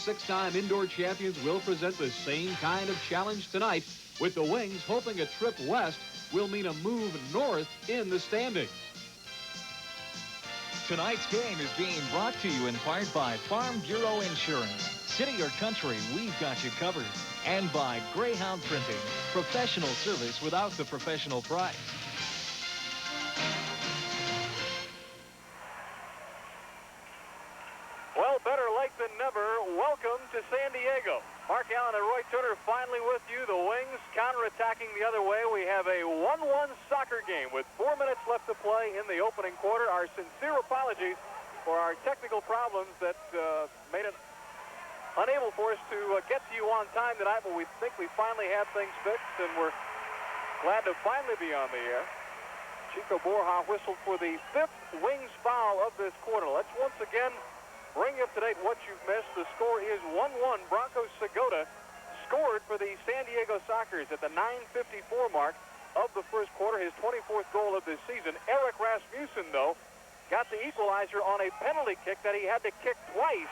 Six-time indoor champions will present the same kind of challenge tonight, with the Wings hoping a trip west will mean a move north in the standings. Tonight's game is being brought to you in part by Farm Bureau Insurance. City or country, we've got you covered. And by Greyhound Printing, professional service without the professional price. Well, better late than never. Welcome to San Diego. Mark Allen and Roy Turner finally with you. The Wings counterattacking the other way. We have a 1-1 soccer game with 4 minutes left to play in the opening quarter. Our sincere apologies for our technical problems that made it unable for us to get to you on time tonight, but we think we finally have things fixed, and we're glad to finally be on the air. Chico Borja whistled for the 5th Wings foul of this quarter. Let's once again bring you up to date what you've missed. The score is 1-1. Bronco Segota scored for the San Diego Sockers at the 9:54 mark of the first quarter, his 24th goal of this season. Eric Rasmussen, though, got the equalizer on a penalty kick that he had to kick twice.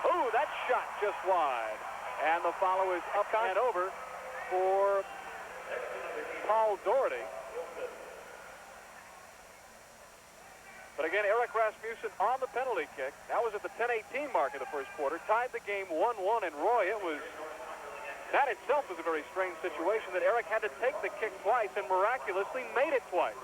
Ooh, that shot just wide. And the follow is up and over for Paul Doherty. But again, Eric Rasmussen on the penalty kick. That was at the 10:18 mark of the first quarter. Tied the game 1-1. And Roy, that itself was a very strange situation that Eric had to take the kick twice and miraculously made it twice.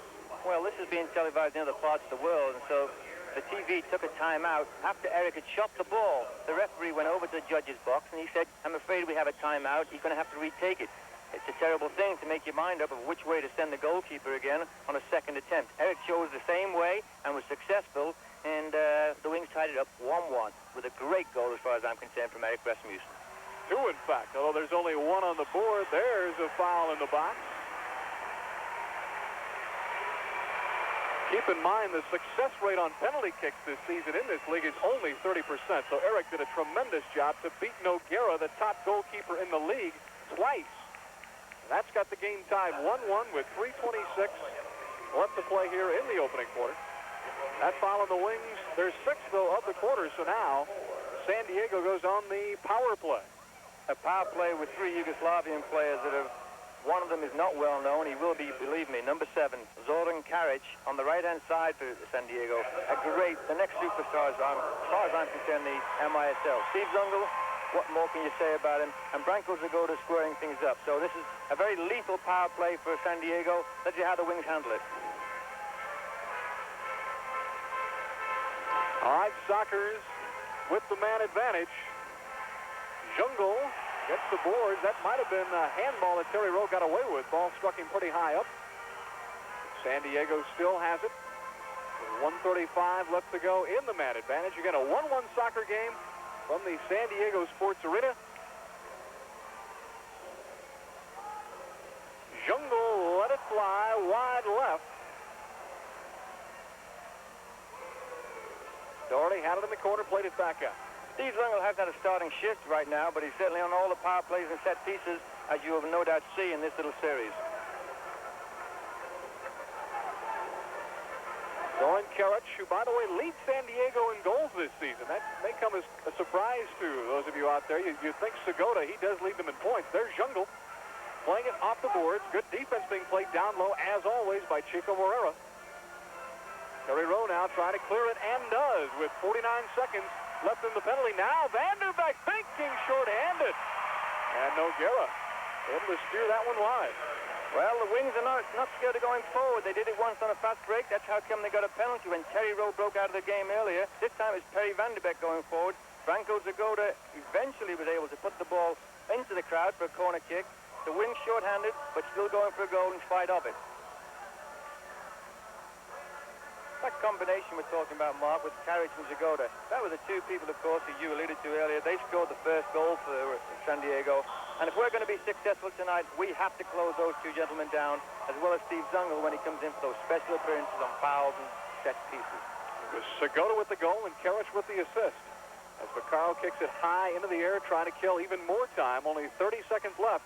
Well, this is being televised in other parts of the world, and so the TV took a timeout after Eric had shot the ball. The referee went over to the judge's box and he said, "I'm afraid we have a timeout. You're going to have to retake it." It's a terrible thing to make your mind up of which way to send the goalkeeper again on a second attempt. Eric chose the same way and was successful, and the Wings tied it up 1-1 with a great goal as far as I'm concerned from Eric Rasmussen. 2, in fact, although there's only 1 on the board. There's a foul in the box. Keep in mind the success rate on penalty kicks this season in this league is only 30%. So Eric did a tremendous job to beat Noguera, the top goalkeeper in the league, twice. That's got the game tied 1-1 with 3:26 left to play here in the opening quarter. That foul on the Wings. There's 6, though, of the quarter. So now San Diego goes on the power play. A power play with 3 Yugoslavian players that have, one of them is not well known. He will be, believe me, number 7, Zoran Karic on the right-hand side for San Diego. The next superstar, as far as I'm concerned, the MISL. Steve Zungel, what more can you say about him? And Branko Segota squaring things up. So this is a very lethal power play for San Diego. Let's see how the Wings handle it. All right, Sockers with the man advantage. Jungle gets the boards. That might have been a handball that Terry Rowe got away with. Ball struck him pretty high up. San Diego still has it. With 1:35 left to go in the man advantage. Again, a 1-1 soccer game from the San Diego Sports Arena. Jungle let it fly wide left. Doherty had it in the corner, played it back out. Steve Zungel has had a starting shift right now, but he's certainly on all the power plays and set pieces, as you will no doubt see in this little series. Zoran Karic, who, by the way, leads San Diego in goals this season. That may come as a surprise to those of you out there. You think Segota, he does lead them in points. There's Jungle playing it off the boards. Good defense being played down low, as always, by Chico Moreira. Terry Rowe now trying to clear it, and does, with 49 seconds left in the penalty. Now Vanderbeek thinking short-handed. And Noguera able to steer that one wide. Well, the Wings are not scared of going forward. They did it once on a fast break. That's how come they got a penalty when Terry Rowe broke out of the game earlier. This time it's Perry Vanderbeek going forward. Branko Segota eventually was able to put the ball into the crowd for a corner kick. The Wings short-handed, but still going for a goal in spite of it. That combination we're talking about, Mark, with Karic and Segota, that were the 2 people, of course, that you alluded to earlier. They scored the first goal for San Diego. And if we're going to be successful tonight, we have to close those 2 gentlemen down, as well as Steve Zungel when he comes in for those special appearances on fouls and set pieces. It was Segota with the goal and Karic with the assist. As Vaccaro kicks it high into the air, trying to kill even more time. Only 30 seconds left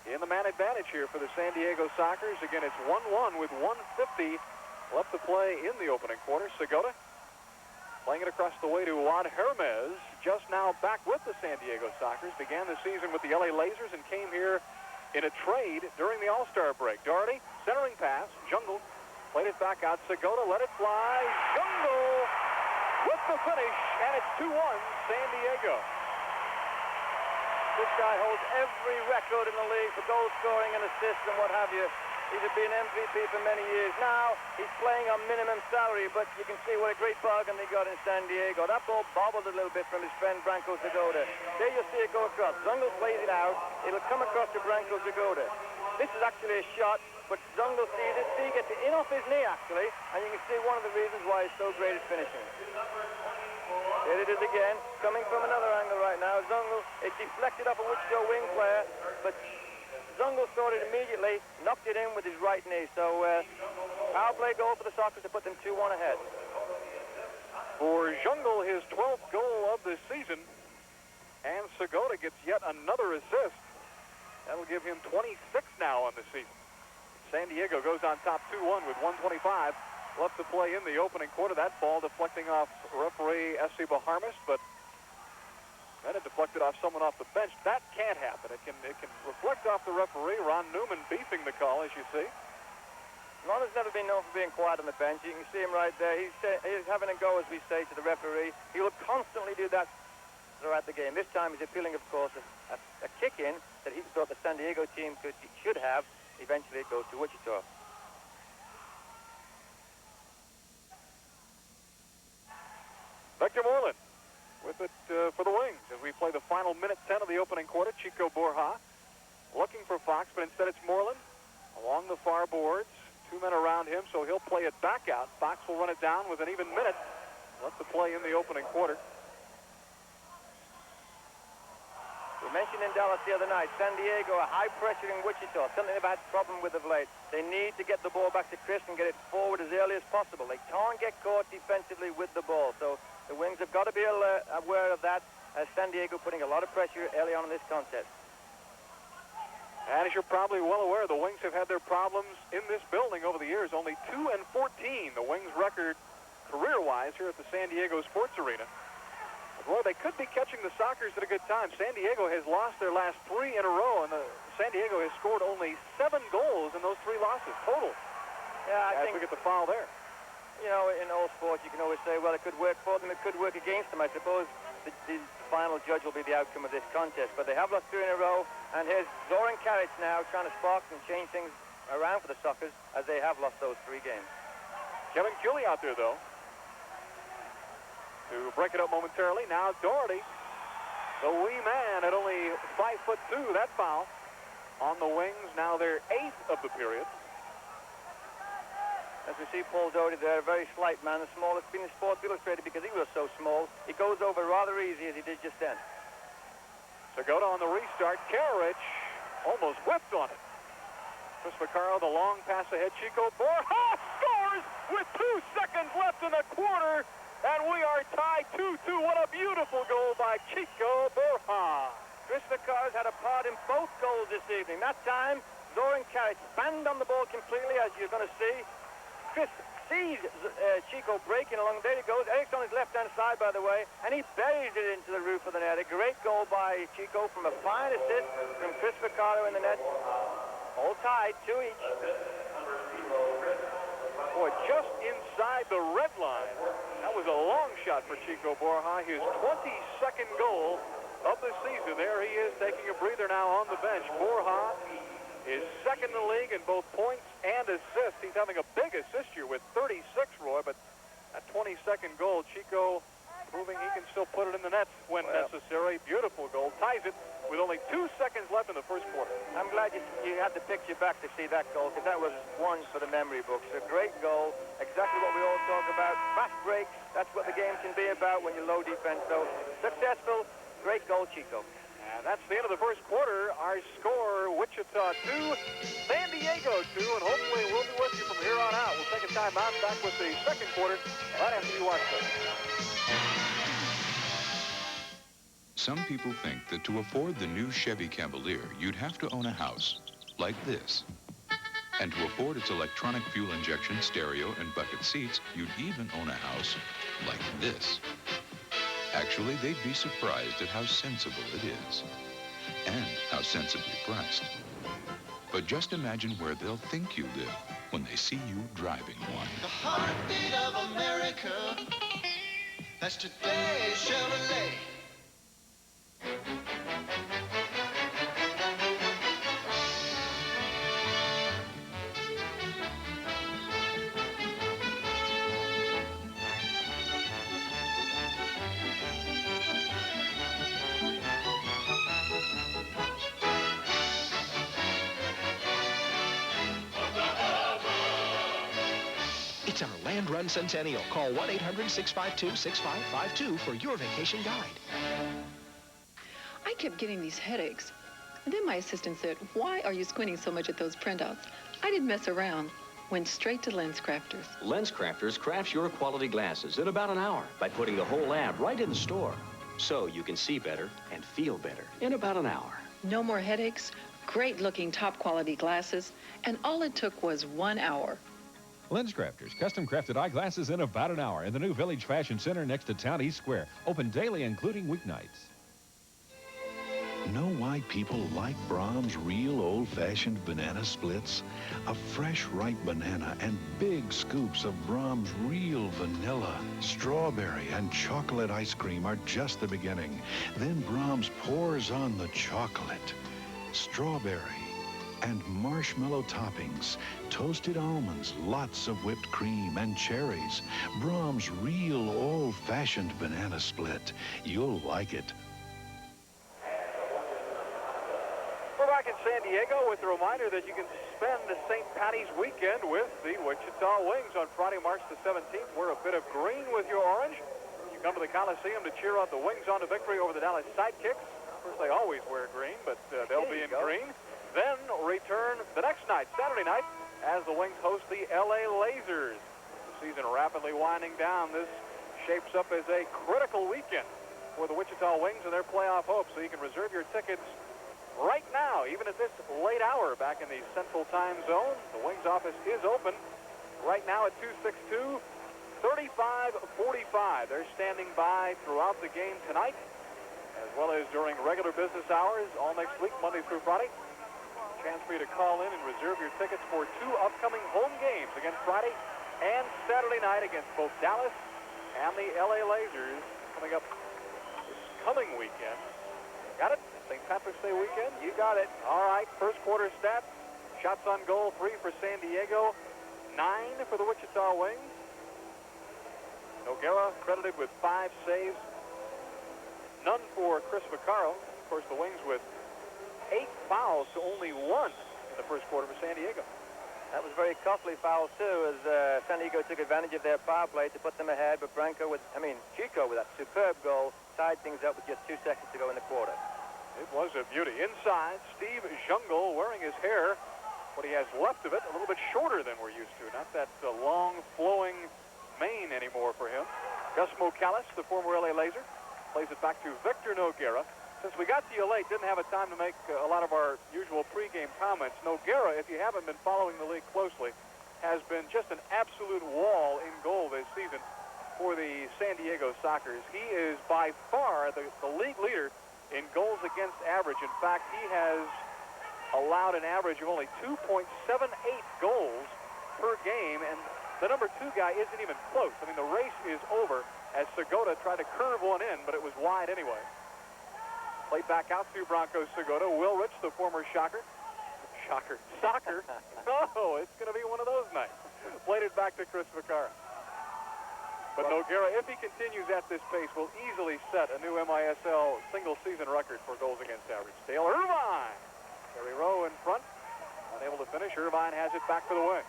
in the man advantage here for the San Diego Sockers. Again, it's 1-1 with 1:50 left to play in the opening quarter. Segota playing it across the way to Juan Hermes. just now back with the San Diego Sockers, began the season with the LA Lasers and came here in a trade during the All-Star break. Doherty, centering pass, Jungle, played it back out. Segota let it fly. Jungle with the finish, and it's 2-1 San Diego. This guy holds every record in the league for goal scoring and assists and what have you. He's been MVP for many years. Now he's playing on minimum salary, but you can see what a great bargain they got in San Diego. That ball bobbled a little bit from his friend Branko Segota. There you'll see it go across. Zungel plays it out. It'll come across to Branko Segota. This is actually a shot, but Zungel sees it. See, he gets it in off his knee, actually, and you can see one of the reasons why he's so great at finishing. There it is again, coming from another angle right now. Zungel, it's deflected off a Wichita wing player, but Zungel scored it immediately, knocked it in with his right knee. So power play goal for the Sockers to put them 2-1 ahead. For Jungle, his 12th goal of the season, and Segota gets yet another assist. That'll give him 26 now on the season. San Diego goes on top 2-1 with 1:25 left to play in the opening quarter. That ball deflecting off referee S.C. Baharmas, but then it deflected off someone off the bench. That can't happen. It can reflect off the referee. Ron Newman beefing the call, as you see. Ron has never been known for being quiet on the bench. You can see him right there. He's having a go, as we say, to the referee. He will constantly do that throughout the game. This time he's appealing, of course, a kick-in that he thought the San Diego team should have. Eventually it goes to Wichita. Victor Moreland with it for the Wings as we play the final minute 10 of the opening quarter. Chico Borja looking for Fox, but instead it's Moreland along the far boards. Two men around him, so he'll play it back out. Fox will run it down with an even minute left to play in the opening quarter. We mentioned in Dallas the other night, San Diego, a high pressure in Wichita, something they've had problem with of late. They need to get the ball back to Chris and get it forward as early as possible. They can't get caught defensively with the ball, so the Wings have got to be aware of that, as San Diego putting a lot of pressure early on in this contest. And as you're probably well aware, the Wings have had their problems in this building over the years. Only 2-14, the Wings record career-wise here at the San Diego Sports Arena. But boy, they could be catching the Sockers at a good time. San Diego has lost their last 3 in a row, and San Diego has scored only 7 goals in those 3 losses total. Yeah, I think we get the foul there. You know, in all sports, you can always say, well, it could work for them, it could work against them. I suppose the final judge will be the outcome of this contest. But they have lost 3 in a row, and here's Zoran Karic now trying to spark and change things around for the Sockers, as they have lost those 3 games. Kevin Cooley out there, though, to break it up momentarily. Now Doherty, the wee man at only 5'2", that foul on the Wings. Now they're 8th of the period. As we see Paul Doherty there, a very slight man, the smallest been in Sports Illustrated because he was so small. He goes over rather easy as he did just then. Segota on the restart. Karic almost whipped on it. Chris Vaccaro, the long pass ahead. Chico Borja scores with 2 seconds left in the quarter, and we are tied 2-2. What a beautiful goal by Chico Borja. Chris Vaccaro's had a part in both goals this evening. That time, Zoran Karic spanned on the ball completely, as you're going to see. Chris sees Chico breaking along. There he goes. Eric's on his left-hand side, by the way, and he buries it into the roof of the net. A great goal by Chico from a fine assist from Chris Vaccaro in the net. All tied, 2 each. Boy, just inside the red line. That was a long shot for Chico Borja. His 22nd goal of the season. There he is taking a breather now on the bench. Borja is second in the league in both points and assists. He's having a big assist year with 36, Roy, but that 22nd goal, Chico proving he can still put it in the net when necessary. Beautiful goal. Ties it with only 2 seconds left in the first quarter. I'm glad you had the picture back to see that goal, because that was one for the memory books. A great goal, exactly what we all talk about. Fast breaks, that's what the game can be about when you're low defense. So successful, great goal, Chico. And that's the end of the first quarter. Our score, Wichita 2, San Diego 2, and hopefully we'll be with you from here on out. We'll take a time out, back with the second quarter right after you watch this. Some people think that to afford the new Chevy Cavalier, you'd have to own a house like this. And to afford its electronic fuel injection, stereo, and bucket seats, you'd even own a house like this. Actually, they'd be surprised at how sensible it is and how sensibly priced. But just imagine where they'll think you live when they see you driving one. The heartbeat of America, that's today's Chevrolet. It's our Land Run Centennial. Call 1-800-652-6552 for your vacation guide. I kept getting these headaches. And then my assistant said, "Why are you squinting so much at those printouts?" I didn't mess around. Went straight to Lens Crafters. Lens Crafters crafts your quality glasses in about an hour by putting the whole lab right in the store. So you can see better and feel better in about an hour. No more headaches, great-looking top-quality glasses, and all it took was 1 hour. Lens Crafters, custom-crafted eyeglasses in about an hour in the new Village Fashion Center next to Town East Square. Open daily, including weeknights. Know why people like Brahms' real old-fashioned banana splits? A fresh, ripe banana and big scoops of Brahms' real vanilla, strawberry, and chocolate ice cream are just the beginning. Then Brahms pours on the chocolate, strawberry, and marshmallow toppings, toasted almonds, lots of whipped cream, and cherries. Brahms' real old-fashioned banana split. You'll like it. We're back in San Diego with a reminder that you can spend the St. Patty's weekend with the Wichita Wings on Friday, March the 17th. Wear a bit of green with your orange. You come to the Coliseum to cheer on the Wings on to victory over the Dallas Sidekicks. Of course, they always wear green, but they'll be in green. Then return the next night, Saturday night, as the Wings host the LA Lasers. The season rapidly winding down. This shapes up as a critical weekend for the Wichita Wings and their playoff hopes. So you can reserve your tickets right now, even at this late hour back in the Central Time Zone. The Wings office is open right now at 262-3545. They're standing by throughout the game tonight, as well as during regular business hours all next week, Monday through Friday. Chance for you to call in and reserve your tickets for 2 upcoming home games against Friday and Saturday night against both Dallas and the LA Lasers coming up this coming weekend. Got it? St. Patrick's Day weekend? You got it. All right, first quarter stats. Shots on goal, 3 for San Diego, 9 for the Wichita Wings. Noguera credited with 5 saves. None for Chris Vaccaro. Of course, the Wings with 8 fouls to only 1 in the first quarter for San Diego. That was very costly fouls, too, as San Diego took advantage of their power play to put them ahead, but Chico with that superb goal tied things up with just 2 seconds to go in the quarter. It was a beauty. Inside, Steve Jungle wearing his hair, what he has left of it, a little bit shorter than we're used to. Not that long, flowing mane anymore for him. Gus Mocalis, the former LA Laser, plays it back to Victor Noguera. Since we got to you late, didn't have a time to make a lot of our usual pregame comments. Noguera, if you haven't been following the league closely, has been just an absolute wall in goal this season for the San Diego Sockers. He is by far the league leader in goals against average. In fact, he has allowed an average of only 2.78 goals per game, and the number 2 guy isn't even close. I mean, the race is over as Segota tried to curve one in, but it was wide anyway. Played back out to Bronco Segota. Will Rich, the former Soccer. Oh, it's going to be one of those nights. Played it back to Chris Vaccaro. But Noguera, if he continues at this pace, will easily set a new MISL single-season record for goals against average. Dale Irvine. Terry Rowe in front. Unable to finish. Irvine has it back for the wing.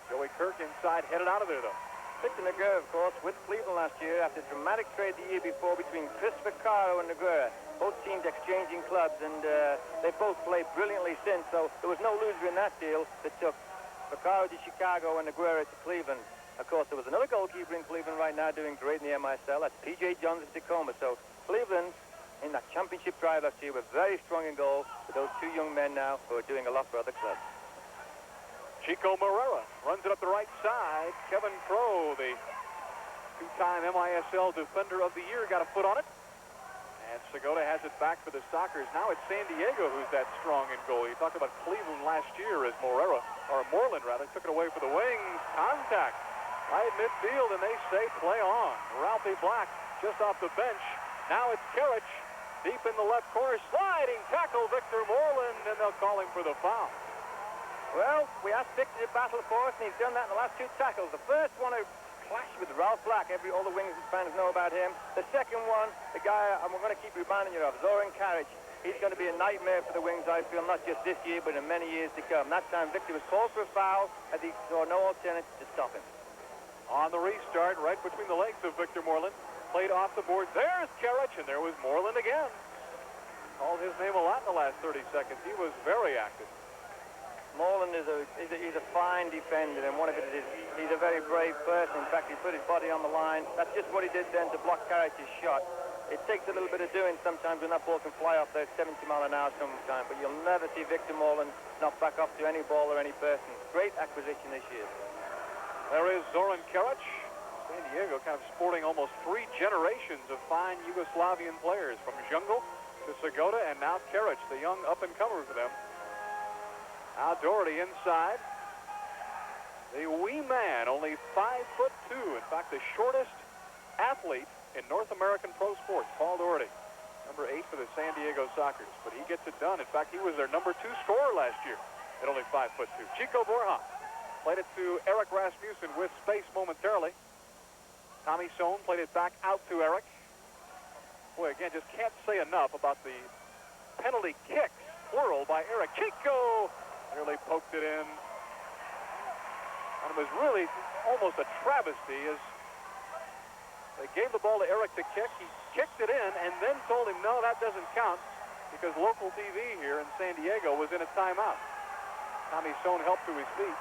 Joey Kirk inside, headed out of there, though. Victor Noguera, of course, with Cleveland last year after a dramatic trade the year before between Chris Vaccaro and Noguera. Both teams exchanging clubs, and they both played brilliantly since, so there was no loser in that deal that took Vaccaro to Chicago and Noguera to Cleveland. Of course, there was another goalkeeper in Cleveland right now doing great in the MISL. That's P.J. Johns in Tacoma. So Cleveland, in that championship drive last year, were very strong in goal with those 2 young men now who are doing a lot for other clubs. Chico Morera runs it up the right side. Kevin Crow, the two-time MISL Defender of the Year, got a foot on it. And Segota has it back for the Sockers. Now it's San Diego who's that strong in goal. You talked about Cleveland last year as Moreland took it away for the Wings. Contact right at midfield, and they say play on. Ralphie Black just off the bench. Now it's Karich deep in the left corner. Sliding tackle Victor Moreland, and they'll call him for the foul. Well, we asked Victor to battle for us, and he's done that in the last 2 tackles. The first one, a clash with Ralph Black. All the Wings fans know about him. The second one, the guy I'm going to keep reminding you of, Zoran Karich. He's going to be a nightmare for the Wings, I feel, not just this year, but in many years to come. That time, Victor was called for a foul, and he saw no alternative to stop him. On the restart, right between the legs of Victor Moreland. Played off the board. There's Karich, and there was Moreland again. Called his name a lot in the last 30 seconds. He was very active. Moreland is he's a fine defender, and one of it is he's a very brave person. In fact, he put his body on the line. That's just what he did then to block Karich's shot. It takes a little bit of doing sometimes when that ball can fly up there 70 miles an hour sometimes, but you'll never see Victor Moreland knock back up to any ball or any person. Great acquisition this year. There is Zoran Karich. San Diego kind of sporting almost 3 generations of fine Yugoslavian players, from Jungle to Segota and now Karich, the young up-and-comer for them. Now Doherty inside. The wee man, only 5'2". In fact, the shortest athlete in North American pro sports, Paul Doherty. Number 8 for the San Diego Sockers. But he gets it done. In fact, he was their number 2 scorer last year at only 5'2". Chico Borja played it to Eric Rasmussen with space momentarily. Tommy Sohn played it back out to Eric. Boy, again, just can't say enough about the penalty kicks, plural, by Eric. Chico nearly poked it in. And it was really almost a travesty as they gave the ball to Eric to kick. He kicked it in and then told him, no, that doesn't count, because local TV here in San Diego was in a timeout. Tommy Sohn helped to his feet.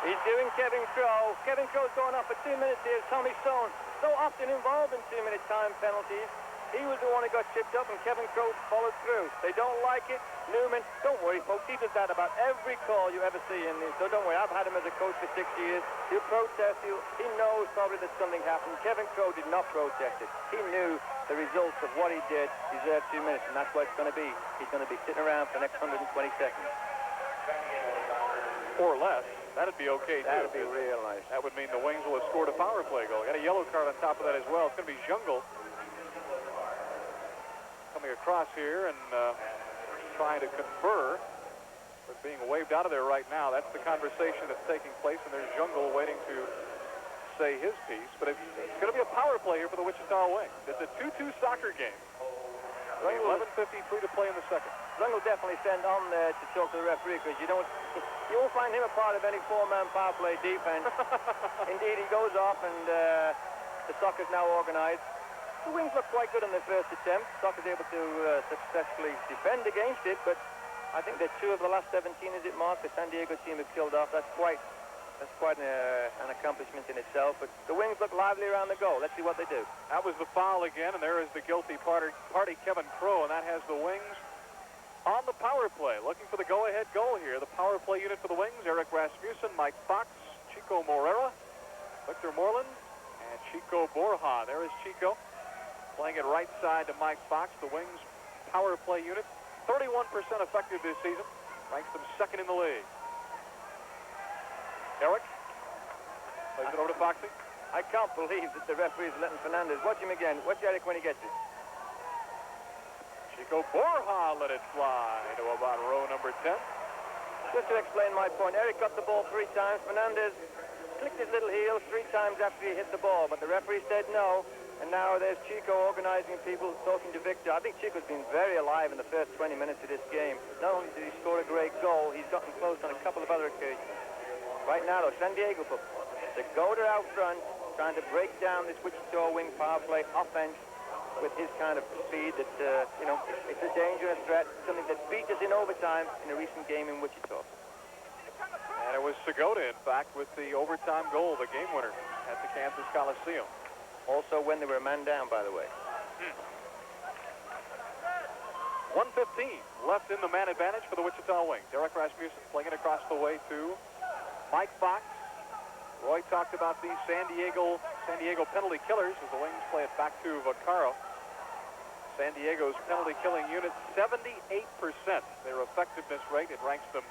He's doing Kevin Crowe. Kevin Crowe's going off for 2 minutes here. Tommy Sohn, so often involved in 2-minute time penalties. He was the one who got chipped up, and Kevin Crowe followed through. They don't like it. Newman, don't worry, folks. He does that about every call you ever see in this. So don't worry. I've had him as a coach for 6 years. He'll protest. He knows probably that something happened. Kevin Crowe did not protest it. He knew the results of what he did deserved 2 minutes, and that's what it's going to be. He's going to be sitting around for the next 120 seconds. Or less. That'd be okay, too. That'd be real nice. That would mean the Wings will have scored a power play goal. Got a yellow card on top of that as well. It's going to be Jungle coming across here and trying to confer, but being waved out of there right now. That's the conversation that's taking place, and there's Jungle waiting to say his piece. But it's going to be a power play here for the Wichita Wings. It's a 2-2 soccer game. 11:53 to play in the second. Jungle definitely send on there to talk to the referee, because you won't find him a part of any 4-man power play defense. Indeed, he goes off, and the Sockers now organized. The Wings looked quite good on their first attempt. Sockers able to successfully defend against it, but I think that 2 of the last 17, is it, Mark? The San Diego team have killed off. That's quite an accomplishment in itself. But the Wings look lively around the goal. Let's see what they do. That was the foul again, and there is the guilty party, Kevin Crowe, and that has the Wings on the power play. Looking for the go-ahead goal here. The power play unit for the Wings: Eric Rasmussen, Mike Fox, Chico Moreira, Victor Moreland, and Chico Borja. There is Chico playing it right side to Mike Fox. The Wings power play unit, 31% effective this season, ranks them second in the league. Eric plays it over to Foxy. I can't believe that the referee is letting Fernandez. Watch him again. Watch Eric when he gets it. Chico Borja let it fly to about row number 10. Just to explain my point, Eric got the ball 3 times. Fernandez clicked his little heel 3 times after he hit the ball, but the referee said no. And now there's Chico organizing people, talking to Victor. I think Chico's been very alive in the first 20 minutes of this game. Not only did he score a great goal, he's gotten close on a couple of other occasions. Right now, though, San Diego put Segota out front, trying to break down this Wichita Wing power play offense with his kind of speed that, it's a dangerous threat, something that beat us in overtime in a recent game in Wichita. And it was Segota, in fact, with the overtime goal, the game winner at the Kansas Coliseum. Also when they were a man down, by the way. 1:15 left in the man advantage for the Wichita Wings. Eric Rasmussen playing it across the way to Mike Fox. Roy talked about the San Diego San Diego penalty killers as the Wings play it back to Vaccaro. San Diego's penalty killing unit, 78%. Their effectiveness rate, it ranks them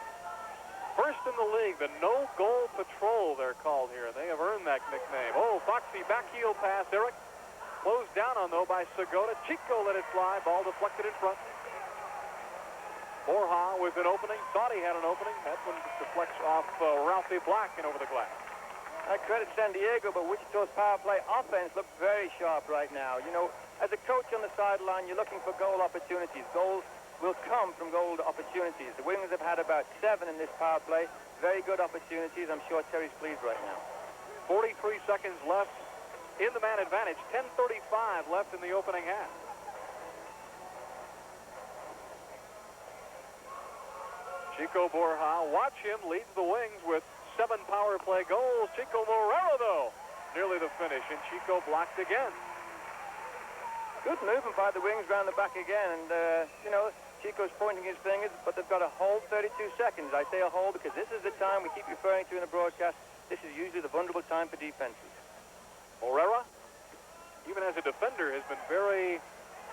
first in the league. The no-goal patrol, they're called here. They have earned that nickname. Oh, Foxy back heel pass. Eric closed down on, though, by Segota. Chico let it fly. Ball deflected in front. Borja with an opening. Thought he had an opening. That one deflects off Ralphie Black and over the glass. I credit San Diego, but Wichita's power play offense looks very sharp right now. You know, as a coach on the sideline, you're looking for goal opportunities. Goals will come from goal opportunities. The Wings have had about 7 in this power play. Very good opportunities. I'm sure Terry's pleased right now. 43 seconds left in the man advantage. 10:35 left in the opening half. Chico Borja, watch him, leads the Wings with 7 power play goals. Chico Morero, though, nearly the finish, and Chico blocked again. Good movement by the Wings round the back again, and, you know, Chico's pointing his fingers, but they've got a hold 32 seconds. I say a hold because this is the time we keep referring to in the broadcast. This is usually the vulnerable time for defenses. Morera, even as a defender, has been very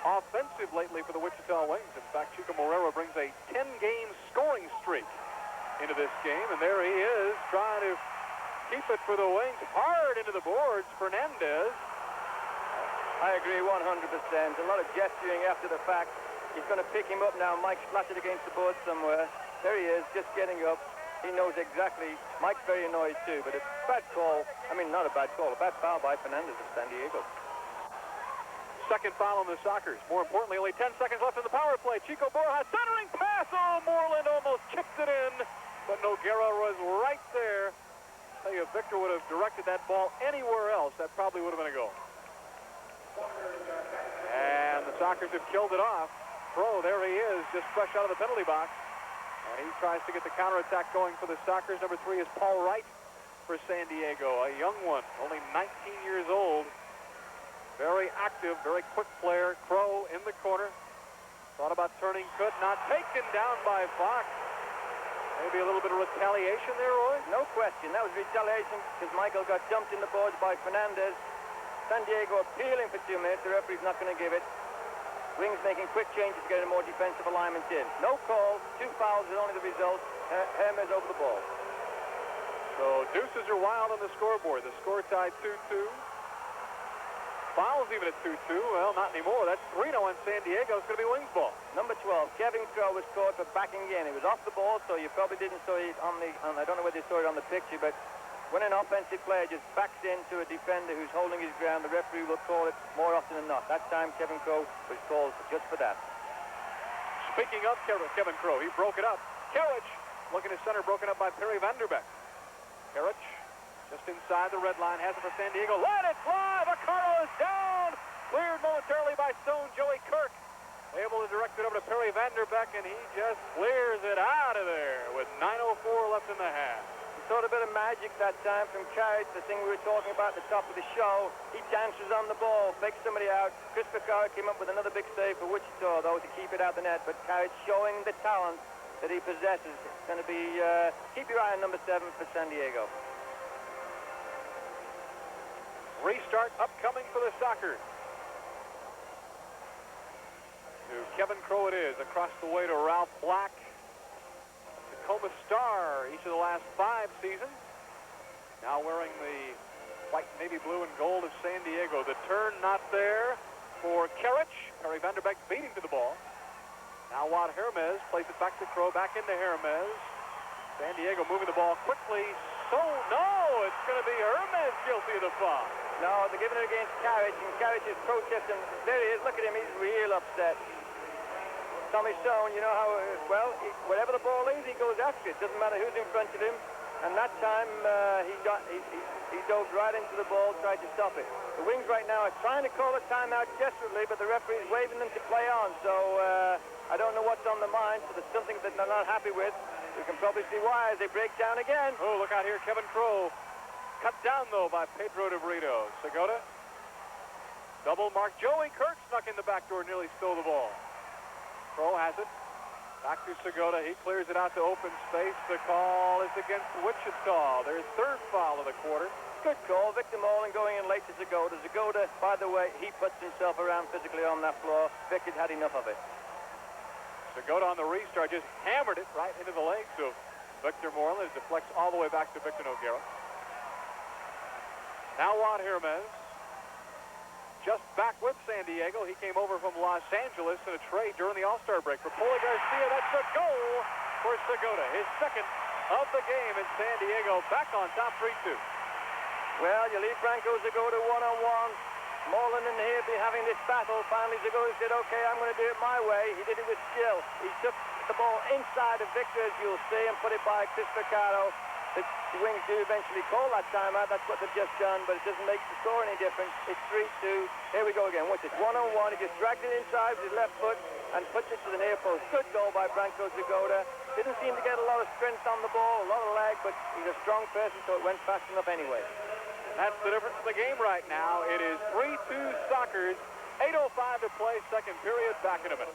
offensive lately for the Wichita Wings. In fact, Chico Morera brings a 10-game scoring streak into this game, and there he is trying to keep it for the Wings. Hard into the boards, Fernandez. I agree 100%. A lot of gesturing after the fact. He's going to pick him up now. Mike splattered against the board somewhere. There he is, just getting up. He knows exactly. Mike's very annoyed too, but a bad call. I mean, not a bad call. A bad foul by Fernandez of San Diego. Second foul on the Sockers. More importantly, only 10 seconds left in the power play. Chico Borja centering pass. Oh, Moreland almost chipped it in, but Noguera was right there. I tell you, if Victor would have directed that ball anywhere else, that probably would have been a goal. And the Sockers have killed it off. Pro, there he is, just fresh out of the penalty box. And he tries to get the counterattack going for the Sockers. Number 3 is Paul Wright for San Diego, a young one, only 19 years old. Very active, very quick player. Crow in the corner. Thought about turning, could not. Taken down by Fox. Maybe a little bit of retaliation there, Roy? No question. That was retaliation because Michael got dumped in the boards by Fernandez. San Diego appealing for 2 minutes. The referee's not going to give it. Wings making quick changes to get a more defensive alignment in. No call. 2 fouls is only the result. Hermes over the ball. So deuces are wild on the scoreboard. The score tied 2-2. Fouls even at 2-2. Well, not anymore. That's 3-0 on San Diego. It's going to be Wings ball. Number 12, Kevin Crow was caught for backing in. He was off the ball, so you probably didn't see it on the... I don't know whether you saw it on the picture, but when an offensive player just backs into a defender who's holding his ground, the referee will call it more often than not. That time, Kevin Crow was called just for that. Speaking of Kevin Crow, he broke it up. Karich, looking at center, broken up by Perry Vanderbeck. Karich, just inside the red line, has it for San Diego. Let it fly! Vaccaro is down! Cleared momentarily by Stone. Joey Kirk able to direct it over to Perry Vanderbeck, and he just clears it out of there with 9:04 left in the half. He saw a bit of magic that time from Carrick, the thing we were talking about at the top of the show. He dances on the ball, fakes somebody out. Chris Vaccaro came up with another big save for Wichita, though, to keep it out the net. But Carrick showing the talent that he possesses. It's going to be, keep your eye on number 7 for San Diego. Restart upcoming for the Sockers. To Kevin Crow it is, across the way to Ralph Black. Tacoma Star each of the last 5 seasons. Now wearing the white, navy blue, and gold of San Diego. The turn not there for Karich. Perry Vanderbeck beating to the ball. Now Juan Hermes plays it back to Crow, back into Hermes. San Diego moving the ball quickly. So, no, it's going to be Hermes guilty of the foul. No, they're giving it against Carriage, and Carriage is protesting. There he is. Look at him. He's real upset. Tommy Stone, you know how, well, whatever the ball is, he goes after it. Doesn't matter who's in front of him. And that time, he dove right into the ball, tried to stop it. The Wings right now are trying to call a timeout desperately, but the referee's waving them to play on. So I don't know what's on the mind. So there's something that they're not happy with. We can probably see why as they break down again. Oh, look out here, Kevin Crow. Cut down, though, by Pedro de Brito. Segota. Double mark. Joey Kirk snuck in the back door, nearly stole the ball. Crow has it. Back to Segota. He clears it out to open space. The call is against Wichita. Their third foul of the quarter. Good call. Victor Moreland going in late to Segota. Segota, by the way, he puts himself around physically on that floor. Victor had enough of it. Segota on the restart just hammered it right into the legs of Victor Moreland. It deflects all the way back to Victor Noguera. Now Juan Hermes. Just back with San Diego. He came over from Los Angeles in a trade during the All-Star break for Paulie Garcia. That's a goal for Segota. His second of the game in San Diego. Back on top 3-2. Well, you leave Branko Segota one-on-one. Moreland and here be having this battle. Finally, Segota said, okay, I'm going to do it my way. He did it with skill. He took the ball inside of Victor, as you'll see, and put it by Chris Picaro. The Wings do eventually call that timeout. That's what they've just done, but it doesn't make the score any difference. It's 3-2. Here we go again. Watch it. One-on-one. He just dragged it inside with his left foot and puts it to the near post. Good goal by Branko Segota. Didn't seem to get a lot of strength on the ball, a lot of leg, but he's a strong person, so it went fast enough anyway. That's the difference in the game right now. It is 3-2 Sockers. 8:05 to play, second period. Back in a minute.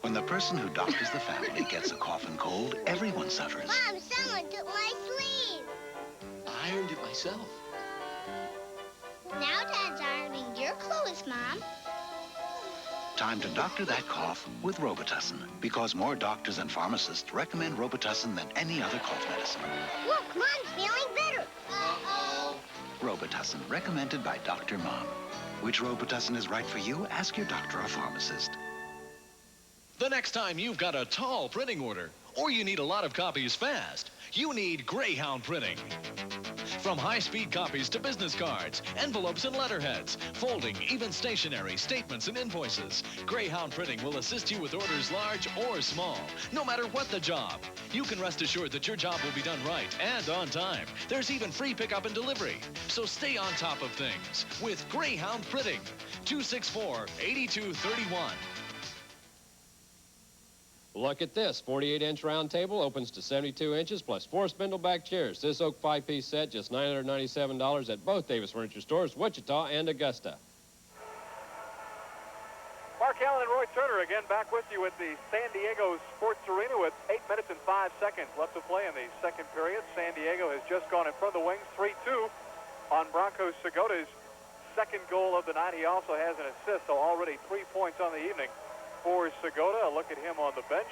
When the person who doctors the family gets a cough and cold, everyone suffers. Mom, someone took my sleeve. I ironed it myself. Now Dad's ironing your clothes, Mom. Time to doctor that cough with Robitussin, because more doctors and pharmacists recommend Robitussin than any other cough medicine. Look, Mom's feeling better. Uh-oh. Robitussin, recommended by Dr. Mom. Which Robitussin is right for you? Ask your doctor or pharmacist. The next time you've got a tall printing order, or you need a lot of copies fast, you need Greyhound Printing. From high-speed copies to business cards, envelopes and letterheads, folding, even stationery, statements and invoices, Greyhound Printing will assist you with orders large or small, no matter what the job. You can rest assured that your job will be done right and on time. There's even free pickup and delivery. So stay on top of things with Greyhound Printing. 264-8231. Look at this, 48-inch round table opens to 72 inches plus 4 spindle-back chairs. This oak 5-piece set, just $997 at both Davis Furniture Stores, Wichita and Augusta. Mark Allen and Roy Turner again back with you at the San Diego Sports Arena with 8 minutes and 5 seconds left to play in the second period. San Diego has just gone in front of the Wings 3-2 on Branko Segota's second goal of the night. He also has an assist, so already 3 points on the evening for Segota. A look at him on the bench.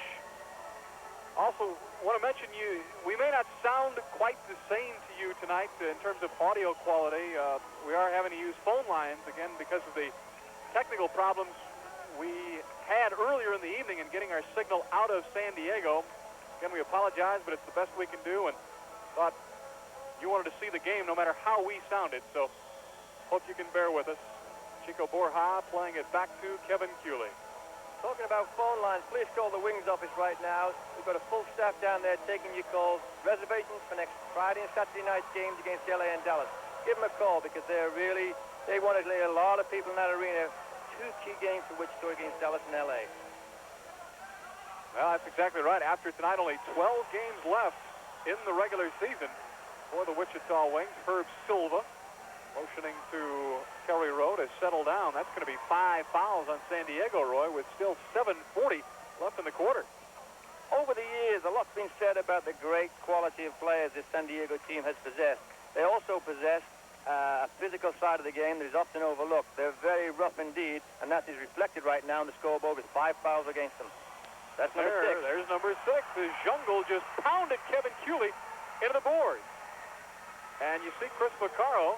Also, want to mention we may not sound quite the same to you tonight in terms of audio quality. We are having to use phone lines again because of the technical problems we had earlier in the evening in getting our signal out of San Diego. Again, we apologize, but it's the best we can do, and thought you wanted to see the game no matter how we sounded, so hope you can bear with us. Chico Borja playing it back to Kevin Cooley. Talking about phone lines, please call the Wings office right now. We've got a full staff down there taking your calls. Reservations for next Friday and Saturday night games against LA and Dallas. Give them a call because they want to lay a lot of people in that arena. 2 key games for Wichita against Dallas and LA. Well, that's exactly right. After tonight, only 12 games left in the regular season for the Wichita Wings. Herb Silva motioning to Kelly Rowe to settle down. That's going to be 5 fouls on San Diego, Roy, with still 7:40 left in the quarter. Over the years, a lot's been said about the great quality of players this San Diego team has possessed. They also possess a physical side of the game that is often overlooked. They're very rough indeed, and that is reflected right now in the scoreboard with 5 fouls against them. That's number 6. There's number 6. The Jungle just pounded Kevin Cooley into the boards. And you see Chris Vaccaro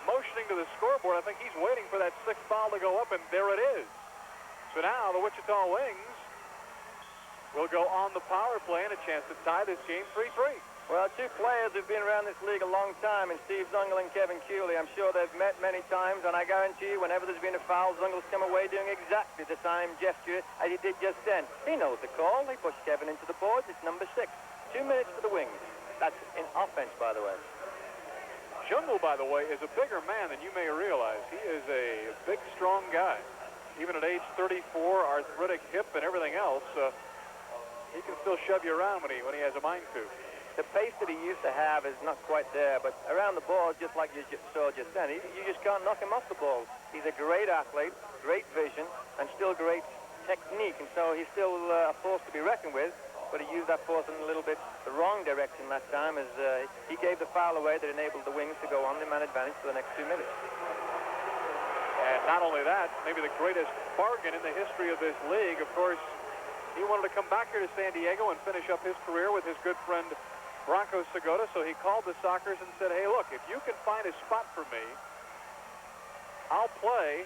motioning to the scoreboard. I think he's waiting for that 6th foul to go up, and there it is. So now the Wichita Wings will go on the power play and a chance to tie this game 3-3. Well, 2 players who've been around this league a long time, and Steve Zungel and Kevin Cooley. I'm sure they've met many times, and I guarantee you, whenever there's been a foul, Zungel's come away doing exactly the same gesture as he did just then. He knows the call. They push Kevin into the boards. It's number 6. 2 minutes for the Wings. That's in offense, by the way. Jungle, by the way, is a bigger man than you may realize. He is a big, strong guy. Even at age 34, arthritic hip and everything else, he can still shove you around when he has a mind to. the pace that he used to have is not quite there, but around the ball, just like you saw just then, you just can't knock him off the ball. He's a great athlete, great vision, and still great technique, and so he's still a force to be reckoned with, but he used that force in a little bit the wrong direction last time, as he gave the foul away that enabled the Wings to go on the man advantage for the next 2 minutes. And not only that, maybe the greatest bargain in the history of this league. Of course, he wanted to come back here to San Diego and finish up his career with his good friend Bronco Segota, so he called the Sockers and said, hey, look, if you can find a spot for me, I'll play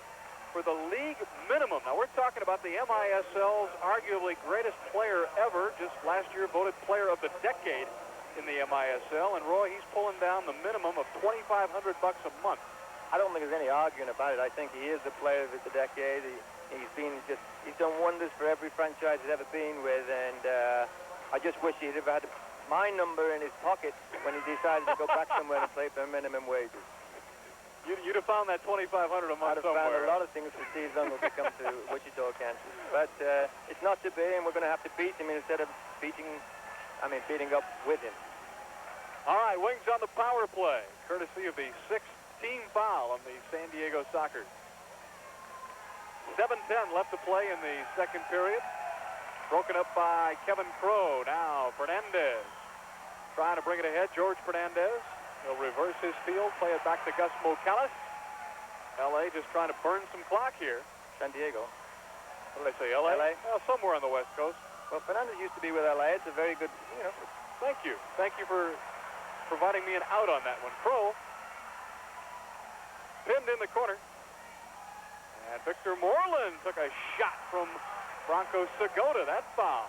for the league minimum. Now, we're talking about the MISL's arguably greatest player ever, just last year voted player of the decade in the MISL, and Roy, he's pulling down the minimum of $2,500 a month. I don't think there's any arguing about it. I think he is the player of the decade. He's done wonders for every franchise he's ever been with, and I just wish he'd ever had my number in his pocket when he decided to go back somewhere and play for minimum wages. You'd have found that $2,500 a month I'd have somewhere. found a lot of things for Steve Zungel to come to Wichita, Kansas. But it's not to be, and we're going to have to beat him instead of beating up with him. All right, Wings on the power play, courtesy of the 6th team foul on the San Diego Sockers. 7:10 left to play in the second period. Broken up by Kevin Crow. Now Fernandez trying to bring it ahead. George Fernandez. He'll reverse his field, play it back to Gus Mocalis. L.A. just trying to burn some clock here. San Diego. What did I say, L.A.? LA? Well, somewhere on the West Coast. Well, Fernandez used to be with L.A. It's a very good, Thank you. Thank you for providing me an out on that one. Crow pinned in the corner. And Victor Moreland took a shot from Bronco Segota. That foul.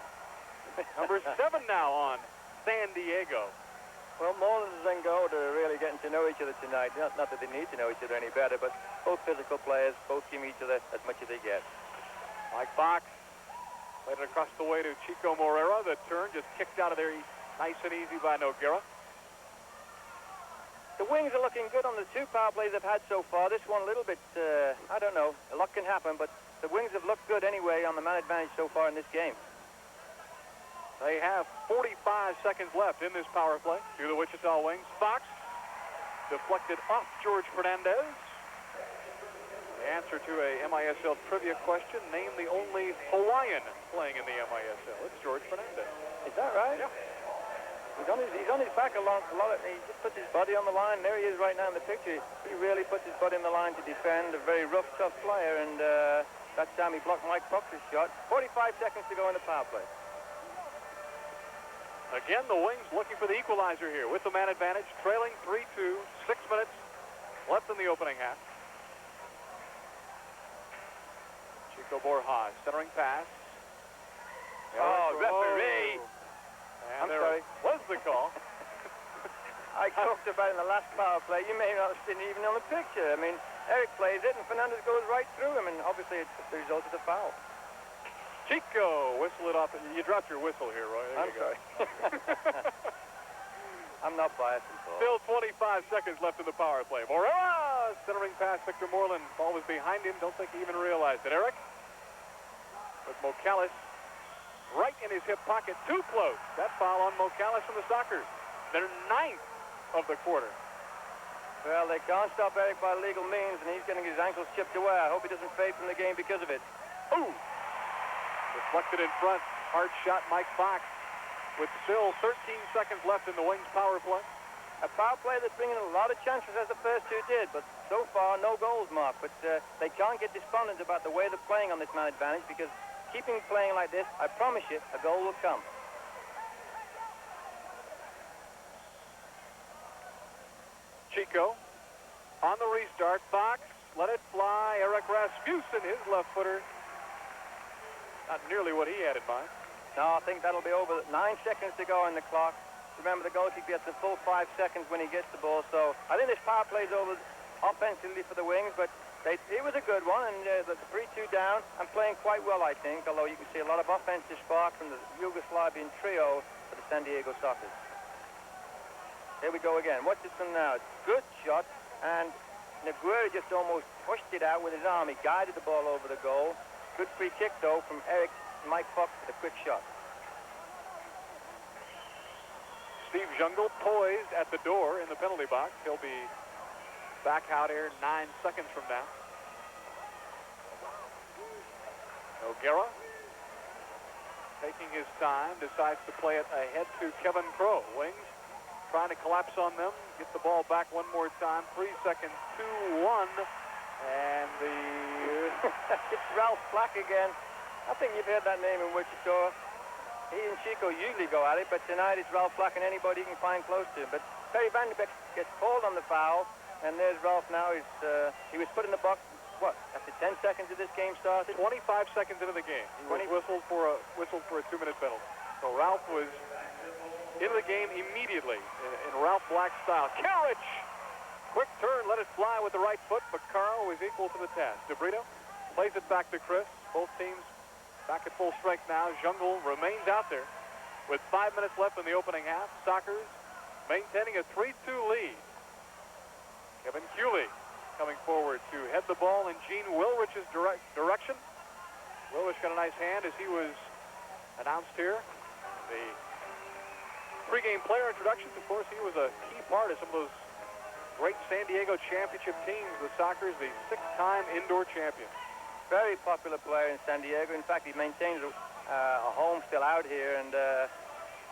Number 7 now on San Diego. Well, Moreland and Segota are really getting to know each other tonight. Not that they need to know each other any better, but both physical players, both give each other as much as they get. Mike Fox played it across the way to Chico Morera. The turn just kicked out of there nice and easy by Noguera. The Wings are looking good on the 2 power plays they've had so far. This one a little bit, I don't know, a lot can happen, but the Wings have looked good anyway on the man advantage so far in this game. They have 45 seconds left in this power play to the Wichita Wings. Fox deflected off George Fernandez. The answer to a MISL trivia question, name the only Hawaiian playing in the MISL. It's George Fernandez. Is that right? Yeah. He's on his back a lot. He just puts his body on the line. There he is right now in the picture. He really puts his body on the line to defend. A very rough, tough player, and that time he blocked Mike Fox's shot. 45 seconds to go in the power play. Again, the Wings looking for the equalizer here with the man advantage, trailing 3-2, 6 minutes left in the opening half. Chico Borjas centering pass. Referee! And I'm sorry. Was the call. I talked about it in the last power play. You may not have seen it even on the picture. I mean, Eric plays it, and Fernandez goes right through him, and obviously it's the result of the foul. Chico, whistle it off. You dropped your whistle here, Roy. There I'm you go. sorry. I'm not biased at all. Still 25 seconds left in the power play. Morera centering pass. Victor Moreland. Ball was behind him. Don't think he even realized it. Eric with Mocalis right in his hip pocket. Too close. That foul on Mocalis from the Sockers. Their 9th of the quarter. Well, they can't stop Eric by legal means, and he's getting his ankles chipped away. I hope he doesn't fade from the game because of it. Ooh! Deflected in front. Hard shot, Mike Fox. With still 13 seconds left in the Wings power play. A power play that's bringing a lot of chances, as the first 2 did, but so far, no goals, Mark. But they can't get despondent about the way they're playing on this man advantage, because keeping playing like this, I promise you, a goal will come. Chico on the restart. Fox let it fly. Eric Rasmussen, his left footer. Not nearly what he had in mind. No, I think that'll be over. 9 seconds to go on the clock. Remember, the goalkeeper gets the full 5 seconds when he gets the ball. So I think this power play's over offensively for the Wings, but it was a good one, and the 3-2 down and playing quite well, I think, although you can see a lot of offensive spark from the Yugoslavian trio for the San Diego Sockers. Here we go again. Watch this one now. Good shot, and Noguera just almost pushed it out with his arm. He guided the ball over the goal. Good free kick, though, from Eric Mike Fox with a quick shot. Steve Jungle poised at the door in the penalty box. He'll be back out here 9 seconds from now. O'Gara, taking his time, decides to play it ahead to Kevin Crow. Wings trying to collapse on them. Get the ball back one more time. 3 seconds, 2-1. And it's Ralph Black again. I think you've heard that name in Wichita. He and Chico usually go at it, but tonight it's Ralph Black and anybody he can find close to him. But Perry Vanderbeek gets called on the foul, and there's Ralph now. He was put in the box, what, after 10 seconds of this game started? 25 seconds into the game. He was whistled for a 2-minute penalty. So Ralph was into the game immediately in Ralph Black style. Karich! Quick turn, let it fly with the right foot, but Carl was equal to the task. DeBrito plays it back to Chris. Both teams back at full strength now. Jungle remains out there with 5 minutes left in the opening half. Sockers maintaining a 3-2 lead. Kevin Cooley coming forward to head the ball in Gene Wilrich's direction. Wilrich got a nice hand as he was announced here. The pregame player introductions, of course, he was a key part of some of those great San Diego championship teams. The Sockers, the 6-time indoor champion. Very popular player in San Diego. In fact, he maintains a home still out here, and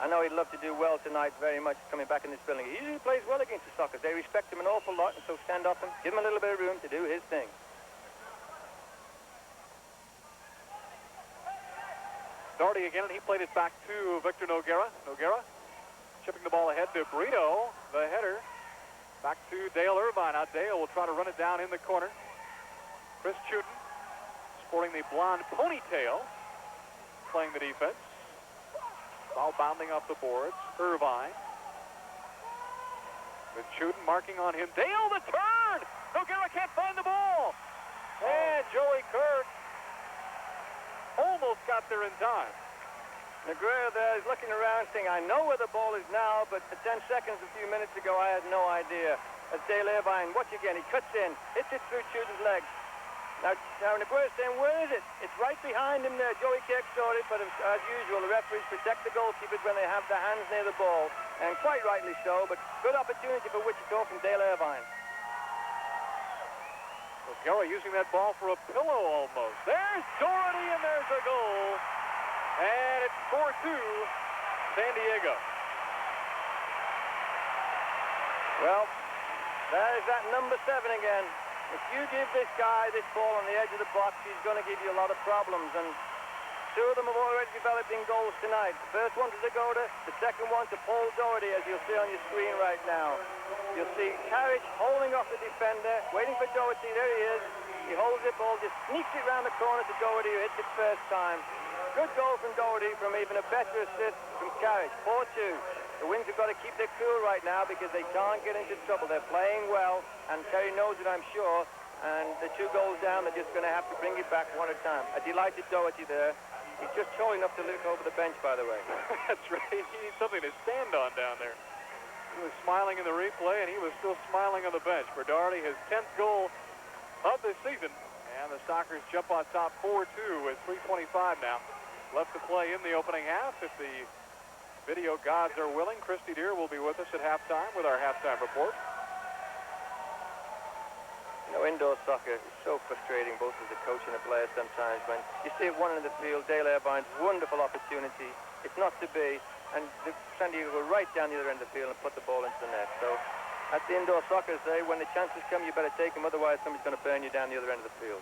I know he'd love to do well tonight very much coming back in this building. He usually plays well against the Sockers. They respect him an awful lot, and so stand off him, give him a little bit of room to do his thing. Doherty again, and he played it back to Victor Noguera. Noguera chipping the ball ahead to Brito, the header. Back to Dale Irvine. Now Dale will try to run it down in the corner. Chris Chuden, sporting the blonde ponytail, playing the defense. Ball bounding off the boards. Irvine. With Chuden marking on him. Dale, the turn! Noguera can't find the ball. And Joey Kirk almost got there in time. Noguera there is looking around saying, I know where the ball is now, but for 10 seconds a few minutes ago, I had no idea. As Dale Irvine, watch again, he cuts in, hits it through Chuden's legs. Now Noguera's saying, where is it? It's right behind him there. Joey Kirk saw it, but as usual, the referees protect the goalkeepers when they have their hands near the ball. And quite rightly so, but good opportunity for Wichita from Dale Irvine. O'Gara using that ball for a pillow almost. There's Doherty, and there's a goal. And it's 4-2, San Diego. Well, there's that number 7 again. If you give this guy this ball on the edge of the box, he's going to give you a lot of problems. And 2 of them have already developed in goals tonight. The first one to Zagoda, the second one to Paul Doherty, as you'll see on your screen right now. You'll see Karich holding off the defender, waiting for Doherty. There he is. He holds the ball, just sneaks it around the corner to Doherty, who hits it first time. Good goal from Doherty, from even a better assist from Karich. 4-2. The Wings have got to keep their cool right now because they can't get into trouble. They're playing well, and Terry knows it, I'm sure. And the 2 goals down, they're just going to have to bring it back one at a time. A delighted Doherty there. He's just tall enough to look over the bench, by the way. That's right. He needs something to stand on down there. He was smiling in the replay, and he was still smiling on the bench. For Doherty, his 10th goal of this season. And the Sockers jump on top 4-2 with 3:25 now left to play in the opening half. If the video gods are willing, Christy Deer will be with us at halftime with our halftime report. You know, indoor soccer is so frustrating, both as a coach and a player sometimes, when you see one in the field, Dale Irvine's wonderful opportunity. It's not to be, and San Diego go right down the other end of the field and put the ball into the net. So that's the indoor soccer say, when the chances come, you better take them, otherwise somebody's going to burn you down the other end of the field.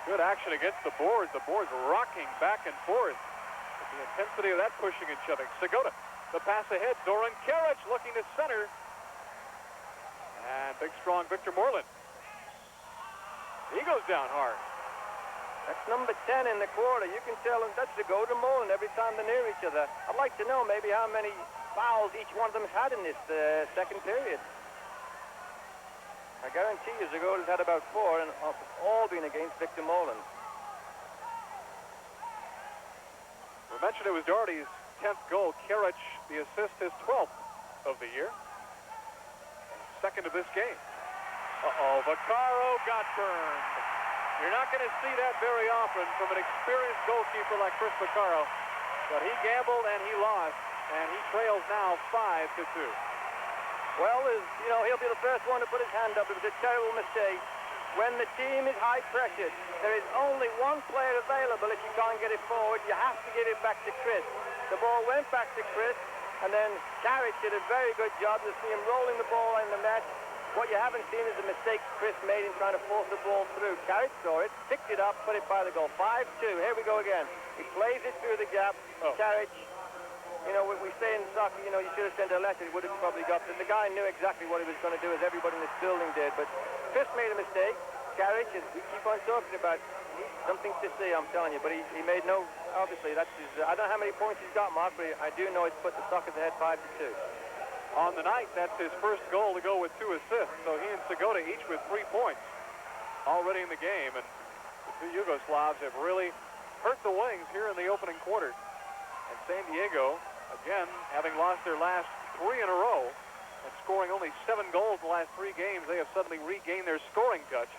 Good action against the boards rocking back and forth. With the intensity of that pushing and shoving. Zagoda, the pass ahead. Doran Karich looking to center. And big, strong Victor Moreland. He goes down hard. That's number 10 in the quarter. You can tell him that's Zagoda Moreland every time they're near each other. I'd like to know maybe how many fouls each one of them had in this second period. I guarantee you Zagoda's had about 4, and all been against Victor Moreland. We mentioned it was Doherty's 10th goal. Karich, the assist, his 12th of the year. And second of this game. Uh-oh, Vaccaro got burned. You're not going to see that very often from an experienced goalkeeper like Chris Vaccaro. But he gambled and he lost. and he trails now 5-2. Well, he'll be the first one to put his hand up. It was a terrible mistake. When the team is high pressured, there is only one player available. If you can't get it forward, you have to give it back to Chris. The ball went back to Chris, and then Carrick did a very good job to see him rolling the ball in the net. What you haven't seen is the mistake Chris made in trying to force the ball through. Carrick saw it, picked it up, put it by the goal. 5-2. Here we go again. He plays it through the gap. Carrick, we say in soccer, you should have sent a letter. He would have probably got it. The guy knew exactly what he was going to do, as everybody in this building did. But Chris made a mistake. Carrick, as we keep on talking about, he's something to see, I'm telling you. But he made no, obviously, that's his, I don't know how many points he's got, Mark, but I do know he's put the Sockers ahead 5-2. On the night, that's his first goal to go with 2 assists. So he and Segota each with 3 points already in the game. And the two Yugoslavs have really hurt the Wings here in the opening quarter. And San Diego, again, having lost their last 3 in a row and scoring only 7 goals in the last 3 games, they have suddenly regained their scoring touch.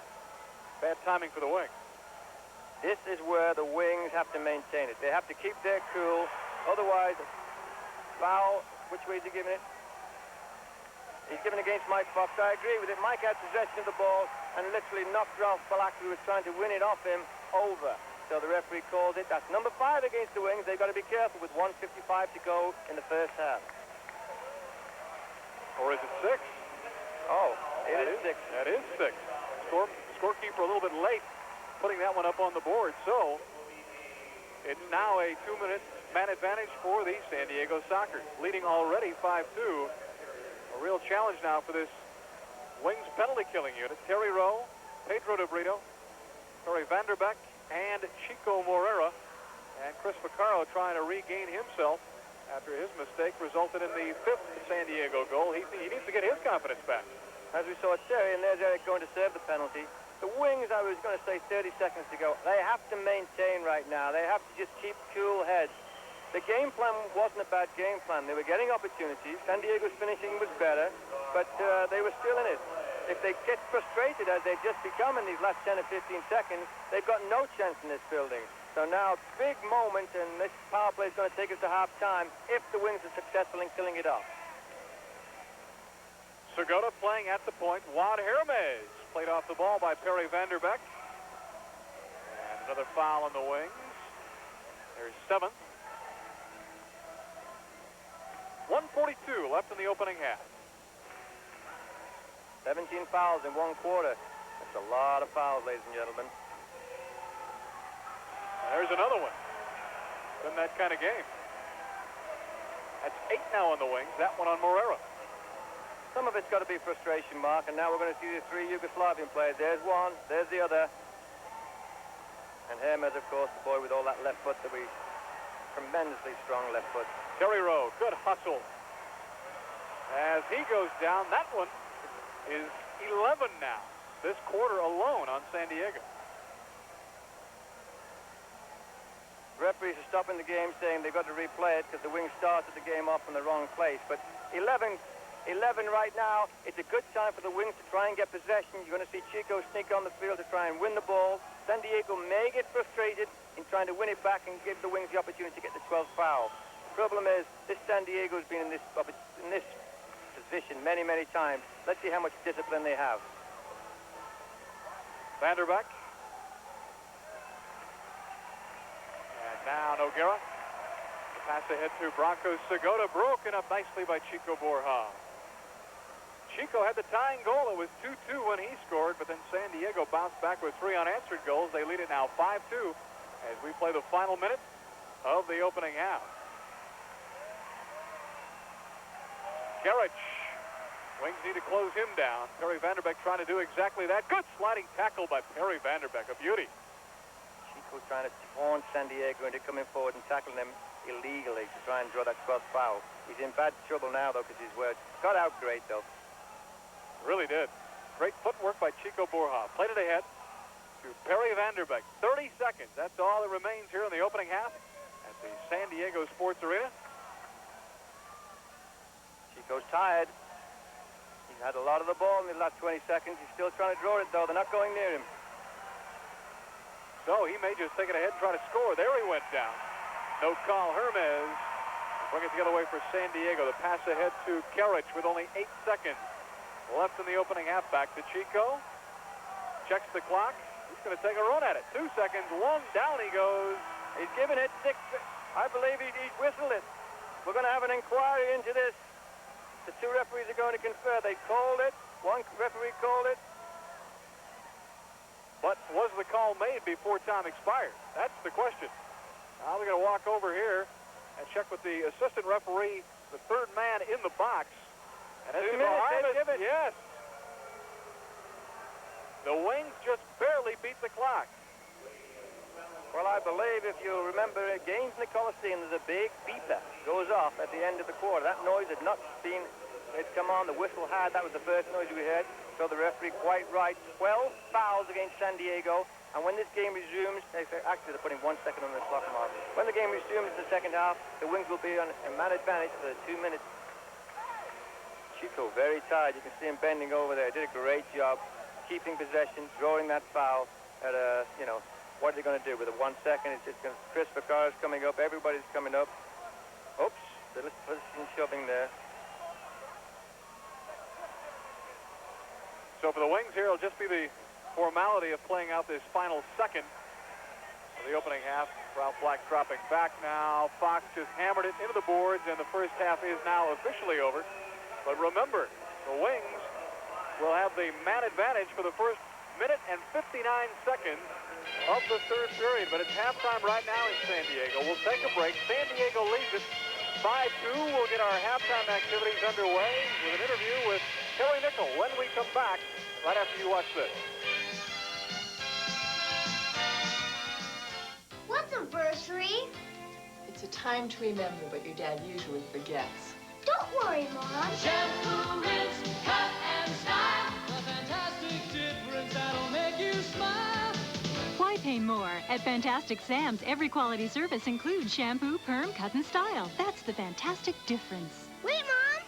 Bad timing for the Wings. This is where the Wings have to maintain it. They have to keep their cool. Otherwise, foul. Which way is he giving it? He's giving against Mike Fox. I agree with it. Mike had possession of the ball and literally knocked Ralph Black, who was trying to win it off him, over. So the referee calls it. That's number 5 against the Wings. They've got to be careful with 1:55 to go in the first half. Or is it 6? Oh, it is 6. That is 6. Scorekeeper a little bit late putting that one up on the board. So it's now a 2-minute man advantage for the San Diego Sockers, leading already 5-2. A real challenge now for this Wings penalty killing unit. Terry Rowe, Pedro de Brito, Torrey Vanderbeck, and Chico Moreira. And Chris Vaccaro trying to regain himself after his mistake resulted in the 5th San Diego goal. He needs to get his confidence back. As we saw Terry, and there's Eric going to serve the penalty. The Wings, I was going to say 30 seconds ago, they have to maintain right now. They have to just keep cool heads. The game plan wasn't a bad game plan. They were getting opportunities. San Diego's finishing was better, but they were still in it. If they get frustrated, as they've just become in these last 10 or 15 seconds, they've got no chance in this building. So now, big moment, and this power play is going to take us to half-time if the Wings are successful in killing it off. Segota playing at the point. Juan Hermes played off the ball by Perry Vanderbeck. And another foul on the Wings. There's 7th. 1:42 left in the opening half. 17 fouls in 1 quarter. That's a lot of fouls, ladies and gentlemen. And there's another one. Been that kind of game. That's 8 now on the Wings. That one on Moreira. Some of it's got to be frustration, Mark, and now we're going to see the 3 Yugoslavian players. There's one, there's the other. And Hermes, of course, the boy with all that left foot that we... tremendously strong left foot. Terry Rowe, good hustle. As he goes down, that one is 11 now. This quarter alone on San Diego. Referees are stopping the game, saying they've got to replay it because the Wings started the game off in the wrong place. But 11 right now. It's a good time for the Wings to try and get possession. You're going to see Chico sneak on the field to try and win the ball. San Diego may get frustrated in trying to win it back and give the Wings the opportunity to get the 12th foul. The problem is, this San Diego's been in this position many, many times. Let's see how much discipline they have. Vanderbeck. And now Noguera. The pass ahead to Broncos Segota, broken up nicely by Chico Borja. Chico had the tying goal. It was 2-2 when he scored, but then San Diego bounced back with 3 unanswered goals. They lead it now 5-2 as we play the final minute of the opening half. Gerich. Wings need to close him down. Perry Vanderbeck trying to do exactly that. Good sliding tackle by Perry Vanderbeck. A beauty. Chico trying to taunt San Diego into coming forward and tackling them illegally to try and draw that 12th foul. He's in bad trouble now, though, because his work got out great, though. Really did. Great footwork by Chico Borja. Played it ahead to Perry Vanderbeck. 30 seconds. That's all that remains here in the opening half at the San Diego Sports Arena. Chico's tired. He's had a lot of the ball in the last 20 seconds. He's still trying to draw it, though. They're not going near him. So he may just take it ahead and try to score. There he went down. No call. Hermes Bring it the other way for San Diego. The pass ahead to Karich with only 8 seconds left in the opening half. Back to Chico. Checks the clock. He's going to take a run at it. 2 seconds. 1 down he goes. He's given it 6. I believe he whistled it. We're going to have an inquiry into this. The 2 referees are going to confer. They called it. 1 referee called it. But was the call made before time expired? That's the question. Now we're going to walk over here and check with the assistant referee, the third man in the box. And 2 minutes, give it. Yes. The Wings just barely beat the clock. Well, I believe if you remember games in the Coliseum, there's a big beeper goes off at the end of the quarter. That noise had not been, it's come on, the whistle had, that was the first noise we heard. So the referee quite right. 12 fouls against San Diego. And when this game resumes, actually they're putting 1 second on the clock mark. When the game resumes in the second half, the Wings will be on a man advantage for 2 minutes. Chico very tired. You can see him bending over there. Did a great job keeping possession, drawing that foul at a, you know, what are they going to do with it? 1 second? It's going to, Chris Vaccara's coming up. Everybody's coming up. Oops, little position shoving there. So for the Wings here, it'll just be the formality of playing out this final second of the opening half. Ralph Black dropping back now. Fox just hammered it into the boards, and the first half is now officially over. But remember, the Wings will have the man advantage for the first minute and 59 seconds of the third period. But it's halftime right now in San Diego. We'll take a break. San Diego leads it 5-2. We'll get our halftime activities underway with an interview with Terry Nickel when we come back right after you watch this. What's anniversary? It's a time to remember, but your dad usually forgets. Don't worry, Mom. Shampoo, rinse, cut, and style. A fantastic difference that'll make you smile. Why pay more? At Fantastic Sam's, every quality service includes shampoo, perm, cut, and style. That's the fantastic difference. Wait, Mom.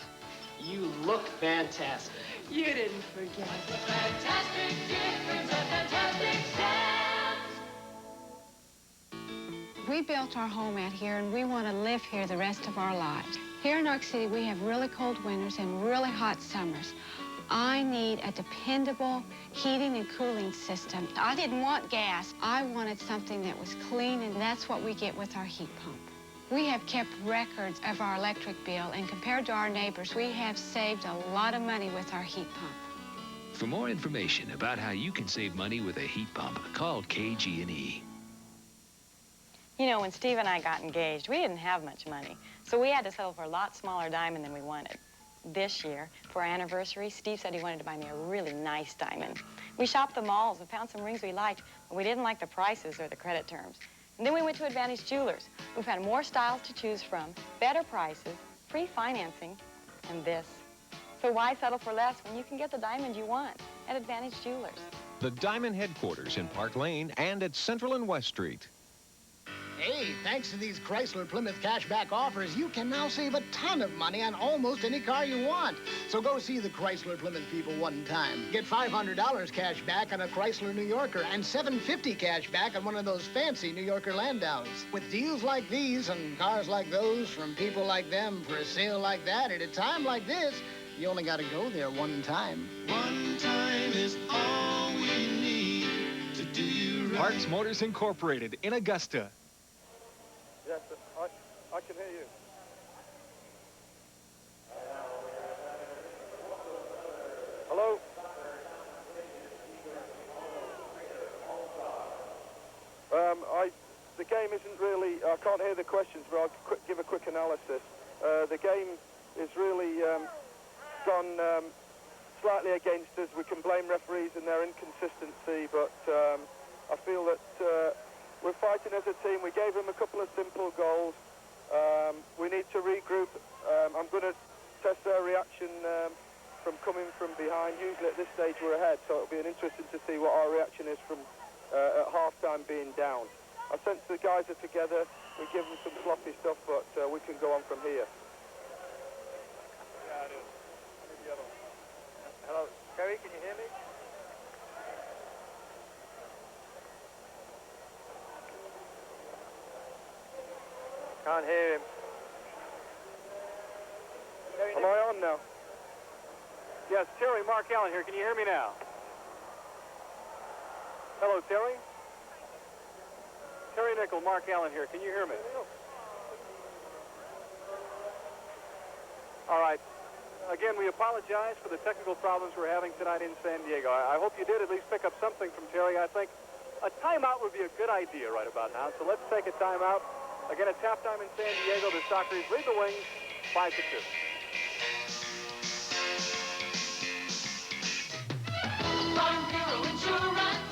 You look fantastic. You didn't forget. A fantastic difference at Fantastic Sam's. We built our home out here, and we want to live here the rest of our lives. Here in New York City, we have really cold winters and really hot summers. I need a dependable heating and cooling system. I didn't want gas. I wanted something that was clean, and that's what we get with our heat pump. We have kept records of our electric bill, and compared to our neighbors, we have saved a lot of money with our heat pump. For more information about how you can save money with a heat pump, call KG&E. You know, when Steve and I got engaged, we didn't have much money, so we had to settle for a lot smaller diamond than we wanted. This year, for our anniversary, Steve said he wanted to buy me a really nice diamond. We shopped the malls and found some rings we liked, but we didn't like the prices or the credit terms. And then we went to Advantage Jewelers. We found more styles to choose from, better prices, free financing, and this. So why settle for less when you can get the diamond you want at Advantage Jewelers? The Diamond Headquarters in Park Lane and at Central and West Street. Hey, thanks to these Chrysler Plymouth cashback offers, you can now save a ton of money on almost any car you want. So go see the Chrysler Plymouth people one time. Get $500 cash back on a Chrysler New Yorker and $750 cash back on one of those fancy New Yorker Landaus. With deals like these and cars like those from people like them for a sale like that at a time like this, you only got to go there one time. One time is all we need to do you right. Parks Motors Incorporated in Augusta. Yes, I can hear you. Hello? The game isn't really, I can't hear the questions, but I'll give a quick analysis. The game is really gone slightly against us. We can blame referees and their inconsistency, but I feel that we're fighting as a team. We gave them a couple of simple goals. We need to regroup. I'm going to test their reaction from coming from behind. Usually at this stage we're ahead, so it'll be interesting to see what our reaction is from at half-time being down. I sense the guys are together. We give them some sloppy stuff, but we can go on from here. Yeah, it is. I need the other one. Hello, Kerry, can you hear me? Can't hear him. know. Yes, Terry, Mark Allen here. Can you hear me now? Hello, Terry. Terry Nickel, Mark Allen here. Can you hear me? All right. Again, we apologize for the technical problems we're having tonight in San Diego. I hope you did at least pick up something from Terry. I think a timeout would be a good idea right about now. So let's take a timeout. Again, it's halftime in San Diego. The Sockers lead the Wings 5-2.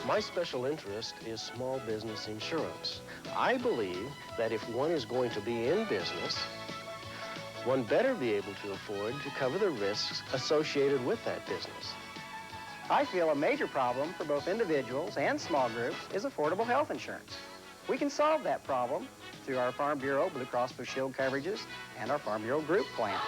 My special interest is small business insurance. I believe that if one is going to be in business, one better be able to afford to cover the risks associated with that business. I feel a major problem for both individuals and small groups is affordable health insurance. We can solve that problem through our Farm Bureau Blue Cross Blue Shield coverages and our Farm Bureau group plans.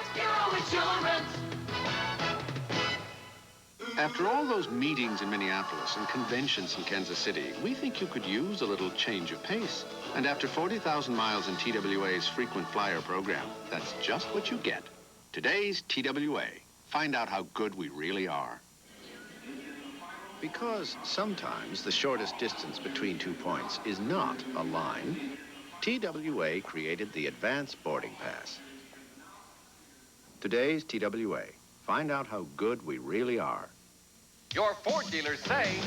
After all those meetings in Minneapolis and conventions in Kansas City, we think you could use a little change of pace. And after 40,000 miles in TWA's frequent flyer program, that's just what you get. Today's TWA. Find out how good we really are. Because sometimes the shortest distance between 2 points is not a line, TWA created the Advanced Boarding Pass. Today's TWA. Find out how good we really are. Your Ford dealers say...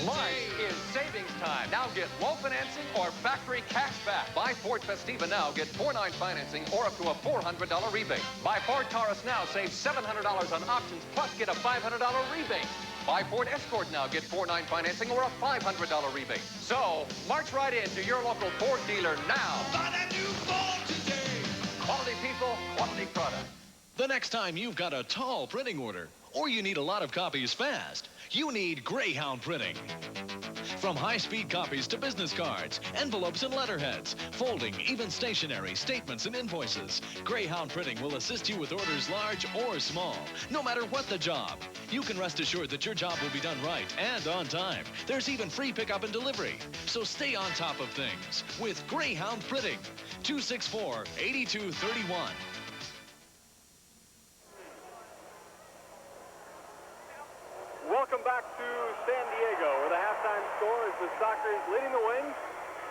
March is savings time. Now get low financing or factory cash back. Buy Ford Festiva now, get 4.9 financing or up to a $400 rebate. Buy Ford Taurus now, save $700 on options, plus get a $500 rebate. Buy Ford Escort now, get 4.9 financing or a $500 rebate. So, march right in to your local Ford dealer now. Buy that new Ford today. Quality people, quality product. The next time you've got a tall printing order, or you need a lot of copies fast, you need Greyhound Printing. From high-speed copies to business cards, envelopes and letterheads, folding, even stationery, statements and invoices, Greyhound Printing will assist you with orders large or small, no matter what the job. You can rest assured that your job will be done right and on time. There's even free pickup and delivery. So stay on top of things with Greyhound Printing. 264-8231. Welcome back to San Diego, where the halftime score is the Sockers leading the Wings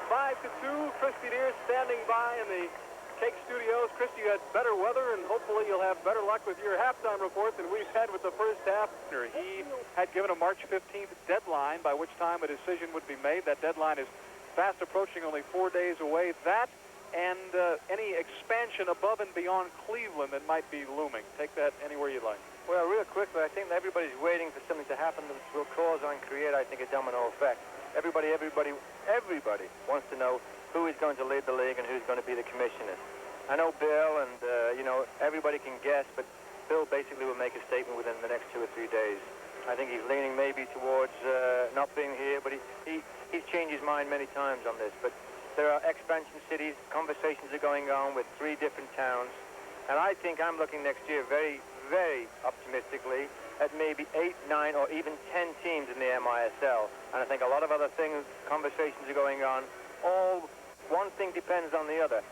5-2. Christy Deere standing by in the Cake Studios. Christy, you had better weather, and hopefully you'll have better luck with your halftime report than we've had with the first half. He had given a March 15th deadline by which time a decision would be made. That deadline is fast approaching, only 4 days away. That and any expansion above and beyond Cleveland that might be looming. Take that anywhere you'd like. Well, real quickly, I think that everybody's waiting for something to happen that will cause and create, I think, a domino effect. Everybody wants to know who is going to lead the league and who's going to be the commissioner. I know Bill and, everybody can guess, but Bill basically will make a statement within the next 2 or 3 days. I think he's leaning maybe towards not being here, but he's changed his mind many times on this. But there are expansion cities, conversations are going on with 3 different towns, and I think I'm looking next year very, very optimistically at maybe 8, 9, or even 10 teams in the MISL. And I think a lot of other things, conversations are going on. One thing depends on the other.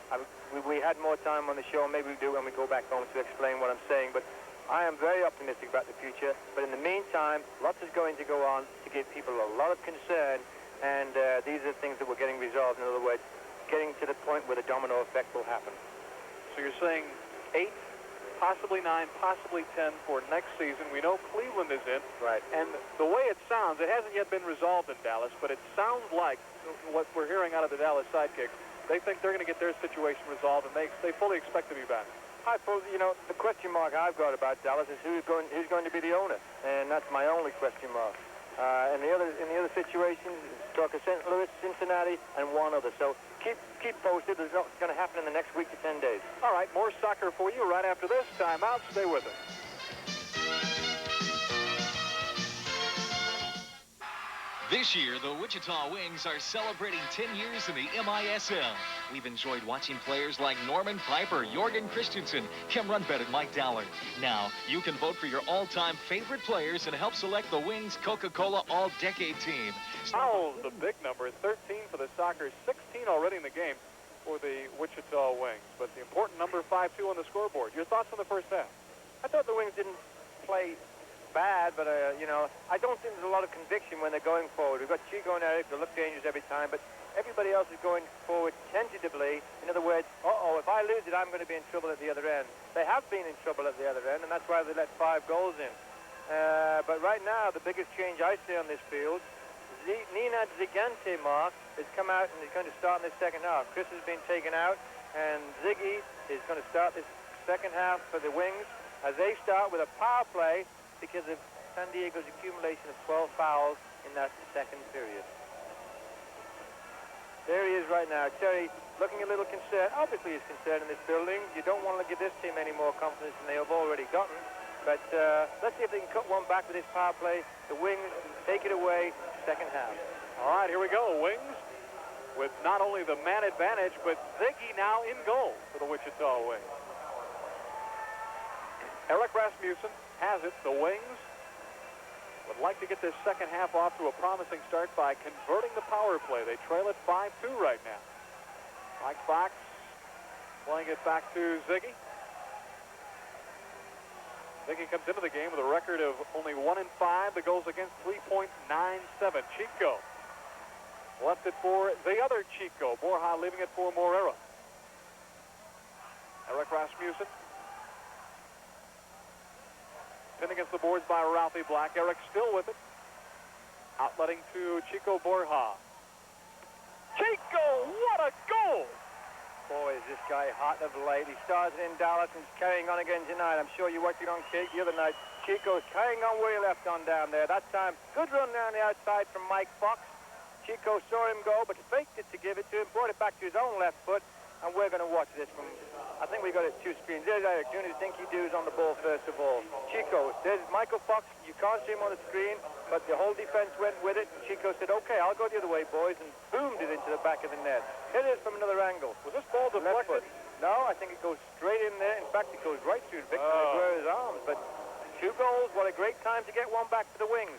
We had more time on the show, maybe we do when we go back home to explain what I'm saying, but I am very optimistic about the future. But in the meantime, lots is going to go on to give people a lot of concern, and these are things that we're getting resolved. In other words, getting to the point where the domino effect will happen. So you're saying 8, possibly 9, possibly 10 for next season. We know Cleveland is in. Right. And the way it sounds, it hasn't yet been resolved in Dallas, but it sounds like what we're hearing out of the Dallas Sidekicks, they think they're going to get their situation resolved, and they fully expect to be back. I suppose, the question mark I've got about Dallas is who's going to be the owner, and that's my only question mark. In the other situations, talk of St. Louis, Cincinnati, and one other. So keep posted. There's what's going to happen in the next week to 10 days. All right, more soccer for you right after this. Time out. Stay with us. This year, the Wichita Wings are celebrating 10 years in the MISL. We've enjoyed watching players like Norman Piper, Jorgen Christensen, Kim Runbet, and Mike Dowler. Now, you can vote for your all-time favorite players and help select the Wings Coca-Cola All-Decade Team. Howell's the big number, 13 for the Sockers, 16 already in the game for the Wichita Wings. 5-2 on the scoreboard. Your thoughts on the first half? I thought the Wings didn't play bad, but, you know, I don't think there's a lot of conviction when they're going forward. We've got Chico and Eric. They look dangerous every time, but everybody else is going forward tentatively. In other words, if I lose it, I'm going to be in trouble at the other end. They have been in trouble at the other end, and that's why they let 5 goals in. But right now, the biggest change I see on this field, Ninad Zigante, Mark, has come out and is going to start in the second half. Chris has been taken out, and Ziggy is going to start this second half for the Wings as they start with a power play because of San Diego's accumulation of 12 fouls in that second period. There he is right now. Terry looking a little concerned. Obviously he's concerned in this building. You don't want to give this team any more confidence than they have already gotten. But let's see if they can cut one back with this power play. The Wings take it away second half. All right, here we go. Wings with not only the man advantage, but Ziggy now in goal for the Wichita Wings. Eric Rasmussen has it. The Wings would like to get this second half off to a promising start by converting the power play. They trail it 5-2 right now. Mike Fox playing it back to Ziggy. Ziggy comes into the game with a record of only 1-5. The goals against 3.97. Chico left it for the other Chico. Borja leaving it for Morera. Eric Rasmussen. Pinned against the boards by Ralphie Black. Eric still with it. Outletting to Chico Borja. Chico, what a goal! Boy, is this guy hot of late. He started in Dallas and is carrying on again tonight. I'm sure you watched it on Cake the other night. Chico's carrying on where he left on down there. That time, good run down the outside from Mike Fox. Chico saw him go, but faked it to give it to him, brought it back to his own left foot, and we're going to watch this from... I think we got it 2 screens. There's Eric doing his dinky-doos on the ball first of all. Chico, there's Michael Fox. You can't see him on the screen, but the whole defense went with it. Chico said, okay, I'll go the other way, boys, and boomed it into the back of the net. Here it is from another angle. Was this ball deflected? No, I think it goes straight in there. In fact, it goes right through Victor Aguirre's arms. But 2 goals, what a great time to get one back for the Wings.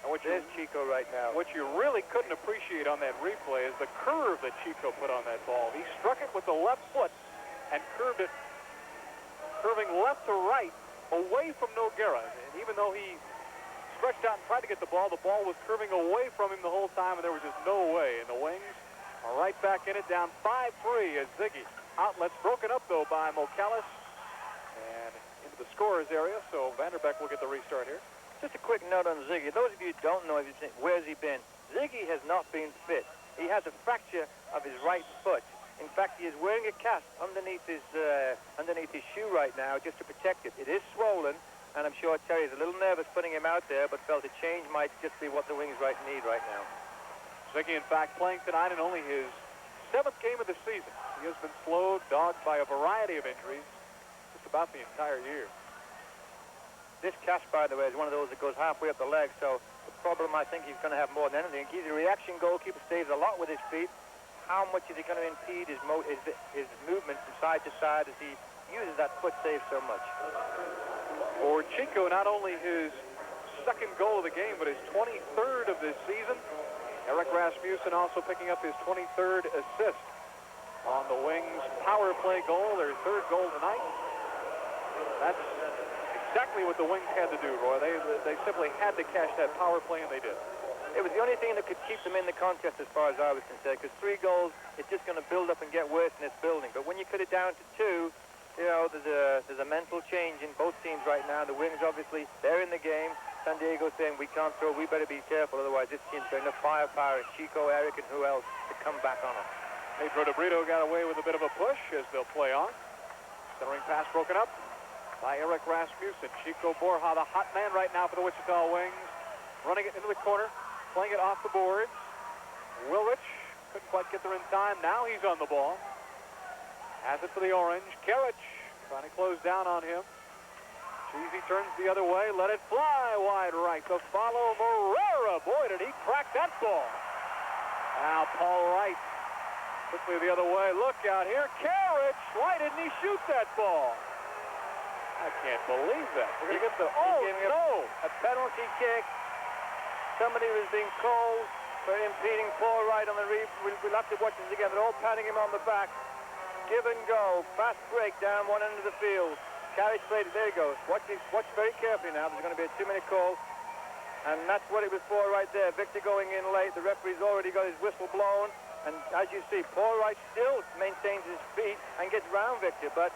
And there's Chico right now. What you really couldn't appreciate on that replay is the curve that Chico put on that ball. He struck it with the left foot and curved it, curving left to right away from Noguera. And even though he stretched out and tried to get the ball was curving away from him the whole time, and there was just no way. And the Wings are right back in it, down 5-3 as Ziggy. Outlets broken up, though, by Mocalis and into the scorer's area, so Vanderbeck will get the restart here. Just a quick note on Ziggy. Those of you who don't know, where's he been? Ziggy has not been fit. He has a fracture of his right foot. In fact, he is wearing a cast underneath his shoe right now just to protect it. It is swollen, and I'm sure Terry's a little nervous putting him out there, but felt a change might just be what the Wings need right now. Ziggy, in fact, playing tonight in only his 7th game of the season. He has been slowed, dogged by a variety of injuries just about the entire year. This cast, by the way, is one of those that goes halfway up the leg, so the problem I think he's going to have more than anything. He's a reaction goalkeeper, saves a lot with his feet. How much is he going to impede his movement from side to side as he uses that foot save so much? For Chico, not only his 2nd goal of the game, but his 23rd of this season. Eric Rasmussen also picking up his 23rd assist on the Wings' power play goal, their 3rd goal tonight. That's exactly what the Wings had to do, Roy. They simply had to cash that power play, and they did. It was the only thing that could keep them in the contest as far as I was concerned, because 3 goals, it's just going to build up and get worse in this building. But when you cut it down to 2, you know, there's a mental change in both teams right now. The Wings, obviously, they're in the game. San Diego saying, we can't throw, we better be careful, otherwise this team's got enough firepower, Chico, Eric, and who else to come back on them. Pedro de Brito got away with a bit of a push as they'll play on. Centering pass broken up by Eric Rasmussen. Chico Borja, the hot man right now for the Wichita Wings. Running it into the corner, playing it off the boards. Wilrich couldn't quite get there in time. Now he's on the ball. Has it for the Orange. Karich trying to close down on him. Cheesy turns the other way. Let it fly wide right to follow Morera. Boy, did he crack that ball. Now Paul Wright quickly the other way. Look out here. Karich. Why didn't he shoot that ball? I can't believe that. We're going to get the... Oh, no! A penalty kick. Somebody was being called for impeding Paul Wright on the reef. We'll have to watch this again. They're all patting him on the back. give and go. Fast break down one end of the field. Carriage plate, there he goes. Watch very carefully now. There's going to be a 2-minute call. And that's what it was for right there. Victor going in late. The referee's already got his whistle blown. And as you see, Paul Wright still maintains his feet and gets round Victor. But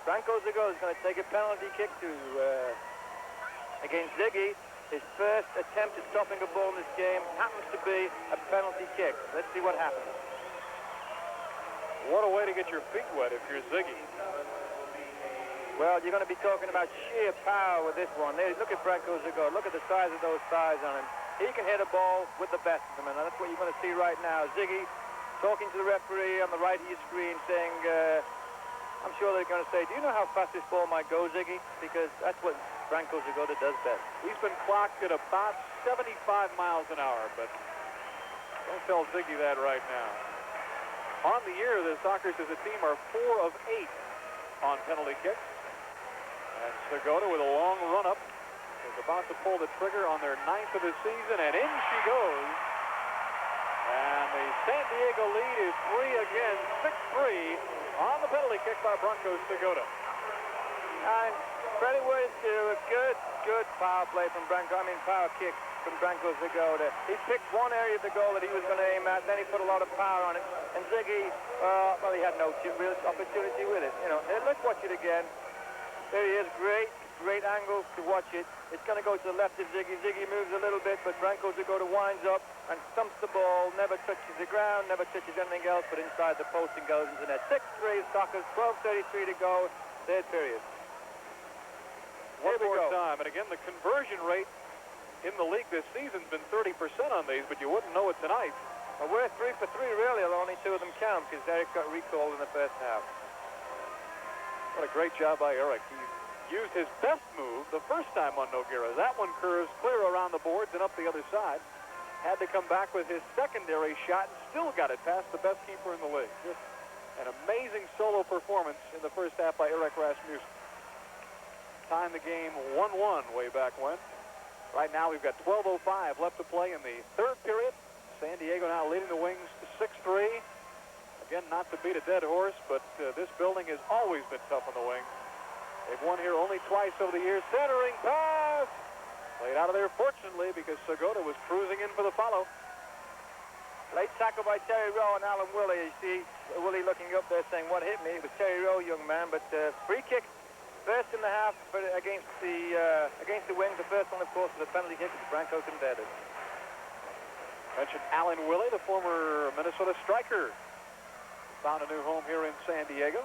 Branko Zagoda is going to take a penalty kick against Ziggy. His first attempt at stopping a ball in this game happens to be a penalty kick. Let's see what happens. What a way to get your feet wet if you're Ziggy. Well, you're going to be talking about sheer power with this one. There, look at Branko Zagoda. Look at the size of those thighs on him. He can hit a ball with the best of them, and that's what you're going to see right now. Ziggy talking to the referee on the right of your screen saying, I'm sure they're going to say, do you know how fast this ball might go, Ziggy? Because that's what Branko Zagoda does best. He's been clocked at about 75 miles an hour, but don't tell Ziggy that right now. On the year, the Sockers as a team are 4 of 8 on penalty kicks. And Zagoda with a long run-up is about to pull the trigger on their 9th of the season, and in she goes. And the San Diego lead is 3 again, 6-3 on the penalty kick by Branko Zagoda. And credit where it's due, a good power play from Branko, power kick from Branko Zagoda. He picked one area of the goal that he was going to aim at, then he put a lot of power on it. And Ziggy, well, he had no real opportunity with it. You know, let's watch it again. There he is, great angle to watch it. It's going to go to the left of Ziggy. Ziggy moves a little bit, but Branko Zagoda winds up and stumps the ball, never touches the ground, never touches anything else, but inside the post and goes into the net. 6-3, Sockers, 12:33 to go, third period. One more time, and again, the conversion rate in the league this season's been 30% on these, but you wouldn't know it tonight. Well, we're 3 for 3, really, although only 2 of them count, because Eric got recalled in the first half. What a great job by Eric. He used his best move the first time on Nogueira. That one curves clear around the boards and up the other side. Had to come back with his secondary shot and still got it past the best keeper in the league. Just an amazing solo performance in the first half by Eric Rasmussen. Timed the game 1-1 way back when. Right now we've got 12:05 left to play in the third period. San Diego now leading the Wings 6-3. Again, not to beat a dead horse, but this building has always been tough on the Wings. They've won here only twice over the years. Centering pass! Played out of there, fortunately, because Zagoda was cruising in for the follow. Late tackle by Terry Rowe and Alan Willie. You see Willie looking up there saying, what hit me? It was Terry Rowe, young man, but free kick. First in the half against the Wings. The first one, of course, was a penalty kick that Branko converted. Mentioned Alan Willie, the former Minnesota striker. Found a new home here in San Diego.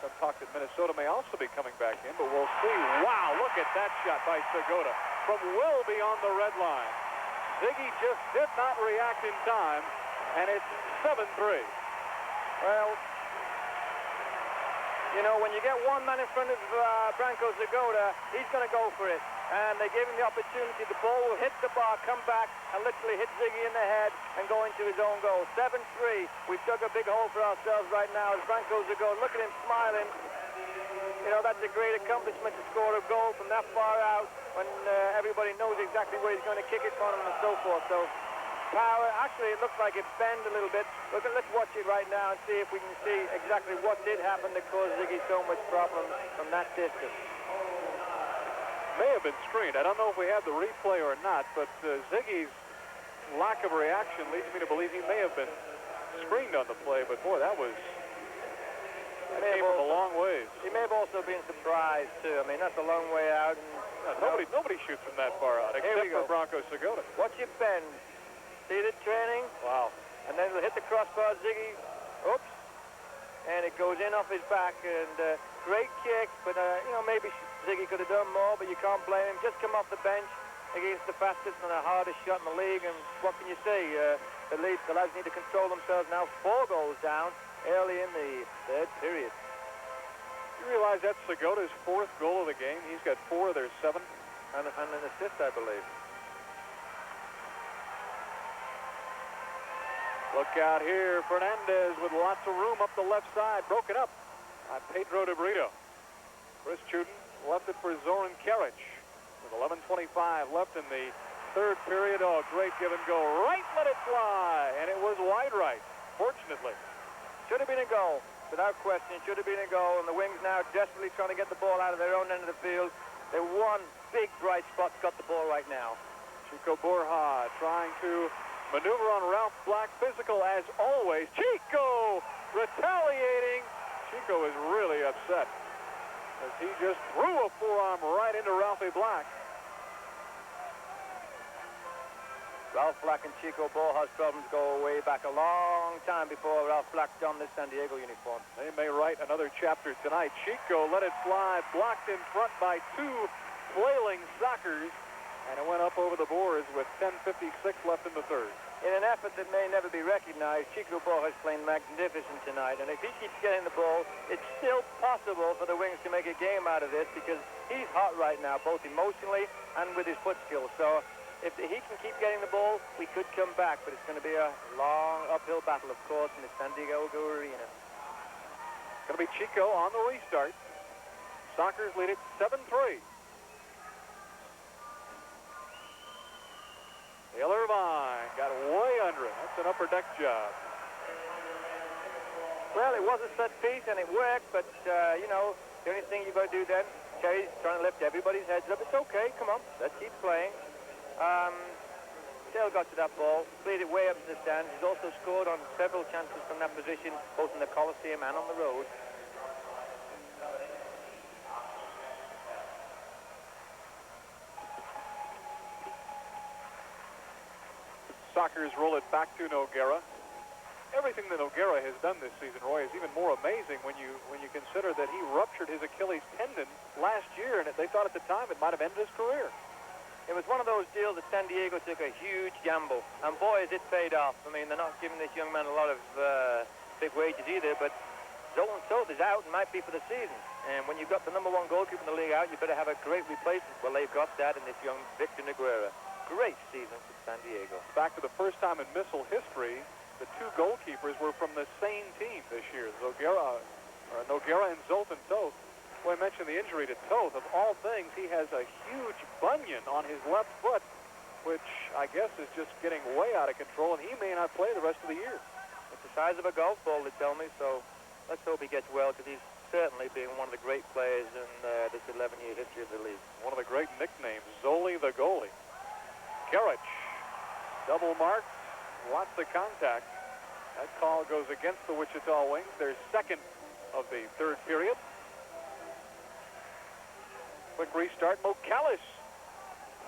Some talk that Minnesota may also be coming back in, but we'll see. Wow, look at that shot by Zagoda from well beyond the red line. Ziggy just did not react in time, and it's 7-3. Well, you know, when you get one man in front of Branko Zagoda, he's going to go for it. And they gave him the opportunity. The ball will hit the bar, come back, and literally hit Ziggy in the head and go into his own goal. 7-3. We've dug a big hole for ourselves right now as Branko Zagoda. Look at him smiling. You know, that's a great accomplishment to score a goal from that far out when everybody knows exactly where he's going to kick it from and so forth. So, power. Actually, it looks like it bent a little bit. Let's watch it right now and see if we can see exactly what did happen to cause Ziggy so much problem from that distance. May have been screened. I don't know if we have the replay or not, but Ziggy's lack of reaction leads me to believe he may have been screened on the play, but boy, that came from a long ways. He may have also been surprised, too. I mean, that's a long way out. And nobody shoots from that far out, except for Branko Zagoda. Watch it bend. See the training? Wow. And then it'll hit the crossbar, Ziggy. Oops. And it goes in off his back. And great kick, but, you know, maybe Ziggy could have done more, but you can't blame him. Just come off the bench against the fastest and the hardest shot in the league, and what can you say? The lads need to control themselves now. 4 goals down early in the third period. You realize that's Zagoda's 4th goal of the game? He's got 4 of their 7. And an assist, I believe. Look out here. Fernandez with lots of room up the left side. Broken up by Pedro de Brito. Chris Chuden left it for Zoran Karic with 11:25 left in the third period. Oh, great give and go. Right, let it fly. And it was wide right, fortunately. Should have been a goal. Without question, it should have been a goal. And the Wings now desperately trying to get the ball out of their own end of the field. Their one big bright spot's got the ball right now. Chico Borja trying to maneuver on Ralph Black. Physical as always. Chico retaliating. Chico is really upset as he just threw a forearm right into Ralphie Black. Ralph Black and Chico Borja's problems go way back a long time before Ralph Black donned this San Diego uniform. They may write another chapter tonight. Chico let it fly, blocked in front by two flailing Sockers, and it went up over the boards with 10:56 left in the third. In an effort that may never be recognized, Chico Borja's playing magnificent tonight, and if he keeps getting the ball, it's still possible for the Wings to make a game out of this because he's hot right now, both emotionally and with his foot skills. So if he can keep getting the ball, we could come back, but it's going to be a long uphill battle, of course, in the San Diego Arena. It's going to be Chico on the restart. Sockers lead it 7-3. Dale Irvine got way under it. That's an upper deck job. Well, it was a set piece, and it worked, but, you know, the only thing you've got to do then, Terry's trying to lift everybody's heads up. It's okay, come on, let's keep playing. Dale got to that ball, played it way up to the stands. He's also scored on several chances from that position, both in the Coliseum and on the road. Sockers roll it back to Noguera. Everything that Noguera has done this season, Roy, is even more amazing when you consider that he ruptured his Achilles tendon last year, and they thought at the time it might have ended his career. It was one of those deals that San Diego took a huge gamble, and boy, has it paid off. I mean, they're not giving this young man a lot of big wages either, but Zoltan Soth is out and might be for the season. And when you've got the #1 goalkeeper in the league out, you better have a great replacement. Well, they've got that in this young Victor Noguera. Great season for San Diego. Back to the first time in MISL history, the two goalkeepers were from the same team this year, Noguera and Zoltan Toth. Well, I mentioned the injury to Toth. Of all things, he has a huge bunion on his left foot, which I guess is just getting way out of control, and he may not play the rest of the year. It's the size of a golf ball, they tell me, so let's hope he gets well, because he's certainly been one of the great players in this 11-year history of the league. One of the great nicknames, Zoli the goalie. Karich, double marked, lots of contact. That call goes against the Wichita Wings. Their second of the third period. Quick restart, Mocalis.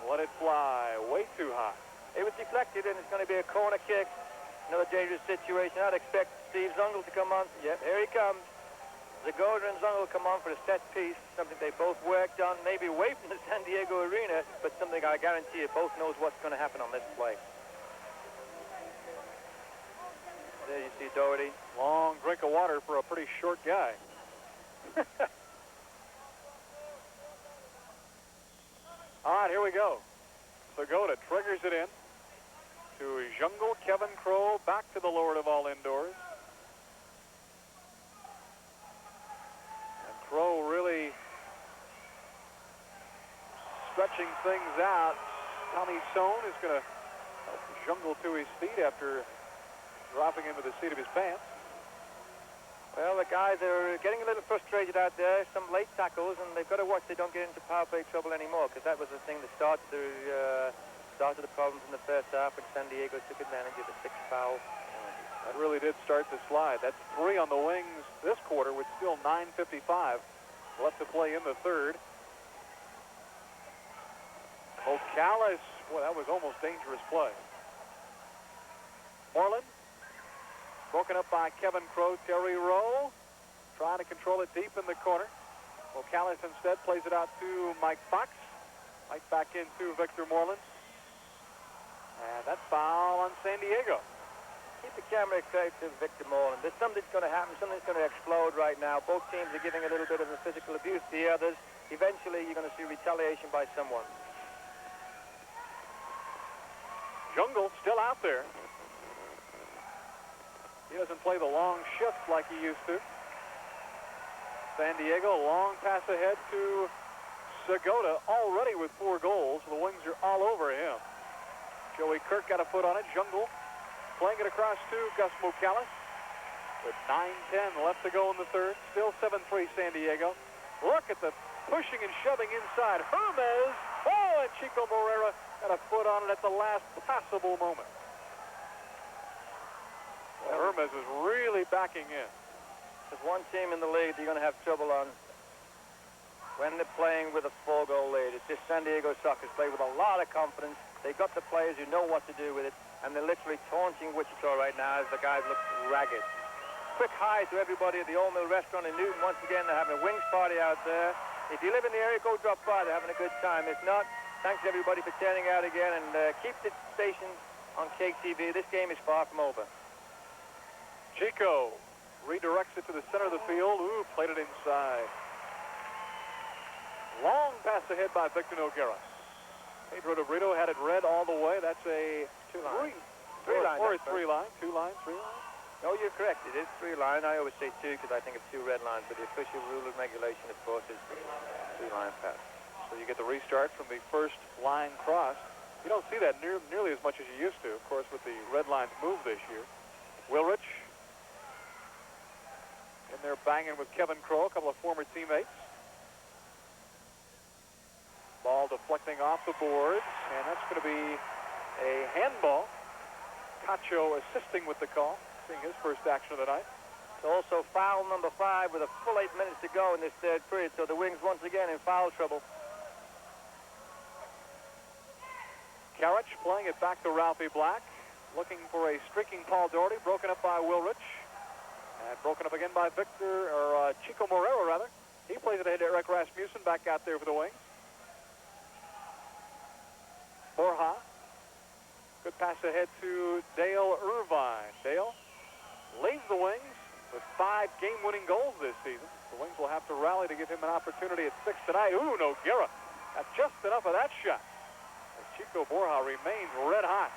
Let it fly, way too high. It was deflected, and it's going to be a corner kick. Another dangerous situation. I'd expect Steve Zungel to come on. Yep, here he comes. Zagoda and Zungel come on for a set piece, something they both worked on, maybe away from the San Diego Arena, but something I guarantee you both knows what's going to happen on this play. There you see Doherty. Long drink of water for a pretty short guy. All right, here we go. Zagoda triggers it in to Jungle Kevin Crow, back to the Lord of all indoors. And Crow really stretching things out. Tommy Sohn is going to help Jungle to his feet after dropping into the seat of his pants. Well, the guys are getting a little frustrated out there. Some late tackles, and they've got to watch they don't get into power play trouble anymore, because that was the thing that started the problems in the first half when San Diego took advantage of the 6 foul. That really did start the slide. That's 3 on the Wings this quarter with still 9:55 left to play in the third. Mocalis, boy, that was almost dangerous play. Moreland. Broken up by Kevin Crow. Terry Rowe trying to control it deep in the corner. Mocalis instead plays it out to Mike Fox. Mike back into Victor Moreland. And that's foul on San Diego. Keep the camera straight to Victor Moreland. There's something's going to happen. Something's going to explode right now. Both teams are giving a little bit of a physical abuse to the others. Eventually, you're going to see retaliation by someone. Jungle still out there. He doesn't play the long shift like he used to. San Diego, long pass ahead to Zagoda, already with 4 goals. The Wings are all over him. Joey Kirk got a foot on it. Jungle playing it across to Gus Mocalis. with 9:10 left to go in the third. Still 7-3 San Diego. Look at the pushing and shoving inside. Hermes. Oh, and Chico Moreira got a foot on it at the last possible moment. Well, Hermes is really backing in. There's one team in the league that you're going to have trouble on when they're playing with a 4-goal lead. It's this San Diego Sockers play with a lot of confidence. They've got the players who know what to do with it, and they're literally taunting Wichita right now as the guys look ragged. Quick hi to everybody at the Old Mill Restaurant in Newton. Once again, they're having a wings party out there. If you live in the area, go drop by. They're having a good time. If not, thanks everybody for turning out again, and keep the station on KTV. This game is far from over. Chico redirects it to the center of the field. Ooh, played it inside. Long pass ahead by Victor Nogueras. Pedro de Brito had it read all the way. That's a Three-line. Or a three-line. Two-line, three-line. No, you're correct. It is 3-line. I always say 2 because I think of 2 red lines, but the official rule and regulation, of course, is 3-line pass. So you get the restart from the first line cross. You don't see that nearly as much as you used to, of course, with the red lines move this year. Wilrich in there banging with Kevin Crow, a couple of former teammates. Ball deflecting off the boards, and that's going to be a handball. Cacho assisting with the call, seeing his first action of the night. It's also foul number 5 with a full 8 minutes to go in this third period, so the Wings once again in foul trouble. Karich playing it back to Ralphie Black, looking for a streaking Paul Doherty, broken up by Wilrich, and broken up again by Chico Moreira, rather. He plays it ahead to Eric Rasmussen, back out there for the Wings. Borja, good pass ahead to Dale Irvine. Dale leads the Wings with 5 game-winning goals this season. The Wings will have to rally to give him an opportunity at 6 tonight. Ooh, Noguera got just enough of that shot. Chico Borja remains red hot.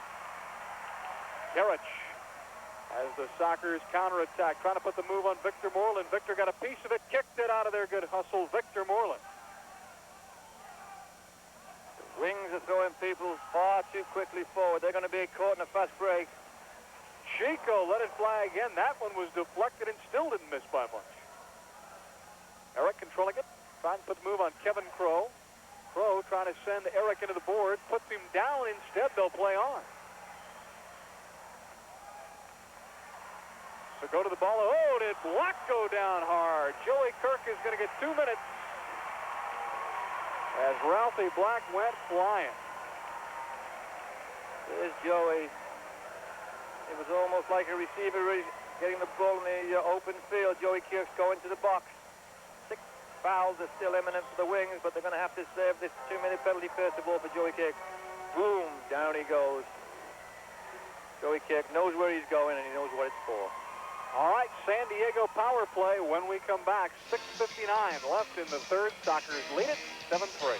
Karich as the Sockers counterattack, trying to put the move on Victor Moreland. Victor got a piece of it, kicked it out of there. Good hustle, Victor Moreland. The Wings are throwing people far too quickly forward. They're going to be caught in a fast break. Chico let it fly again. That one was deflected and still didn't miss by much. Eric controlling it, trying to put the move on Kevin Crow. Crow trying to send Eric into the board, puts him down instead. They'll play on. So go to the ball. Oh, did Black go down hard? Joey Kirk is going to get 2 minutes as Ralphie Black went flying. There's Joey. It was almost like a receiver getting the ball in the open field. Joey Kirk's going to the box. 6 fouls are still imminent for the Wings, but they're going to have to serve this 2-minute penalty first of all for Joey Kirk. Boom, down he goes. Joey Kirk knows where he's going, and he knows what it's for. All right, San Diego power play when we come back. 6:59 left in the third. Sockers lead it 7-3.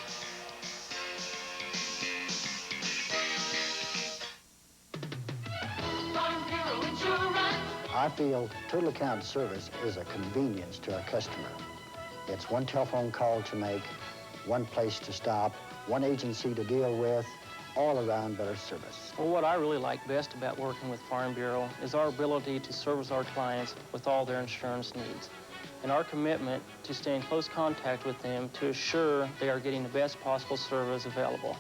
I feel total account service is a convenience to our customer. It's one telephone call to make, one place to stop, one agency to deal with, all around better service. Well, what I really like best about working with Farm Bureau is our ability to service our clients with all their insurance needs, and our commitment to stay in close contact with them to assure they are getting the best possible service available.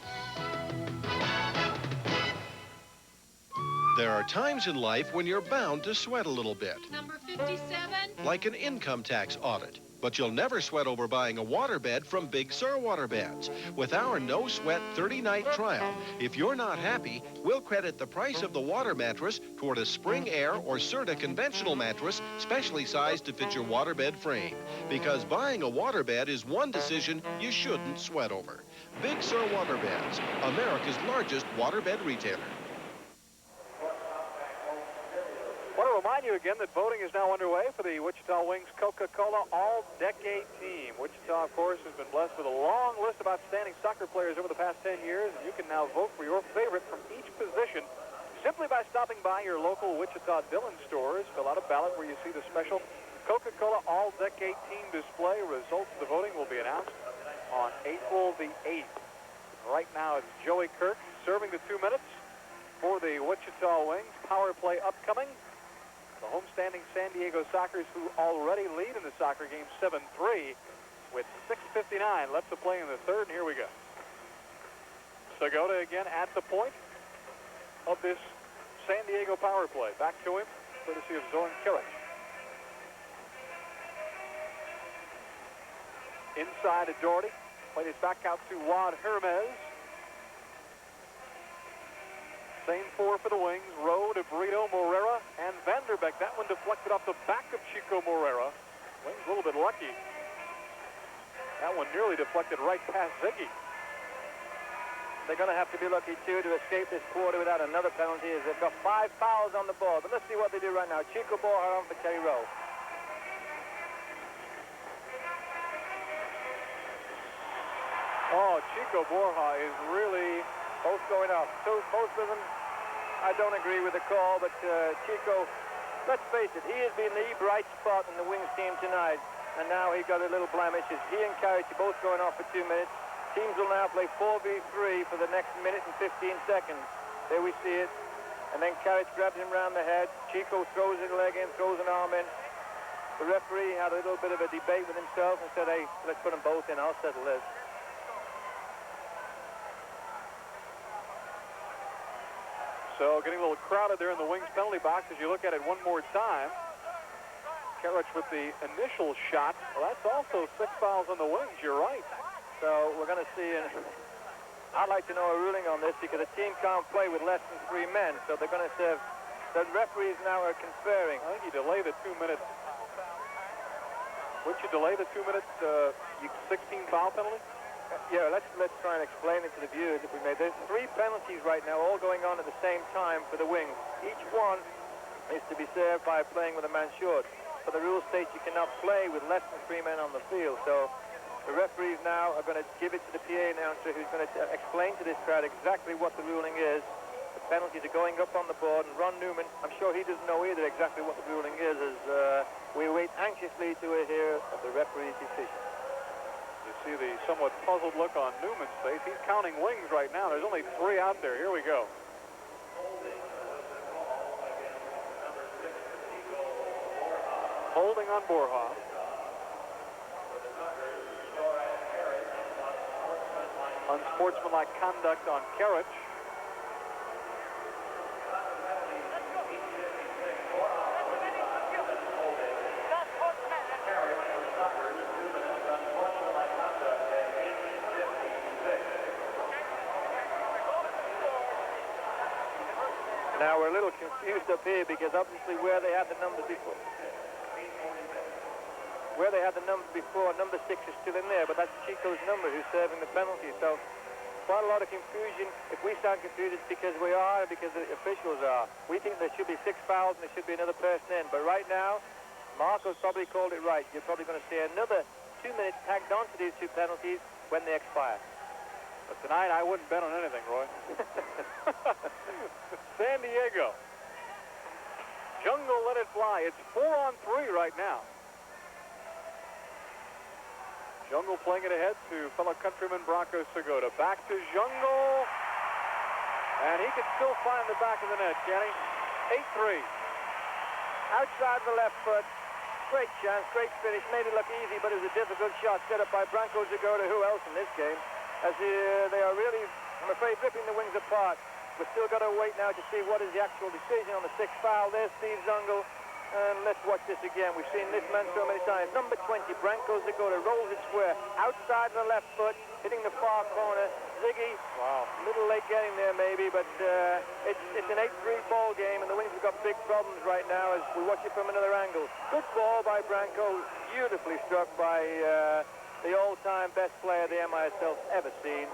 There are times in life when you're bound to sweat a little bit. Number 57. Like an income tax audit. But you'll never sweat over buying a waterbed from Big Sur Waterbeds. With our no-sweat 30-night trial, if you're not happy, we'll credit the price of the water mattress toward a Spring Air or Serta conventional mattress specially sized to fit your waterbed frame. Because buying a waterbed is one decision you shouldn't sweat over. Big Sur Waterbeds, America's largest waterbed retailer. I want to remind you again that voting is now underway for the Wichita Wings Coca-Cola All-Decade Team. Wichita, of course, has been blessed with a long list of outstanding soccer players over the past 10 years, and you can now vote for your favorite from each position simply by stopping by your local Wichita Dillon stores. Fill out a ballot where you see the special Coca-Cola All-Decade Team display. Results of the voting will be announced on April the 8th. Right now, it's Joey Kirk serving the 2 minutes for the Wichita Wings. Power play upcoming. The homestanding San Diego Sockers, who already lead in the soccer game 7-3 with 6:59 left to play in the third, and here we go. Segota again at the point of this San Diego power play. Back to him, courtesy of Zoran Kiric. Inside to Doherty. Played his back out to Juan Hermes. Same four for the wings. Rowe, DeBrito, Morera, and Vanderbeek. That one deflected off the back of Chico Morera. Wings a little bit lucky. That one nearly deflected right past Ziggy. They're going to have to be lucky, too, to escape this quarter without another penalty, as they've got 5 fouls on the board. But let's see what they do right now. Chico Borja on for Terry Rowe. Oh, Chico Borja is really... Both going off. So both of them, I don't agree with the call, but Chico, let's face it, he has been the bright spot in the Wings team tonight, and now he got a little blemish. He and Karic are both going off for 2 minutes. Teams will now play 4v3 for the next minute and 15 seconds. There we see it. And then Karic grabs him around the head. Chico throws his leg in, throws an arm in. The referee had a little bit of a debate with himself and said, hey, let's put them both in. I'll settle this. So getting a little crowded there in the Wings penalty box as you look at it one more time. Karic with the initial shot. Well, that's also 6 fouls on the Wings. You're right. So we're going to see, I'd like to know a ruling on this because a team can't play with less than 3 men. So they're going to serve, the referees now are conferring. I think you delay the 2 minutes. Would you delay the 2 minutes 16 foul penalty? Yeah, let's try and explain it to the viewers if we may. There's 3 penalties right now all going on at the same time for the Wings. Each one is to be served by playing with a man short. But the rule states you cannot play with less than 3 men on the field. So the referees now are going to give it to the PA announcer who's going to explain to this crowd exactly what the ruling is. The penalties are going up on the board, and Ron Newman, I'm sure he doesn't know either exactly what the ruling is, as we wait anxiously to hear of the referee's decision. You see the somewhat puzzled look on Newman's face. He's counting Wings right now. There's only 3 out there. Here we go. Holding on Borja. Unsportsmanlike conduct on Karic. Now we're a little confused up here because obviously where they had the numbers before, number 6 is still in there, but that's Chico's number who's serving the penalty. So quite a lot of confusion. If we sound confused, it's because we are, because the officials are. We think there should be 6 fouls and there should be another person in. But right now, Marco's probably called it right. You're probably going to see another 2 minutes tagged onto these 2 penalties when they expire. But tonight, I wouldn't bet on anything, Roy. San Diego. Jungle let it fly. It's 4-on-3 right now. Jungle playing it ahead to fellow countryman Bronco Segota. Back to Jungle. And he can still find the back of the net, can he? 8-3. Outside the left foot. Great chance, great finish. Made it look easy, but it was a difficult shot set up by Bronco Segota. Who else in this game? As they are really, I'm afraid, ripping the Wings apart. We've still got to wait now to see what is the actual decision on the 6th foul. There's Steve Zungel. And let's watch this again. We've seen this man so many times. Number 20, Bronco Segota, rolls it square. Outside the left foot, hitting the far corner. Ziggy, wow, a little late getting there maybe, but it's an 8-3 ball game, and the Wings have got big problems right now as we watch it from another angle. Good ball by Bronco, beautifully struck by the all-time best player the MISL's ever seen,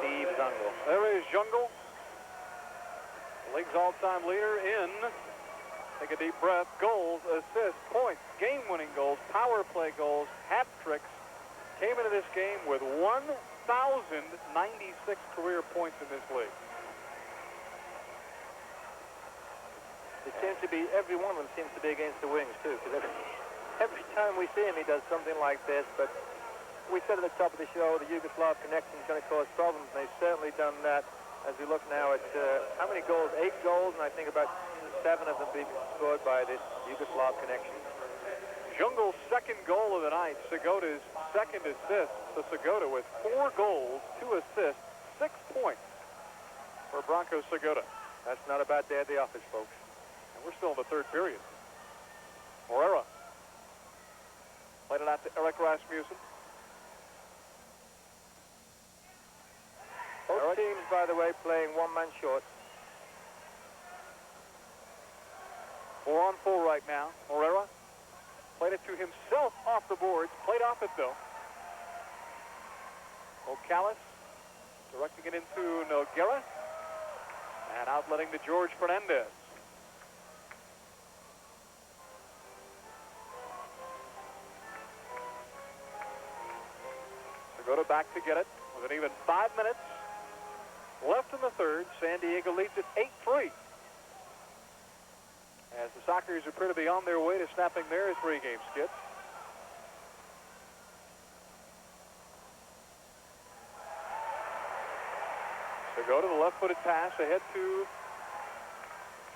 Steve Zungel. There is Jungle, league's all-time leader in, take a deep breath, goals, assists, points, game-winning goals, power play goals, hat tricks. Came into this game with 1,096 career points in this league. It seems to be, every one of them seems to be against the Wings, too, because every time we see him, he does something like this. But we said at the top of the show, the Yugoslav connection is going to cause problems, and they've certainly done that. As we look now at how many goals? 8 goals, and I think about 7 of them being scored by this Yugoslav connection. Jungle's second goal of the night, Segoda's second assist. So Segota with 4 goals, 2 assists, 6 points for Branko Segota. That's not a bad day at the office, folks. And we're still in the third period. Morera played it out to Eric Rasmussen. Both teams, by the way, playing one man short. 4-on-4 right now. Morera played it to himself off the boards. Played off it, though. O'Callis directing it into Noguera. And outletting to George Fernandez. Segota back to get it with an even 5 minutes left in the third. San Diego leads it 8-3. As the Sockers appear to be on their way to snapping their 3-game skid. Segota, the left-footed pass ahead to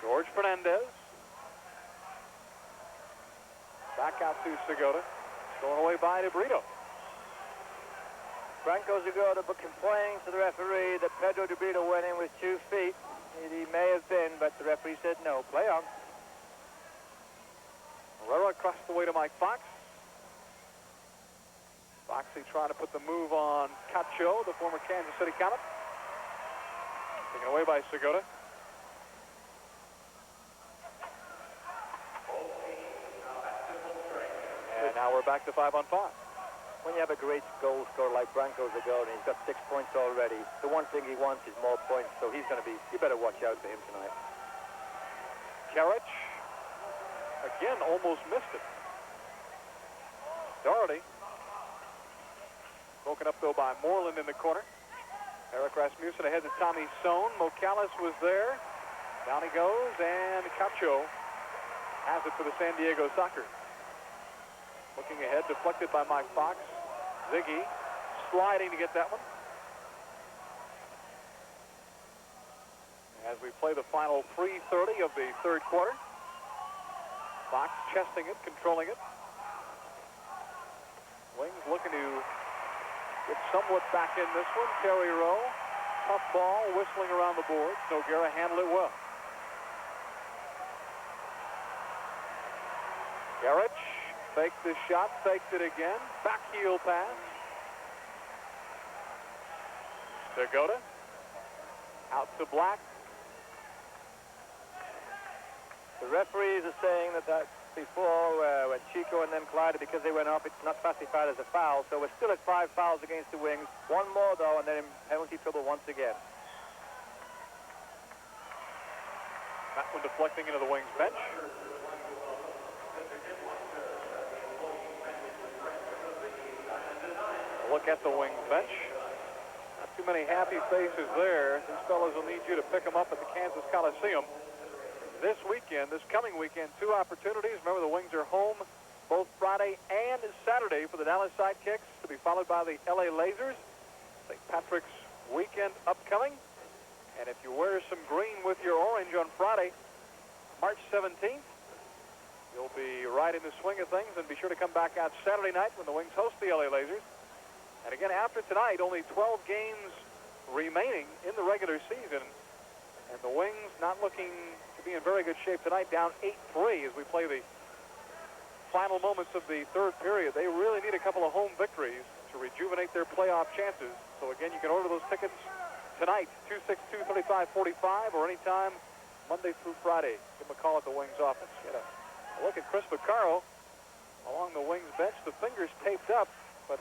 George Fernandez. Back out to Segota. Going away by DeBrito. Branko Segota complaining to the referee that Pedro DeBrito went in with 2 feet. He may have been, but the referee said no. Play on. Herrera across the way to Mike Fox. Foxy trying to put the move on Cacho, the former Kansas City Comet. Taken away by Segota. And now we're back to 5-on-5. When you have a great goal scorer like Branko Segota, he's got 6 points already. The one thing he wants is more points, so he's going to be, you better watch out for him tonight. Karich, again, almost missed it. Doherty, broken up, though, by Moreland in the corner. Eric Rasmussen ahead to Tommy Sohn. Mocalis was there. Down he goes, and Cacho has it for the San Diego Sockers. Looking ahead, deflected by Mike Fox. Ziggy sliding to get that one. As we play the final 3:30 of the third quarter. Fox chesting it, controlling it. Wings looking to get somewhat back in this one. Terry Rowe, tough ball, whistling around the board. Noguera handled it well. Garrett faked the shot, faked it again. Back heel pass. Segota out to Black. The referees are saying that before when Chico and them collided, because they went off, it's not classified as a foul. So we're still at 5 fouls against the Wings. One more, though, and then in penalty trouble once again. That one deflecting into the Wings bench. A look at the Wings bench. Not too many happy faces there. These fellas will need you to pick them up at the Kansas Coliseum. This weekend, this coming weekend, 2 opportunities. Remember, the Wings are home both Friday and Saturday for the Dallas Sidekicks, to be followed by the LA Lasers. St. Patrick's weekend upcoming. And if you wear some green with your orange on Friday, March 17th, you'll be right in the swing of things. And be sure to come back out Saturday night when the Wings host the LA Lasers. And again, after tonight, only 12 games remaining in the regular season. And the Wings not looking to be in very good shape tonight, down 8-3 as we play the final moments of the third period. They really need a couple of home victories to rejuvenate their playoff chances. So again, you can order those tickets tonight, 262-3545, or anytime Monday through Friday. Give them a call at the Wings office. Get a look at Chris Vaccaro along the Wings bench. The fingers taped up, but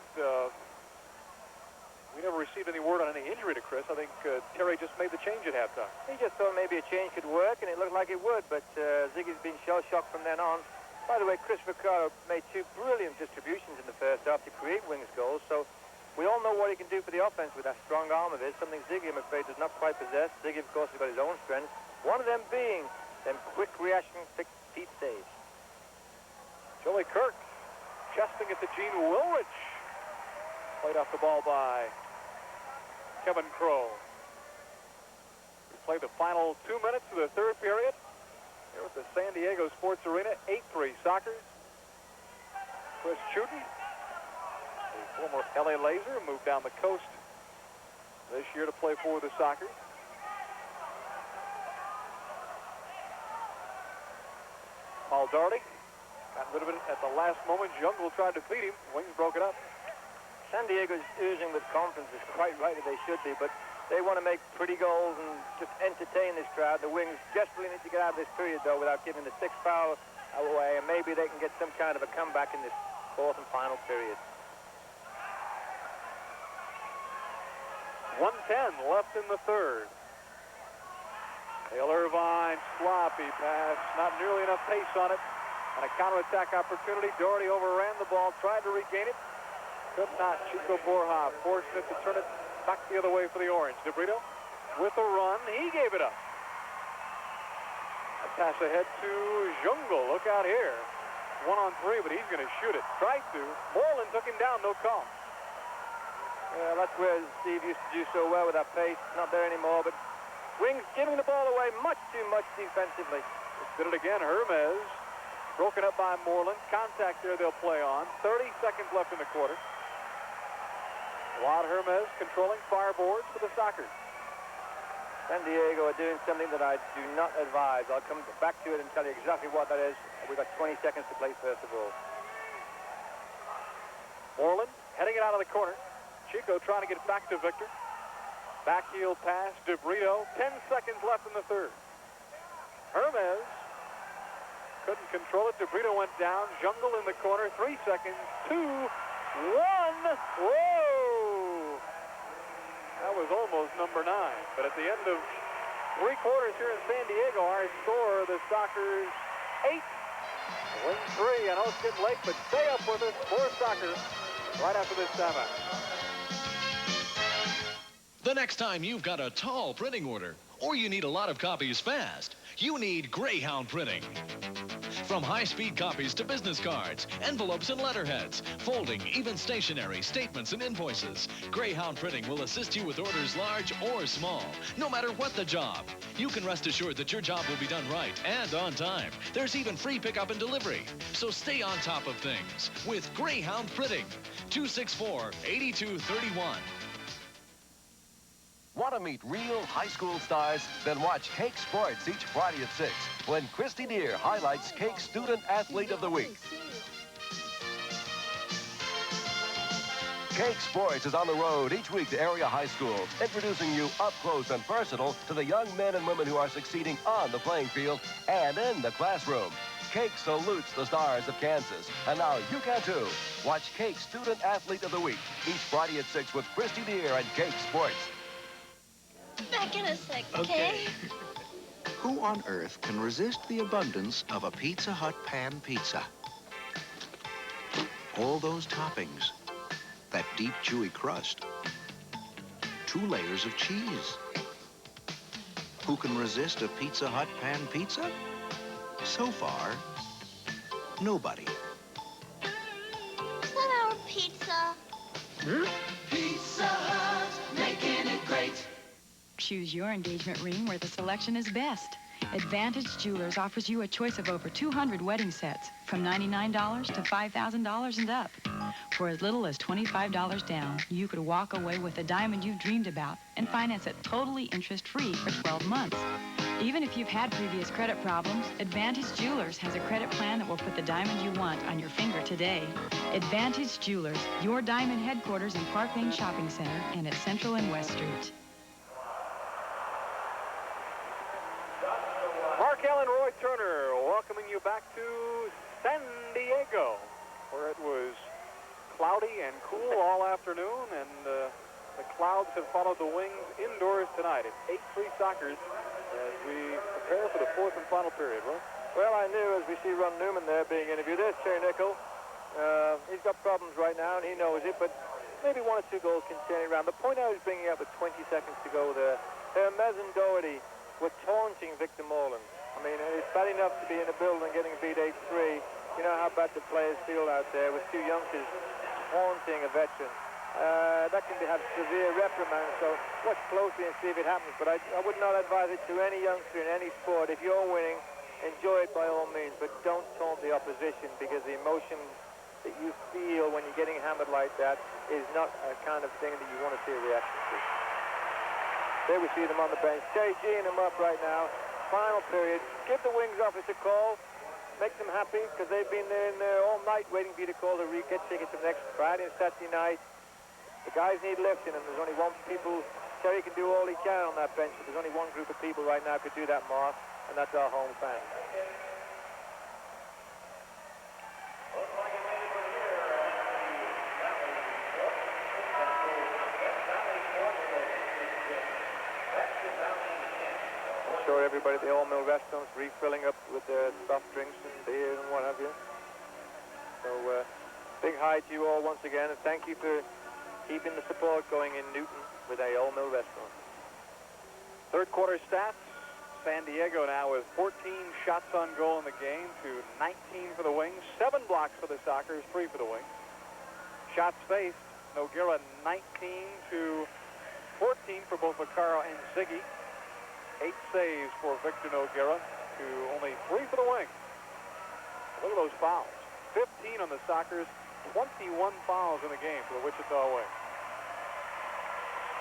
we never received any word on any injury to Chris. I think Terry just made the change at halftime. He just thought maybe a change could work, and it looked like it would, but Ziggy's been shell-shocked from then on. By the way, Chris Vaccaro made 2 brilliant distributions in the first half to create Wings goals, so we all know what he can do for the offense with that strong arm of his, something Ziggy, I'm afraid, does not quite possess. Ziggy, of course, has got his own strengths, one of them being them quick reaction feet saves. Joey Kirk chesting it to Gene Wilrich. Played off the ball by Kevin Crow. We play the final 2 minutes of the third period. here at the San Diego Sports Arena. 8-3 Sockers. Chris Chuden, the former LA Laser, moved down the coast this year to play for the Sockers. Paul Darty got rid of it at the last moment. Jungle tried to beat him. Wings broke it up. San Diego's oozing with confidence. Is quite right that they should be, but they want to make pretty goals and just entertain this crowd. The Wings desperately need to get out of this period, though, without giving the 6th foul away, and maybe they can get some kind of a comeback in this 4th and final period. 1:10 left in the third. Dale Irvine, sloppy pass, not nearly enough pace on it. And a counterattack opportunity. Doherty overran the ball, tried to regain it. Could not. Chico Borja fortunate to turn it back the other way for the Orange. DeBrito with a run. He gave it up. A pass ahead to Jungle. Look out here. 1-on-3, but he's going to shoot it. Tried to. Moreland took him down. No call. Yeah, that's where Steve used to do so well with that pace. Not there anymore, but Wings giving the ball away much too much defensively. Did it again. Hermes broken up by Moreland. Contact there they'll play on. 30 seconds left in the quarter. Juan Hermes controlling fireboards for the Sockers. San Diego are doing something that I do not advise. I'll come back to it and tell you exactly what that is. We've got 20 seconds to play first of all. Moreland heading it out of the corner. Chico trying to get it back to Victor. Back heel pass, DeBrito. 10 seconds left in the third. Hermes couldn't control it. DeBrito went down. Jungle in the corner. 3 seconds. 2, 1. Whoa! That was almost number 9. But at the end of 3 quarters here in San Diego, our score, the Sockers 8, Wings 3. I know it's getting late, but stay up with us for soccer right after this timeout. The next time you've got a tall printing order, or you need a lot of copies fast, you need Greyhound Printing. From high-speed copies to business cards, envelopes and letterheads, folding, even stationery, statements and invoices, Greyhound Printing will assist you with orders large or small, no matter what the job. You can rest assured that your job will be done right and on time. There's even free pickup and delivery. So stay on top of things with Greyhound Printing. 264-8231. Want to meet real high school stars? Then watch Cake Sports each Friday at 6 when Christy Deer highlights Cake Student Athlete of the Week. Cake Sports is on the road each week to area high schools, introducing you up close and personal to the young men and women who are succeeding on the playing field and in the classroom. Cake salutes the stars of Kansas, and now you can too. Watch Cake Student Athlete of the Week each Friday at 6 with Christy Deer and Cake Sports. Back in a sec, okay? Who on earth can resist the abundance of a Pizza Hut pan pizza? All those toppings, that deep, chewy crust, 2 layers of cheese. Who can resist a Pizza Hut pan pizza? So far, nobody. Is that our pizza? Pizza Hut, making it great. Choose your engagement ring where the selection is best. Advantage Jewelers offers you a choice of over 200 wedding sets, from $99 to $5,000 and up. For as little as $25 down, you could walk away with the diamond you've dreamed about and finance it totally interest-free for 12 months. Even if you've had previous credit problems, Advantage Jewelers has a credit plan that will put the diamond you want on your finger today. Advantage Jewelers, your diamond headquarters in Park Lane Shopping Center and at Central and West Street. Mark Allen, Roy Turner, welcoming you back to San Diego, where it was cloudy and cool all afternoon, and the clouds have followed the Wings indoors tonight. It's 8-3 Sockers as we prepare for the 4th and final period, right? Well, I knew as we see Ron Newman there being interviewed. There's Terry Nickel. He's got problems right now, and he knows it, but maybe 1 or 2 goals can turn it around. The point I was bringing up with 20 seconds to go there, Hermes and Doherty were taunting Victor Moreland. I mean, it's bad enough to be in a building and getting beat 8-3. You know how bad the players feel out there with 2 youngsters taunting a veteran. That can have severe reprimands, so watch closely and see if it happens. But I would not advise it to any youngster in any sport. If you're winning, enjoy it by all means, but don't taunt the opposition, because the emotion that you feel when you're getting hammered like that is not a kind of thing that you want to see a reaction to. There we see them on the bench. Terry G-ing them up right now. Final period. Give the Wings office a call. Make them happy, because they've been in there all night waiting for you to call to get tickets for next Friday and Saturday night. The guys need lifting, and there's only one people. Terry can do all he can on that bench, but there's only one group of people right now who could do that, Mark, and that's our home fans. I'm sure everybody at the All Mill restaurants refilling up with their soft drinks and beer and what have you. So, big hi to you all once again, and thank you for keeping the support going in Newton with a All Mill restaurant. Third quarter stats. San Diego now with 14 shots on goal in the game to 19 for the Wings. 7 blocks for the Sockers, 3 for the Wings. Shots faced, Noguera 19 to 14 for both Vaccaro and Ziggy. 8 saves for Victor Noguera to only 3 for the Wings. Look at those fouls. 15 on the Sockers, 21 fouls in the game for the Wichita Wings.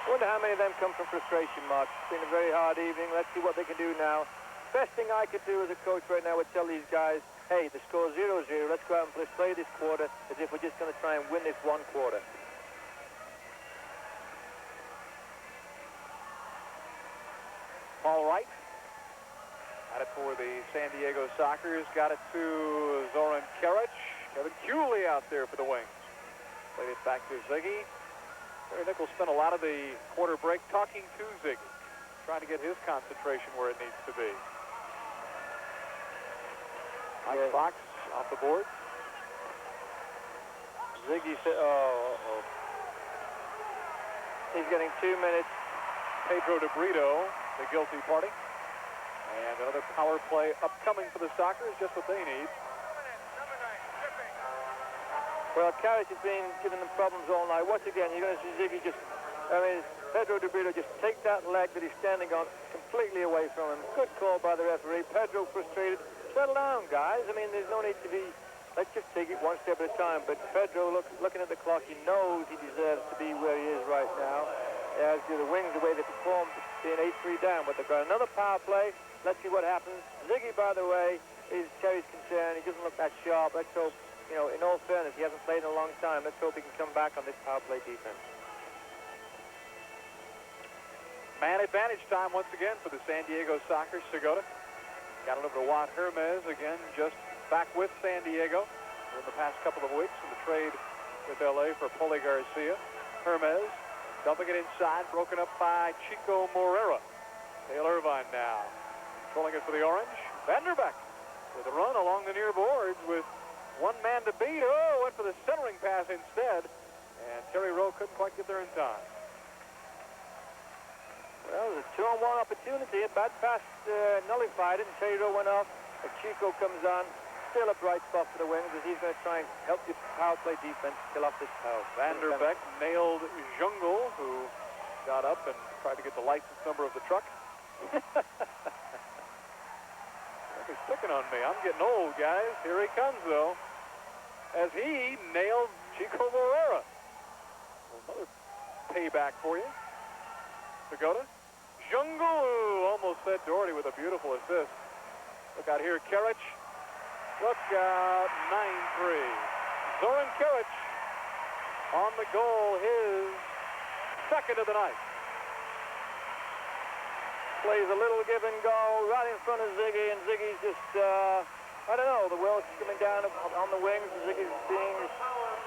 I wonder how many of them come from frustration, Mark. It's been a very hard evening. Let's see what they can do now. Best thing I could do as a coach right now would tell these guys, hey, the score's 0-0. Let's go out and let's play this quarter as if we're just going to try and win this one quarter. Paul Wright had it for the San Diego Sockers. Got it to Zoran Karic. Kevin Cooley out there for the Wings. Played it back to Ziggy. Terry Nichols spent a lot of the quarter break talking to Ziggy, trying to get his concentration where it needs to be. Mike Fox off the board. Ziggy said, he's getting 2 minutes. Pedro De Brito, the guilty party. And another power play upcoming for the Sockers, just what they need. Well, Karic has been giving them problems all night. Once again, you're going to see Ziggy Pedro De Brito just take that leg that he's standing on completely away from him. Good call by the referee. Pedro frustrated. Settle down, guys. I mean, there's no need to be, let's just take it one step at a time. But Pedro, looking at the clock, he knows he deserves to be where he is right now. As do the Wings, the way they performed, being 8-3 down. But they've got another power play. Let's see what happens. Ziggy, by the way, is Terry's concern. He doesn't look that sharp. Let's hope. You know, in all fairness, he hasn't played in a long time. Let's hope he can come back on this power play defense. Man advantage time once again for the San Diego Sockers. Segota got it over to Juan Hermes again, just back with San Diego in the past couple of weeks in the trade with L.A. for Poli Garcia. Hermes dumping it inside, broken up by Chico Morera. Dale Irvine now controlling it for the Orange. Vanderbeck with a run along the near boards with one man to beat. Oh, went for the centering pass instead. And Terry Rowe couldn't quite get there in time. Well, there's a 2-on-1 opportunity. A bad pass nullified it, and Terry Rowe went off. But Chico comes on. Still a bright spot for the Wings as he's going to try and help the power play defense kill off this power. Vanderbeck nailed Jungle, who got up and tried to get the license number of the truck. He's picking on me. I'm getting old, guys. Here he comes, though, as he nailed Chico Morera. Well, another payback for you. Segota. Jungle almost fed Doherty with a beautiful assist. Look out here, Karic. Look out, 9-3. Zoran Karic on the goal, his second of the night. Plays a little give and go right in front of Ziggy, and Ziggy's just, I don't know, the world's coming down on the Wings, and Ziggy's being,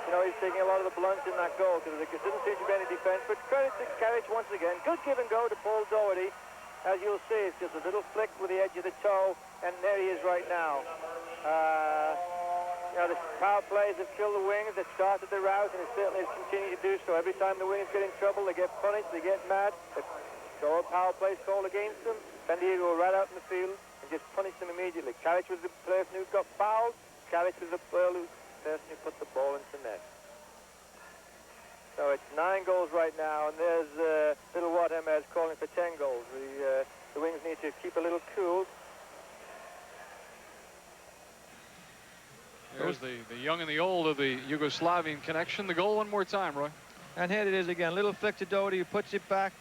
you know, he's taking a lot of the blunts in that goal, because there didn't seem to be any defense, but credit to Karic once again. Good give and go to Paul Doherty. As you'll see, it's just a little flick with the edge of the toe, and there he is right now. You know, the power plays have killed the Wings. They started the rout, and it certainly has continued to do so. Every time the Wings get in trouble, they get punished, they get mad. So a power play called against them. San Diego right out in the field and just punished them immediately. Karic was the person who got fouled. Karic was the person who put the ball into net. So it's 9 goals right now, and there's little Juan Hermes calling for 10 goals. The Wings need to keep a little cool. There's the young and the old of the Yugoslavian connection. The goal one more time, Roy. And here it is again. Little flick to Doherty, who puts it back.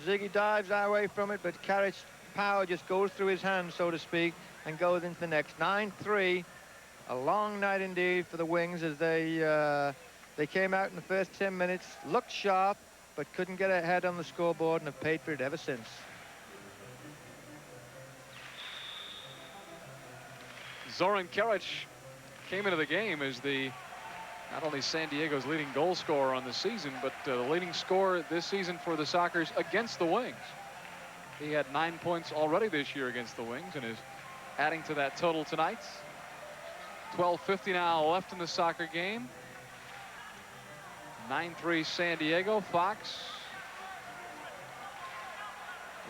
Ziggy dives away from it, but Karic's power just goes through his hands, so to speak, and goes into the next. 9-3. A long night indeed for the Wings as they came out in the first 10 minutes, looked sharp, but couldn't get ahead on the scoreboard and have paid for it ever since. Zoran Karic came into the game as not only San Diego's leading goal scorer on the season, but the leading scorer this season for the Sockers against the Wings. He had 9 points already this year against the Wings and is adding to that total tonight. 12:50 now left in the soccer game. 9-3 San Diego. Fox,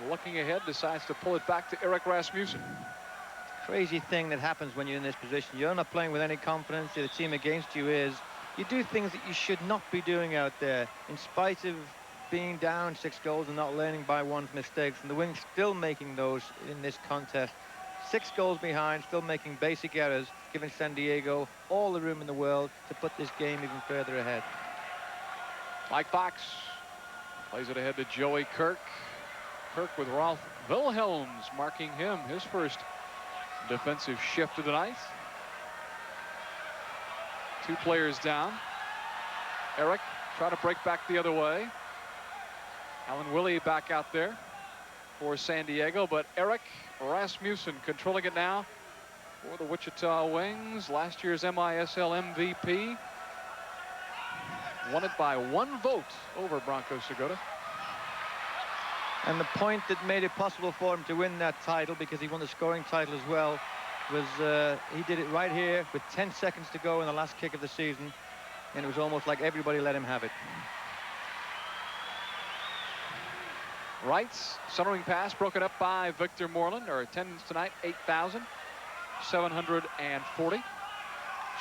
looking ahead, decides to pull it back to Eric Rasmussen. Crazy thing that happens when you're in this position. You're not playing with any confidence. The team against you is. You do things that you should not be doing out there, in spite of being down 6 goals and not learning by one's mistakes. And the Wings still making those in this contest. 6 goals behind, still making basic errors, giving San Diego all the room in the world to put this game even further ahead. Mike Fox plays it ahead to Joey Kirk. Kirk with Rolf Wilhelms marking him his first defensive shift of the night. 2 players down. Eric trying to break back the other way. Alan Willie back out there for San Diego, but Eric Rasmussen controlling it now for the Wichita Wings. Last year's MISL MVP. Won it by 1 vote over Branko Segota. And the point that made it possible for him to win that title, because he won the scoring title as well, was he did it right here with 10 seconds to go in the last kick of the season, and it was almost like everybody let him have it. Wright's centering pass broken up by Victor Moreland. Our attendance tonight, 8,740.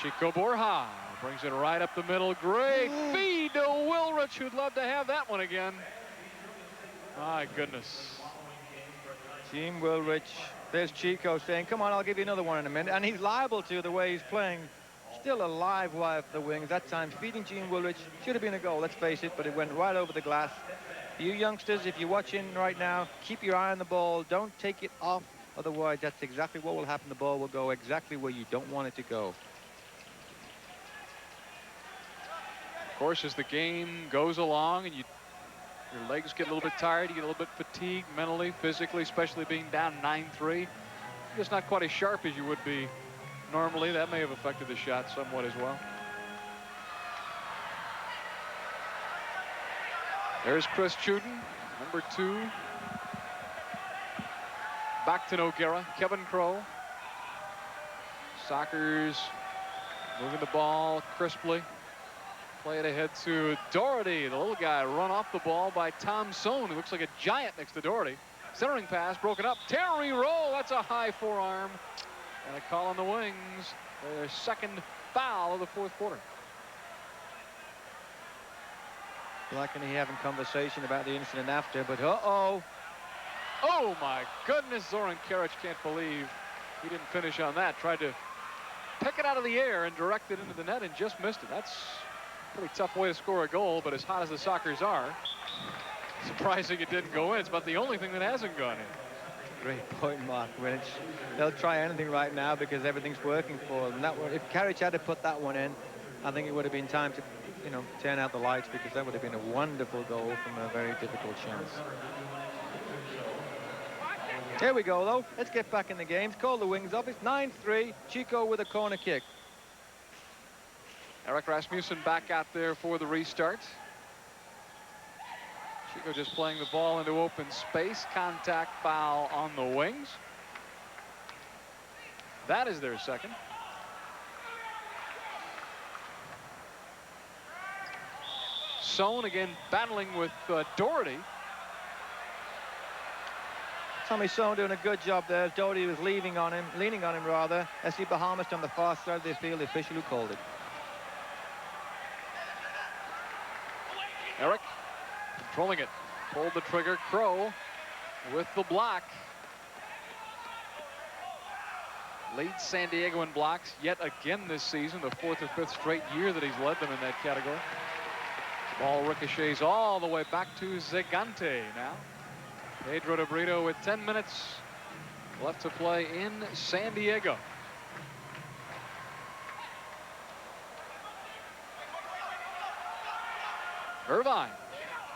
Chico Borja brings it right up the middle. Great feed to Wilrich, who'd love to have that one again. My goodness. Team Wilrich. There's Chico saying, come on, I'll give you another one in a minute. And he's liable to, the way he's playing. Still a live wire for the Wings. That time feeding Gene Woolridge. Should have been a goal, let's face it, but it went right over the glass. You youngsters, if you're watching right now, keep your eye on the ball. Don't take it off. Otherwise, that's exactly what will happen. The ball will go exactly where you don't want it to go. Of course, as the game goes along and your legs get a little bit tired, you get a little bit fatigued mentally, physically, especially being down 9-3. You're just not quite as sharp as you would be normally. That may have affected the shot somewhat as well. There's Chris Chuden, number 2. Back to Noguera, Kevin Crow. Sockers moving the ball crisply. Play it ahead to Doherty. The little guy run off the ball by Tom Sohn, who looks like a giant next to Doherty. Centering pass broken up. Terry Rowe, that's a high forearm. And a call on the Wings. Their second foul of the 4th quarter. Like any having conversation about the incident after, but uh-oh. Oh my goodness, Zoran Karic can't believe he didn't finish on that. Tried to pick it out of the air and direct it into the net and just missed it. That's a pretty tough way to score a goal, but as hot as the Sockers are, surprising it didn't go in. It's about the only thing that hasn't gone in. Great point, Mark Winch. They'll try anything right now because everything's working for them. That one, if Karic had to put that one in, I think it would have been time to, turn out the lights, because that would have been a wonderful goal from a very difficult chance. Here we go, though. Let's get back in the game. Call the Wings up. It's 9-3. Chico with a corner kick. Eric Rasmussen back out there for the restart. Chico just playing the ball into open space. Contact foul on the Wings. That is their second. Sohn again battling with Doherty. Tommy Sohn doing a good job there. Doherty was leaning on him rather. S.C. Bahamas on the far side of the field, the official who called it. Eric controlling it. Pulled the trigger. Crow with the block. Leads San Diego in blocks yet again this season, the 4th or 5th straight year that he's led them in that category. Ball ricochets all the way back to Zigante now. Pedro de Brito with 10 minutes left to play in San Diego. Irvine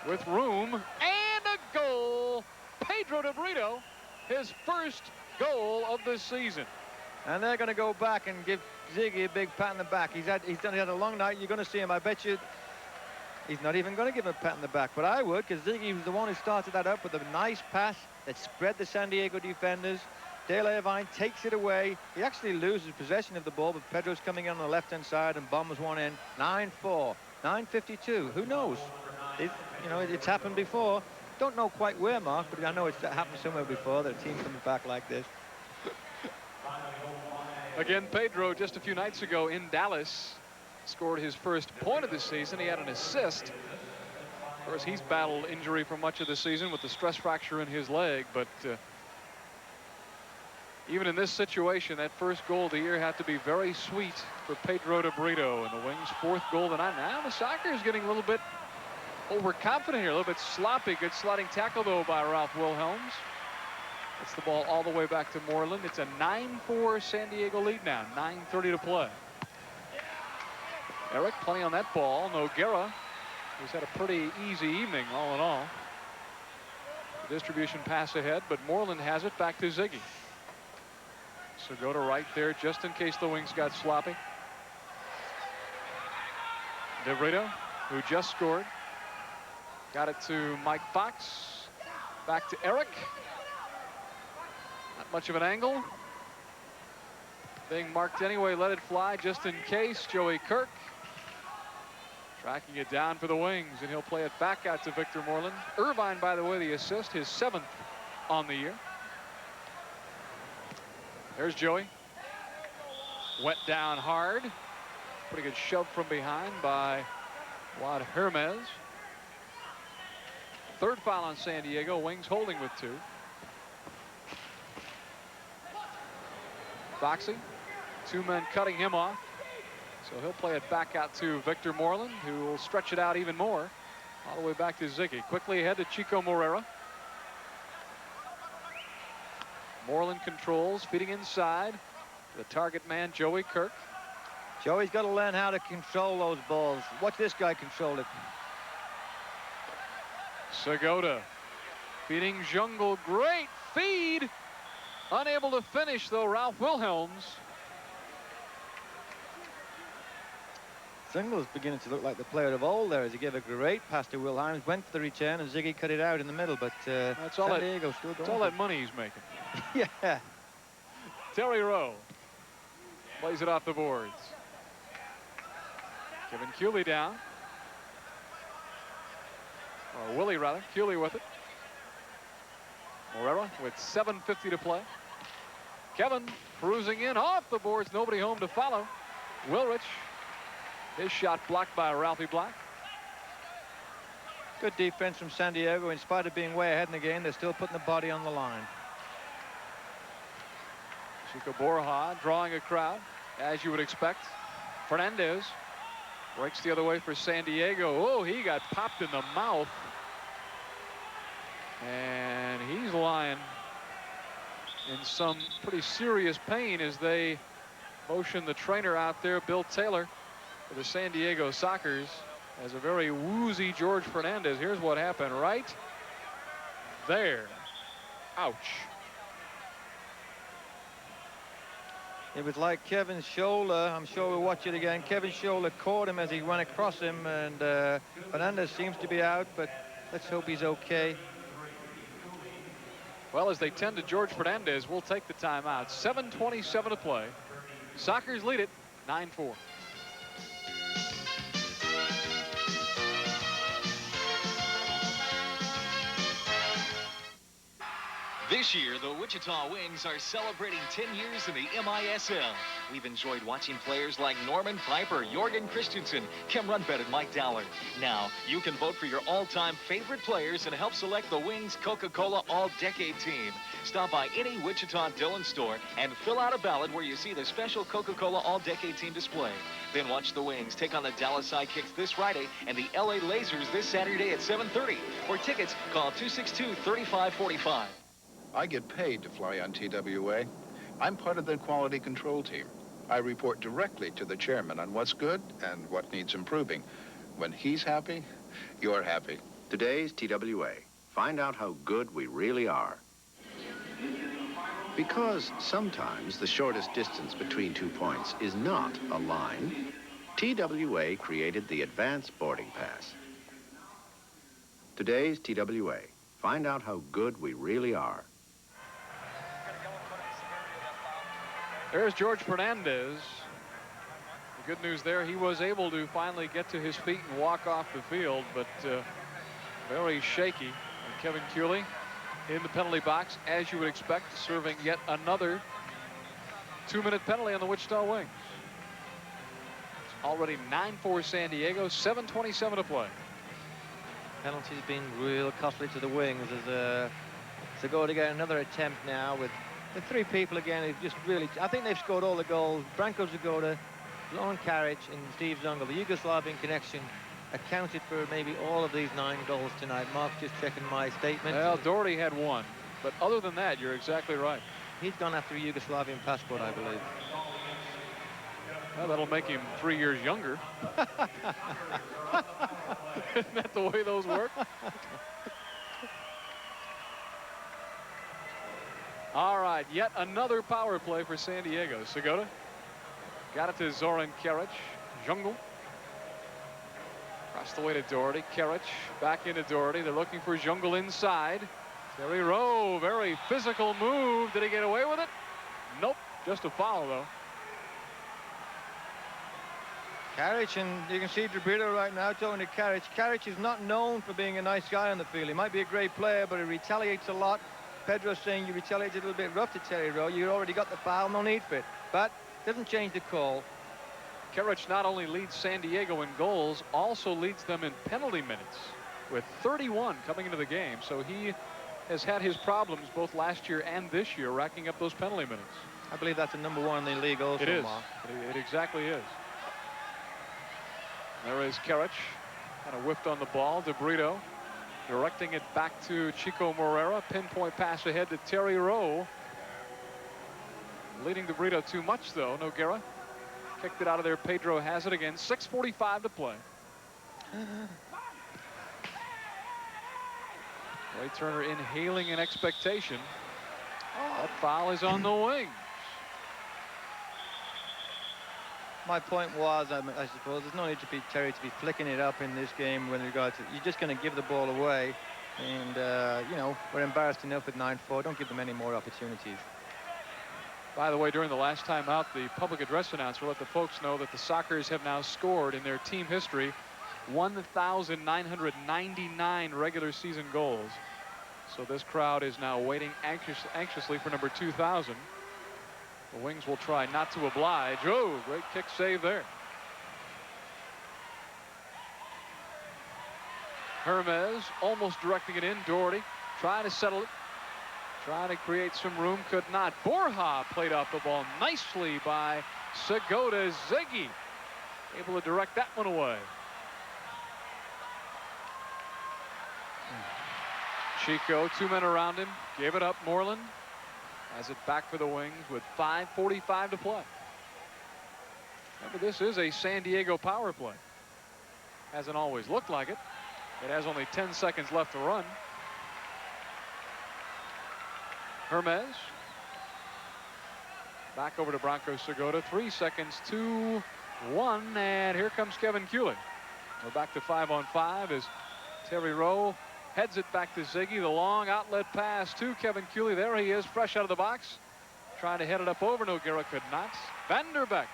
with room and a goal. Pedro de Brito, his first goal of the season. And they're going to go back and give Ziggy a big pat on the back. He had a long night. You're going to see him. I bet you he's not even going to give him a pat on the back. But I would, because Ziggy was the one who started that up with a nice pass that spread the San Diego defenders. Dale Irvine takes it away. He actually loses possession of the ball, but Pedro's coming in on the left-hand side and bombs one in. 9-4, 9:52. Who knows? It's happened before. Don't know quite where, Mark, but I know it's happened somewhere before that a team comes back like this. Again, Pedro just a few nights ago in Dallas scored his first point of the season. He had an assist. Of course, he's battled injury for much of the season with the stress fracture in his leg, but even in this situation, that first goal of the year had to be very sweet for Pedro de Brito, and the Wings' 4th goal tonight. Now the Soccer is getting a little bit overconfident here, a little bit sloppy. Good sliding tackle, though, by Ralph Wilhelms. Gets the ball all the way back to Moreland. It's a 9-4 San Diego lead now, 9:30 to play. Eric playing on that ball. Noguera, who's had a pretty easy evening, all in all. The distribution pass ahead, but Moreland has it back to Ziggy. So go to right there just in case the Wings got sloppy. De Brito, who just scored. Got it to Mike Fox. Back to Eric. Not much of an angle. Being marked anyway, let it fly just in case. Joey Kirk tracking it down for the Wings, and he'll play it back out to Victor Moreland. Irvine, by the way, the assist, his 7th on the year. There's Joey. Went down hard. Pretty good shove from behind by Juan Hermes. 3rd foul on San Diego. Wings holding with 2. Foxy, 2 men cutting him off. So he'll play it back out to Victor Moreland, who will stretch it out even more. All the way back to Ziggy. Quickly ahead to Chico Morera. Moreland controls, feeding inside. The target man, Joey Kirk. Joey's got to learn how to control those balls. Watch this guy control it. Segota feeding Jungle. Great feed. Unable to finish, though, Ralph Wilhelms. Single's beginning to look like the player of old there as he gave a great pass to Wilhelms, went for the return, and Ziggy cut it out in the middle, but that's all San Diego still going. That's all that money he's making. Yeah. Terry Rowe plays it off the boards. Kevin Cooley down. Or Willie, rather. Cooley with it. Morera with 7:50 to play. Kevin cruising in off the boards. Nobody home to follow. Wilrich. His shot blocked by Ralphie Black. Good defense from San Diego. In spite of being way ahead in the game, they're still putting the body on the line. Chico Borja drawing a crowd, as you would expect. Fernandez breaks the other way for San Diego. Oh, he got popped in the mouth. And he's lying in some pretty serious pain as they motion the trainer out there, Bill Taylor, for the San Diego Sockers, as a very woozy George Fernandez. Here's what happened right there. Ouch. It was like Kevin's shoulder. I'm sure we'll watch it again. Kevin's shoulder caught him as he went across him, and Fernandez seems to be out, but let's hope he's okay. Well, as they tend to George Fernandez, we'll take the timeout. 7:27 to play. Sockers lead it 9-4. This year, the Wichita Wings are celebrating 10 years in the MISL. We've enjoyed watching players like Norman Piper, Jorgen Christensen, Kim Rundbed, and Mike Dowler. Now, you can vote for your all-time favorite players and help select the Wings Coca-Cola All-Decade Team. Stop by any Wichita Dillon store and fill out a ballot where you see the special Coca-Cola All-Decade Team display. Then watch the Wings take on the Dallas Sidekicks this Friday and the LA Lasers this Saturday at 7:30. For tickets, call 262-3545. I get paid to fly on TWA. I'm part of the quality control team. I report directly to the chairman on what's good and what needs improving. When he's happy, you're happy. Today's TWA. Find out how good we really are. Because sometimes the shortest distance between 2 points is not a line, TWA created the Advanced Boarding Pass. Today's TWA. Find out how good we really are. There's George Fernandez. The good news there, he was able to finally get to his feet and walk off the field, but very shaky. And Kevin Cooley in the penalty box, as you would expect, serving yet another 2-minute penalty on the Wichita Wings. It's already 9-4 San Diego, 7:27 to play. Penalty's been real costly to the Wings as Segura to get another attempt now with the 3 people again who've just really, I think they've scored all the goals. Branko Segura, Lauren Karic, and Steve Zungel. The Yugoslavian connection accounted for maybe all of these 9 goals tonight. Mark's just checking my statement. Well, Doherty had 1, but other than that, you're exactly right. He's gone after a Yugoslavian passport, I believe. Well, that'll make him 3 years younger. Isn't that the way those work? All right, yet another power play for San Diego. Segura got it to Zoran Karic. Jungle. Across the way to Doherty. Karic back into Doherty. They're looking for Jungle inside. Terry Rowe, very physical move. Did he get away with it? Nope, just a foul though. Karic, and you can see DeBrito right now talking to Karic. Karic is not known for being a nice guy on the field. He might be a great player, but he retaliates a lot. Pedro's saying you retaliated a little bit rough to Terry Rowe. You already got the foul, no need for it. But doesn't change the call. Karic not only leads San Diego in goals, also leads them in penalty minutes with 31 coming into the game. So he has had his problems both last year and this year racking up those penalty minutes. I believe that's the #1 in the league also, It is. Mark. It exactly is. There is Karic. Kind of whiffed on the ball. DeBrito directing it back to Chico Morera. Pinpoint pass ahead to Terry Rowe. Leading DeBrito too much, though. Noguera kicked it out of there. Pedro has it again. 6:45 to play. Ray Turner inhaling an expectation. That foul is on the wing. My point was, I suppose, there's no need to be Terry to be flicking it up in this game with regards to, you're just going to give the ball away. And, you know, we're embarrassed enough with 9-4. Don't give them any more opportunities. By the way, during the last time out, the public address announcer let the folks know that the Sockers have now scored in their team history 1,999 regular season goals. So this crowd is now waiting anxiously for number 2,000. The Wings will try not to oblige. Oh, great kick save there. Hermes almost directing it in. Doherty trying to settle it. Trying to create some room. Could not. Borja played off the ball nicely by Segota. Ziggy able to direct that one away. Chico, 2 men around him. Gave it up. Moreland has it back for the Wings with 5:45 to play. Remember, this is a San Diego power play. Hasn't always looked like it. It has only 10 seconds left to run. Hermes. Back over to Branko Segota. 3 seconds to 1. And here comes Kevin Cooley. We're back to 5-on-5 as Terry Rowe heads it back to Ziggy. The long outlet pass to Kevin Cooley. There he is, fresh out of the box. Trying to head it up over. Noguera could not. Vanderbeek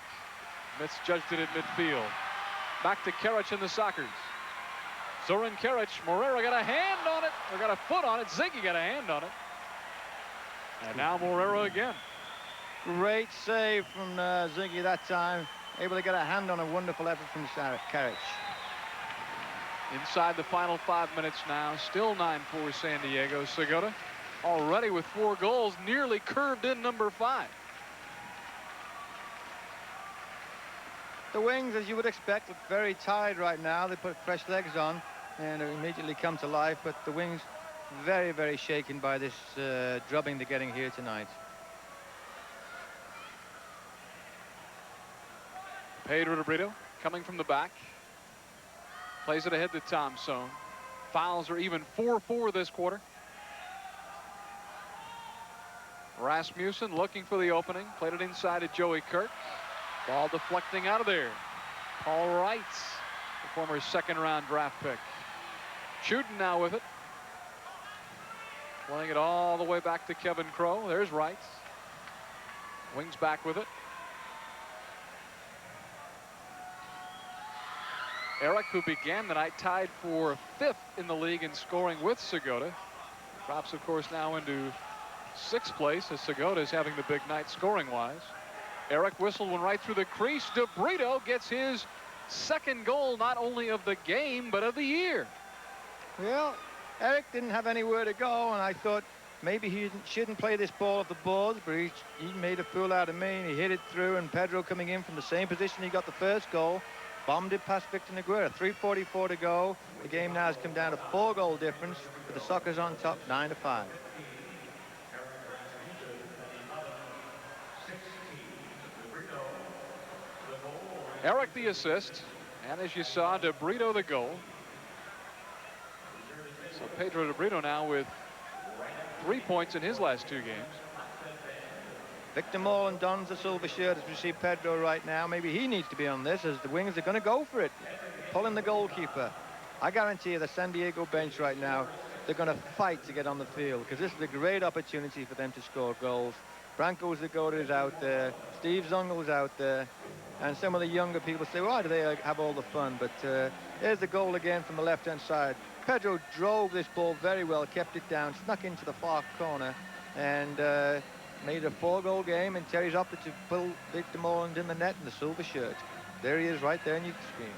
misjudged it at midfield. Back to Karic and the Sockers. Zoran Karic. Morera got a hand on it, or got a foot on it. Ziggy got a hand on it. And now Morera again. Great save from Ziggy that time. Able to get a hand on a wonderful effort from Karich. Inside the final 5 minutes now. Still 9-4 San Diego. Segota already with 4 goals. Nearly curved in number 5. The Wings, as you would expect, look very tired right now. They put fresh legs on and immediately come to life. But the Wings very, very shaken by this drubbing they're getting here tonight. Pedro de Brito coming from the back. Plays it ahead to Thompson. Fouls are even 4-4 this quarter. Rasmussen looking for the opening. Played it inside to Joey Kirk. Ball deflecting out of there. Paul Wrights, the former second-round draft pick. Shooting now with it. Playing it all the way back to Kevin Crowe. There's Wrights. Wings back with it. Eric, who began the night tied for 5th in the league in scoring with Segota, drops, of course, now into 6th place as Segota is having the big night scoring-wise. Eric whistled one right through the crease. De Brito gets his 2nd goal, not only of the game, but of the year. Well, Eric didn't have anywhere to go, and I thought maybe he shouldn't play this ball off the boards, but he made a fool out of me, and he hit it through, and Pedro coming in from the same position he got the first goal, bombed it past Victor Neguera. 3:44 to go. The game now has come down to 4-goal difference, with the Sockers on top, 9-5. Eric the assist, and as you saw, De Brito the goal. So Pedro De Brito now with 3 points in his last 2 games. Victor Moreland dons the silver shirt as we see Pedro right now. Maybe he needs to be on this as the Wings are going to go for it. Pulling the goalkeeper. I guarantee you the San Diego bench right now, they're going to fight to get on the field because this is a great opportunity for them to score goals. Branko Zagota is out there. Steve Zungel's out there. And some of the younger people say, why do they have all the fun? But there's the goal again from the left-hand side. Pedro drove this ball very well, kept it down, snuck into the far corner, and made a 4-goal game. And Terry's opted to pull Victor Moreland in the net in the silver shirt. There he is right there on your screen.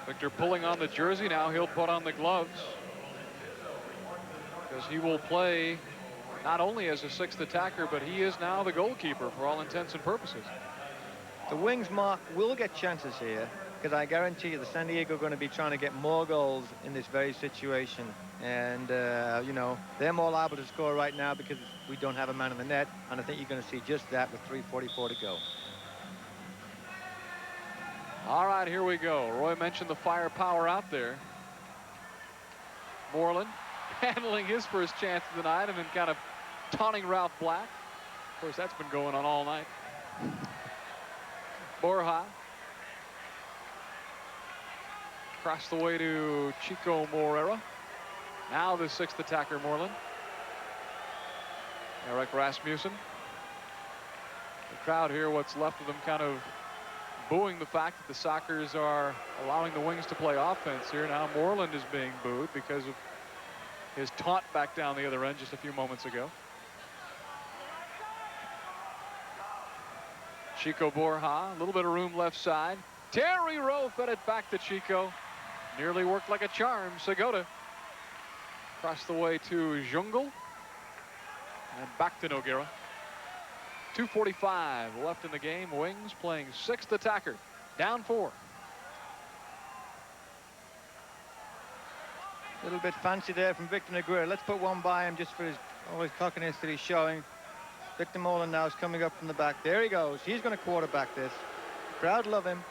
Victor pulling on the jersey. Now he'll put on the gloves, because he will play not only as a 6th attacker, but he is now the goalkeeper for all intents and purposes. The Wings, Mark, will get chances here, because I guarantee you the San Diego are going to be trying to get more goals in this very situation. And, you know, they're more liable to score right now because we don't have a man in the net. And I think you're going to see just that with 3:44 to go. All right, here we go. Roy mentioned the firepower out there. Moreland handling his first chance of the night and then kind of taunting Ralph Black. Of course, that's been going on all night. Borja. Across the way to Chico Morera. Now the 6th attacker, Moreland. Eric Rasmussen. The crowd here, what's left of them, kind of booing the fact that the Sockers are allowing the Wings to play offense here. Now Moreland is being booed because of his taunt back down the other end just a few moments ago. Chico Borja, a little bit of room left side. Terry Rowe fed it back to Chico. Nearly worked like a charm. Segota across the way to Jungle. And back to Noguera. 2:45 left in the game. Wings playing 6th attacker. Down 4. A little bit fancy there from Victor Neguera. Let's put one by him just for his always cockiness that he's showing. Victor Moreland now is coming up from the back. There he goes. He's going to quarterback this. Crowd love him.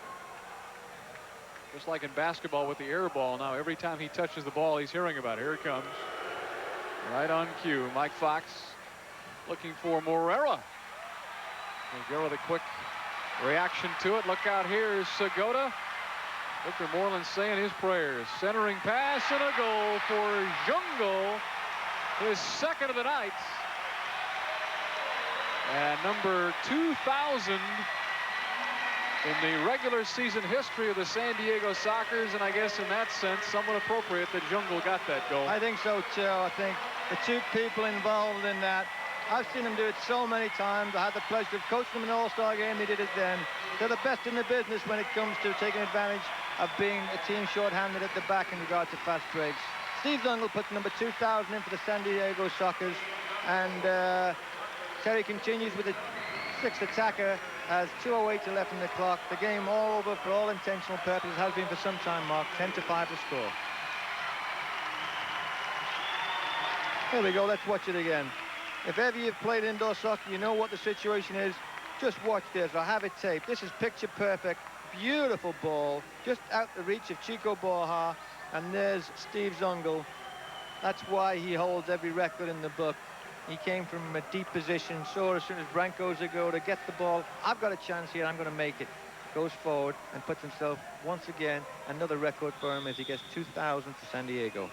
Just like in basketball with the air ball, now every time he touches the ball, he's hearing about it. Here it comes. Right on cue. Mike Fox looking for Morera. Noguera, the quick reaction to it. Look out here is Segota. Victor Moreland saying his prayers. Centering pass and a goal for Jungle. His 2nd of the night. And number 2,000 in the regular season history of the San Diego Sockers, and I guess in that sense, somewhat appropriate that Jungle got that goal. I think so too. I think the two people involved in that, I've seen them do it so many times. I had the pleasure of coaching them in an All-Star game. They did it then. They're the best in the business when it comes to taking advantage of being a team short-handed at the back in regard to fast breaks. Steve Zungel puts number 2,000 in for the San Diego Sockers, and Terry continues with the sixth attacker as 2:08 left in the clock. The game all over for all intentional purposes, has been for some time, Mark. 10-5 to score. Here we go, let's watch it again. If ever you've played indoor soccer, you know what the situation is. Just watch this. I have it taped. This is picture perfect. Beautiful ball. Just out the reach of Chico Borja. And there's Steve Zungel. That's why he holds every record in the book. He came from a deep position, saw as soon as Branco's a go to get the ball. I've got a chance here. I'm going to make it. Goes forward and puts himself once again another record for him as he gets 2,000 for San Diego.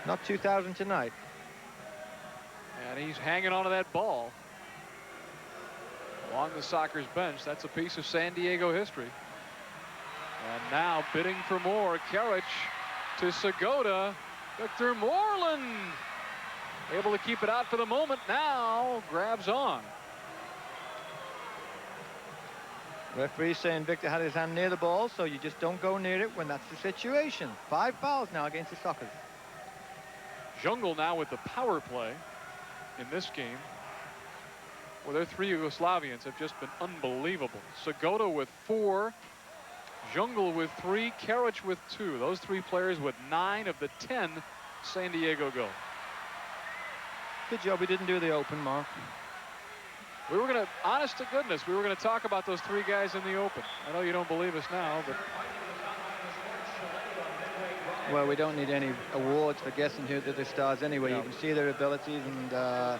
Not 2,000 tonight. And he's hanging onto that ball along the Sockers bench. That's a piece of San Diego history. And now bidding for more. Karich to Segota. Victor Moreland able to keep it out for the moment. Now grabs on. Referee saying Victor had his hand near the ball, so you just don't go near it when that's the situation. 5 fouls now against the Sockers. Jungle now with the power play in this game. Well, their 3 Yugoslavians have just been unbelievable. Segota with 4, Jungle with 3, Karich with 2. Those 3 players with 9 of the 10 San Diego goals. Good job we didn't do the open, Mark. We were going to, honest to goodness, we were going to talk about those 3 guys in the open. I know you don't believe us now, but... Well, we don't need any awards for guessing who they're the stars anyway. No. You can see their abilities, and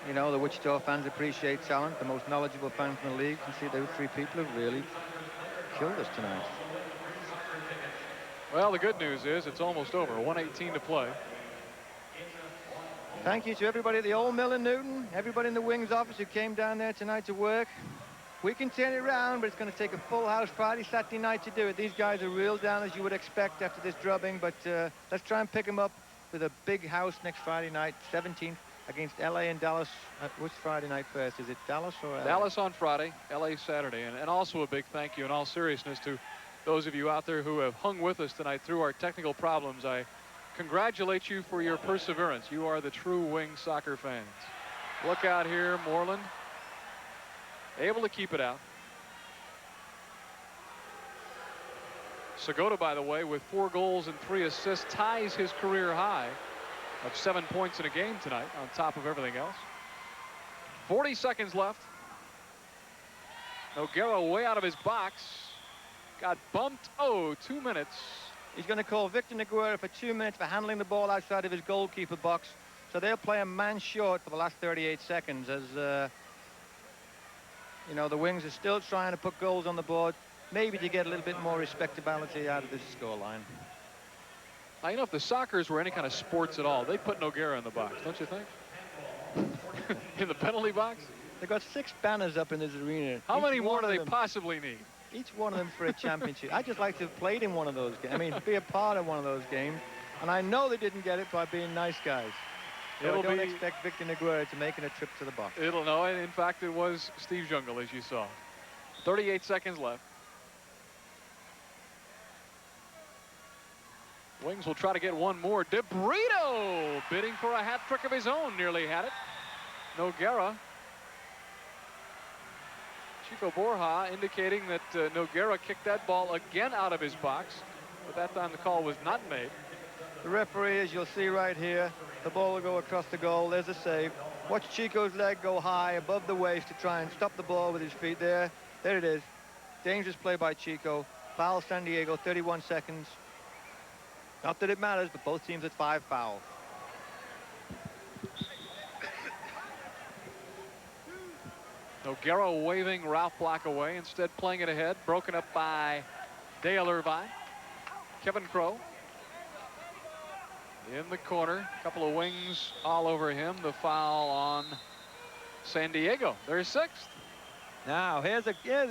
you know, the Wichita fans appreciate talent. The most knowledgeable fans in the league can see those 3 people have really killed us tonight. Well, the good news is it's almost over. 1:18 to play. Thank you to everybody at the Old Mill in Newton, everybody in the Wings office who came down there tonight to work. We can turn it around, but it's going to take a full house Friday, Saturday night to do it. These guys are real down, as you would expect after this drubbing, but let's try and pick them up with a big house next Friday night, 17th, against LA and Dallas. Which Friday night first? Is it Dallas or LA? Dallas on Friday, LA Saturday. And also a big thank you in all seriousness to those of you out there who have hung with us tonight through our technical problems. I congratulate you for your perseverance. You are the true Wings soccer fans. Look out here, Moreland. Able to keep it out. Segota, by the way, with 4 goals and 3 assists, ties his career high of 7 points in a game tonight on top of everything else. 40 seconds left. Noguera way out of his box. Got bumped. Oh, 2 minutes. He's going to call Victor Noguera for 2 minutes for handling the ball outside of his goalkeeper box. So they'll play a man short for the last 38 seconds as, you know, the Wings are still trying to put goals on the board, maybe to get a little bit more respectability out of this scoreline. Now, you know, if the Sockers were any kind of sports at all, they'd put Noguera in the box, don't you think? In the penalty box? They've got 6 banners up in this arena. How many more do they possibly need? Each one of them for a championship. I'd just like to have played in one of those games. I mean, be a part of one of those games. And I know they didn't get it by being nice guys. So I don't expect Victor Noguera to making a trip to the box. It'll know. In fact, it was Steve Jungle, as you saw. 38 seconds left. Wings will try to get one more. DeBrito bidding for a hat trick of his own. Nearly had it. Noguera. Chico Borja indicating that Noguera kicked that ball again out of his box. But that time the call was not made. The referee, as you'll see right here, the ball will go across the goal. There's a save. Watch Chico's leg go high above the waist to try and stop the ball with his feet there. There it is. Dangerous play by Chico. Foul San Diego, 31 seconds. Not that it matters, but both teams at 5 fouls. Noguera waving Ralph Black away, instead playing it ahead, broken up by Dale Irvine. Kevin Crow in the corner, a couple of Wings all over him. The foul on San Diego, their 6th. Now, here's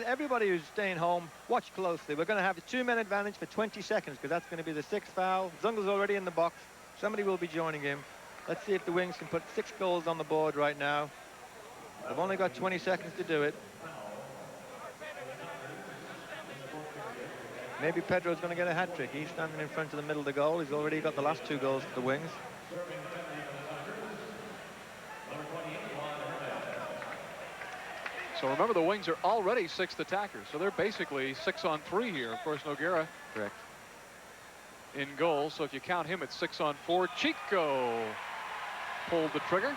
everybody who's staying home. Watch closely. We're going to have a 2-minute advantage for 20 seconds because that's going to be the 6th foul. Zungel's already in the box. Somebody will be joining him. Let's see if the Wings can put 6 goals on the board right now. They've only got 20 seconds to do it. Maybe Pedro's going to get a hat-trick. He's standing in front of the middle of the goal. He's already got the last 2 goals for the Wings. So remember, the Wings are already 6th attackers, so they're basically 6-on-3 here. Of course, Noguera correct in goal, so if you count him, it's 6-on-4. Chico pulled the trigger.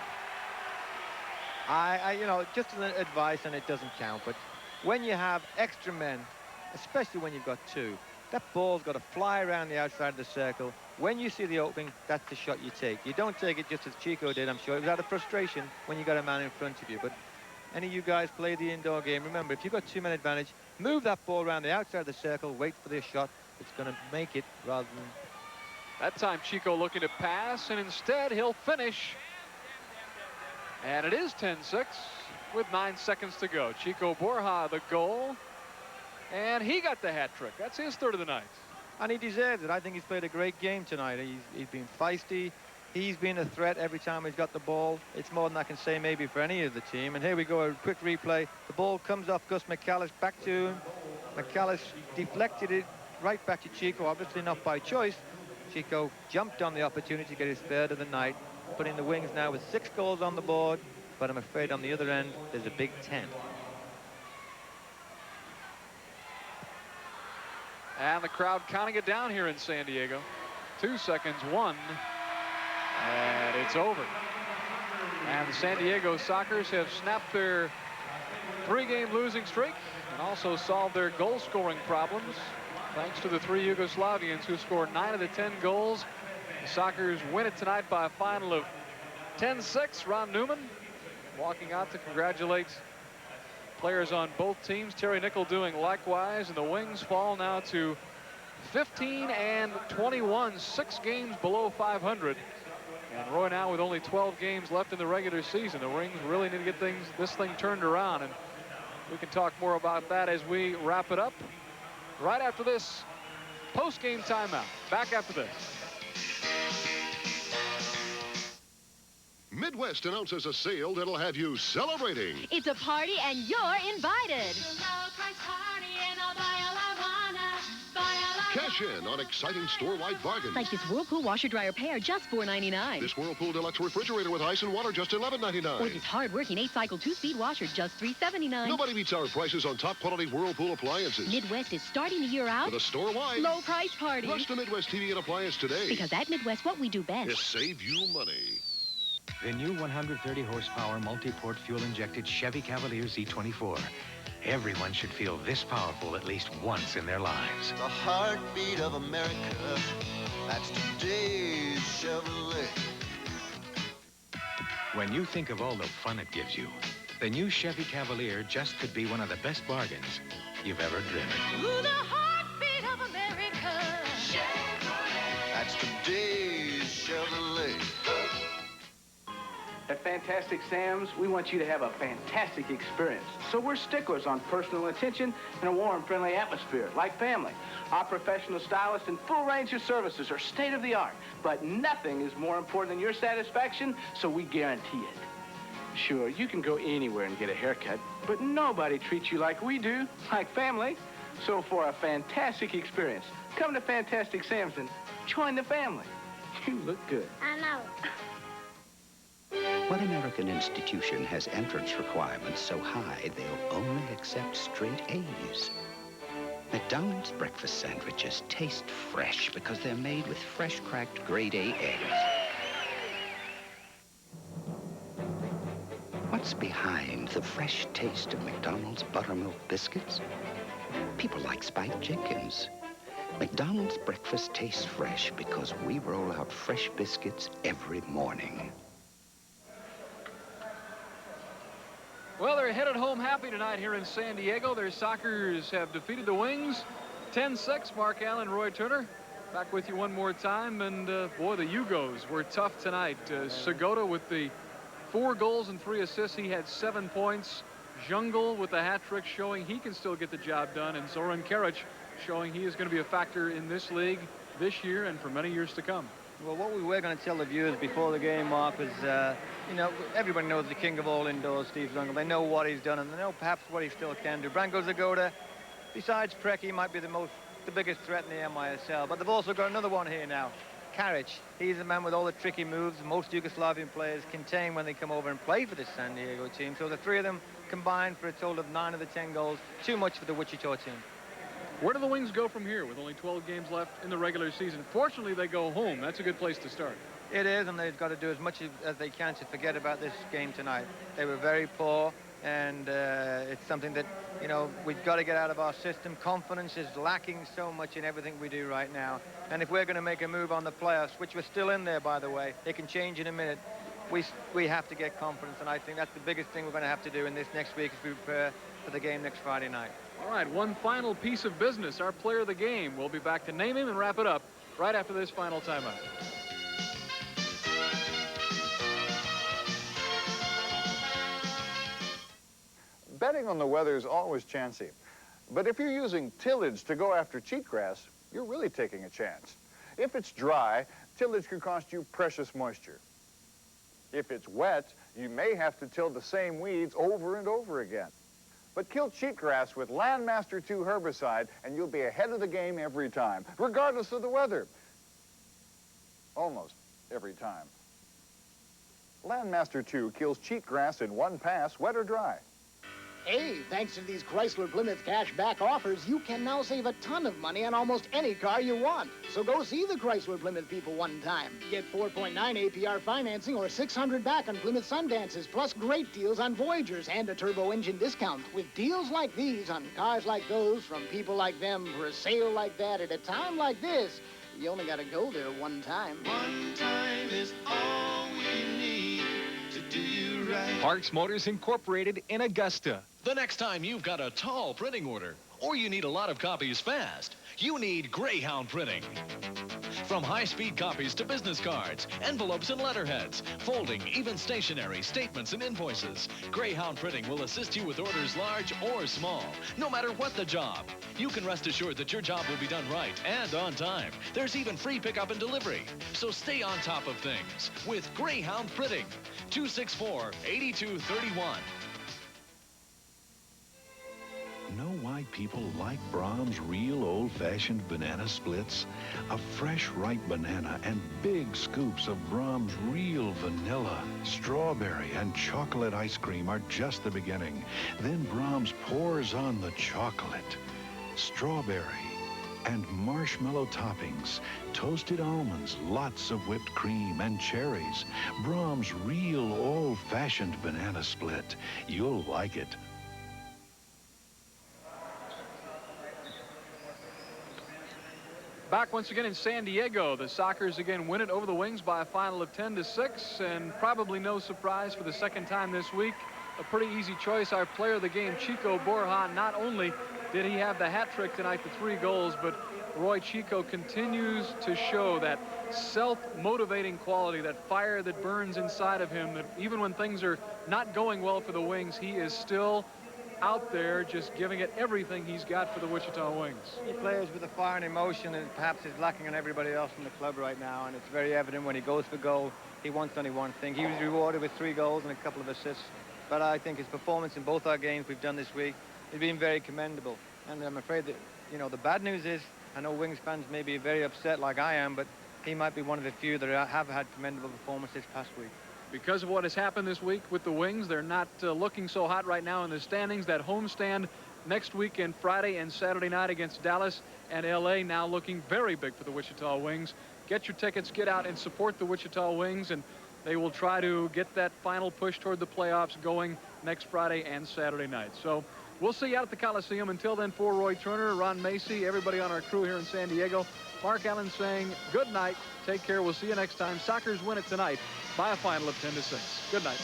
You know, just as an advice, and it doesn't count, but when you have extra men, especially when you've got 2, that ball's got to fly around the outside of the circle. When you see the opening, that's the shot you take. You don't take it just as Chico did, I'm sure. It was out of frustration when you got a man in front of you, but any of you guys play the indoor game, remember, if you've got 2-minute advantage, move that ball around the outside of the circle, wait for the shot. It's going to make it rather than... That time Chico looking to pass, and instead he'll finish. And it is 10-6 with 9 seconds to go. Chico Borja the goal, and he got the hat trick. That's his 3rd of the night. And he deserves it. I think he's played a great game tonight. He's been feisty. He's been a threat every time he's got the ball. It's more than I can say maybe for any of the team. And here we go, a quick replay. The ball comes off Gus McAllis back to him. McAllis deflected it right back to Chico, obviously not by choice. Chico jumped on the opportunity to get his 3rd of the night, putting the Wings now with 6 goals on the board. But I'm afraid on the other end, there's a big 10. And the crowd counting it down here in San Diego. 2 seconds, 1. And it's over. And the San Diego Sockers have snapped their 3-game losing streak and also solved their goal-scoring problems thanks to the 3 Yugoslavians who scored 9 of the 10 goals. The Sockers win it tonight by a final of 10-6. Ron Newman walking out to congratulate players on both teams. Terry Nickel doing likewise, and the Wings fall now to 15-21, 6 games below 500. And Roy now with only 12 games left in the regular season. The Wings really need to get this thing turned around, and we can talk more about that as we wrap it up right after this post-game timeout. Back after this. Midwest announces a sale that'll have you celebrating. It's a party and you're invited. Cash in on exciting store-wide bargains. Like this Whirlpool washer-dryer pair, just $4.99. This Whirlpool Deluxe refrigerator with ice and water, just $11.99. Or this hard-working 8-cycle 2-speed washer, just $3.79. Nobody beats our prices on top-quality Whirlpool appliances. Midwest is starting the year out with a store-wide low-price party. Rush to Midwest TV and Appliance today. Because at Midwest, what we do best is save you money. The new 130-horsepower multi-port fuel-injected Chevy Cavalier Z24. Everyone should feel this powerful at least once in their lives. The heartbeat of America, that's today's Chevrolet. When you think of all the fun it gives you, the new Chevy Cavalier just could be one of the best bargains you've ever driven. Ooh, the heartbeat of America. Chevrolet. That's today's Chevrolet. At Fantastic Sam's, we want you to have a fantastic experience. So we're sticklers on personal attention and a warm, friendly atmosphere, like family. Our professional stylists and full range of services are state-of-the-art, but nothing is more important than your satisfaction, so we guarantee it. Sure, you can go anywhere and get a haircut, but nobody treats you like we do, like family. So for a fantastic experience, come to Fantastic Sam's and join the family. You look good. I know. What American institution has entrance requirements so high they'll only accept straight A's? McDonald's breakfast sandwiches taste fresh because they're made with fresh cracked grade A eggs. What's behind the fresh taste of McDonald's buttermilk biscuits? People like spiked chickens. McDonald's breakfast tastes fresh because we roll out fresh biscuits every morning. Well, they're headed home happy tonight here in San Diego. Their Sockers have defeated the Wings 10-6. Mark Allen, Roy Turner, back with you one more time. And, boy, the Yugos were tough tonight. Segota with the 4 goals and 3 assists. He had 7 points. Jungle with the hat trick showing he can still get the job done, and Zoran Karic showing he is going to be a factor in this league this year and for many years to come. Well, what we were going to tell the viewers before the game, Mark, was, you know, everybody knows the king of all indoors, Steve Zungul. They know what he's done, and they know perhaps what he still can do. Branko Zagoda, besides Preki, might be the biggest threat in the MISL, but they've also got another one here now. Karic, he's the man with all the tricky moves most Yugoslavian players contain when they come over and play for this San Diego team. So the three of them combined for a total of 9 of the 10 goals. Too much for the Wichita team. Where do the Wings go from here with only 12 games left in the regular season? Fortunately, they go home. That's a good place to start. It is, and they've got to do as much as they can to forget about this game tonight. They were very poor, and it's something that, you know, we've got to get out of our system. Confidence is lacking so much in everything we do right now. And if we're going to make a move on the playoffs, which we're still in there, by the way, it can change in a minute, we have to get confidence, and I think that's the biggest thing we're going to have to do in this next week as we prepare for the game next Friday night. All right, one final piece of business, our player of the game. We'll be back to name him and wrap it up right after this final timeout. Betting on the weather is always chancy. But if you're using tillage to go after cheatgrass, you're really taking a chance. If it's dry, tillage could cost you precious moisture. If it's wet, you may have to till the same weeds over and over again. But kill cheatgrass with Landmaster 2 herbicide, and you'll be ahead of the game every time, regardless of the weather. Almost every time. Landmaster 2 kills cheatgrass in one pass, wet or dry. Hey, thanks to these Chrysler Plymouth cash back offers, you can now save a ton of money on almost any car you want. So go see the Chrysler Plymouth people one time. Get 4.9 APR financing or 600 back on Plymouth Sundances, plus great deals on Voyagers and a turbo engine discount. With deals like these on cars like those from people like them for a sale like that at a time like this, you only got to go there one time. One time is all we need to do you right. Parks Motors Incorporated in Augusta. The next time you've got a tall printing order, or you need a lot of copies fast, you need Greyhound Printing. From high-speed copies to business cards, envelopes and letterheads, folding, even stationery, statements and invoices, Greyhound Printing will assist you with orders large or small, no matter what the job. You can rest assured that your job will be done right and on time. There's even free pickup and delivery. So stay on top of things with Greyhound Printing. 264-8231. Know why people like Brahms' real old-fashioned banana splits? A fresh, ripe banana and big scoops of Brahms' real vanilla, strawberry, and chocolate ice cream are just the beginning. Then Brahms pours on the chocolate, strawberry, and marshmallow toppings, toasted almonds, lots of whipped cream, and cherries. Brahms' real old-fashioned banana split. You'll like it. Back once again in San Diego, the Sockers again win it over the Wings by a final of 10-6, and probably no surprise for the second time this week. A pretty easy choice. Our player of the game, Chico Borja, not only did he have the hat trick tonight, the 3 goals, but Roy Chico continues to show that self-motivating quality, that fire that burns inside of him, that even when things are not going well for the Wings, he is still out there just giving it everything he's got for the Wichita Wings. He plays with a fire and emotion that perhaps is lacking on everybody else in the club right now, and it's very evident when he goes for goal, he wants only one thing. He was rewarded with 3 goals and a couple of assists, but I think his performance in both our games we've done this week has been very commendable. And I'm afraid that, you know, the bad news is, I know Wings fans may be very upset like I am, but he might be one of the few that have had commendable performance this past week. Because of what has happened this week with the Wings, they're not looking so hot right now in the standings. That homestand next weekend, Friday and Saturday night against Dallas and LA, now looking very big for the Wichita Wings. Get your tickets, get out and support the Wichita Wings, and they will try to get that final push toward the playoffs going next Friday and Saturday night. So we'll see you out at the Coliseum. Until then, for Roy Turner, Ron Macy, everybody on our crew here in San Diego, Mark Allen saying good night. Take care. We'll see you next time. Sockers win it tonight by a final of 10-6. Good night.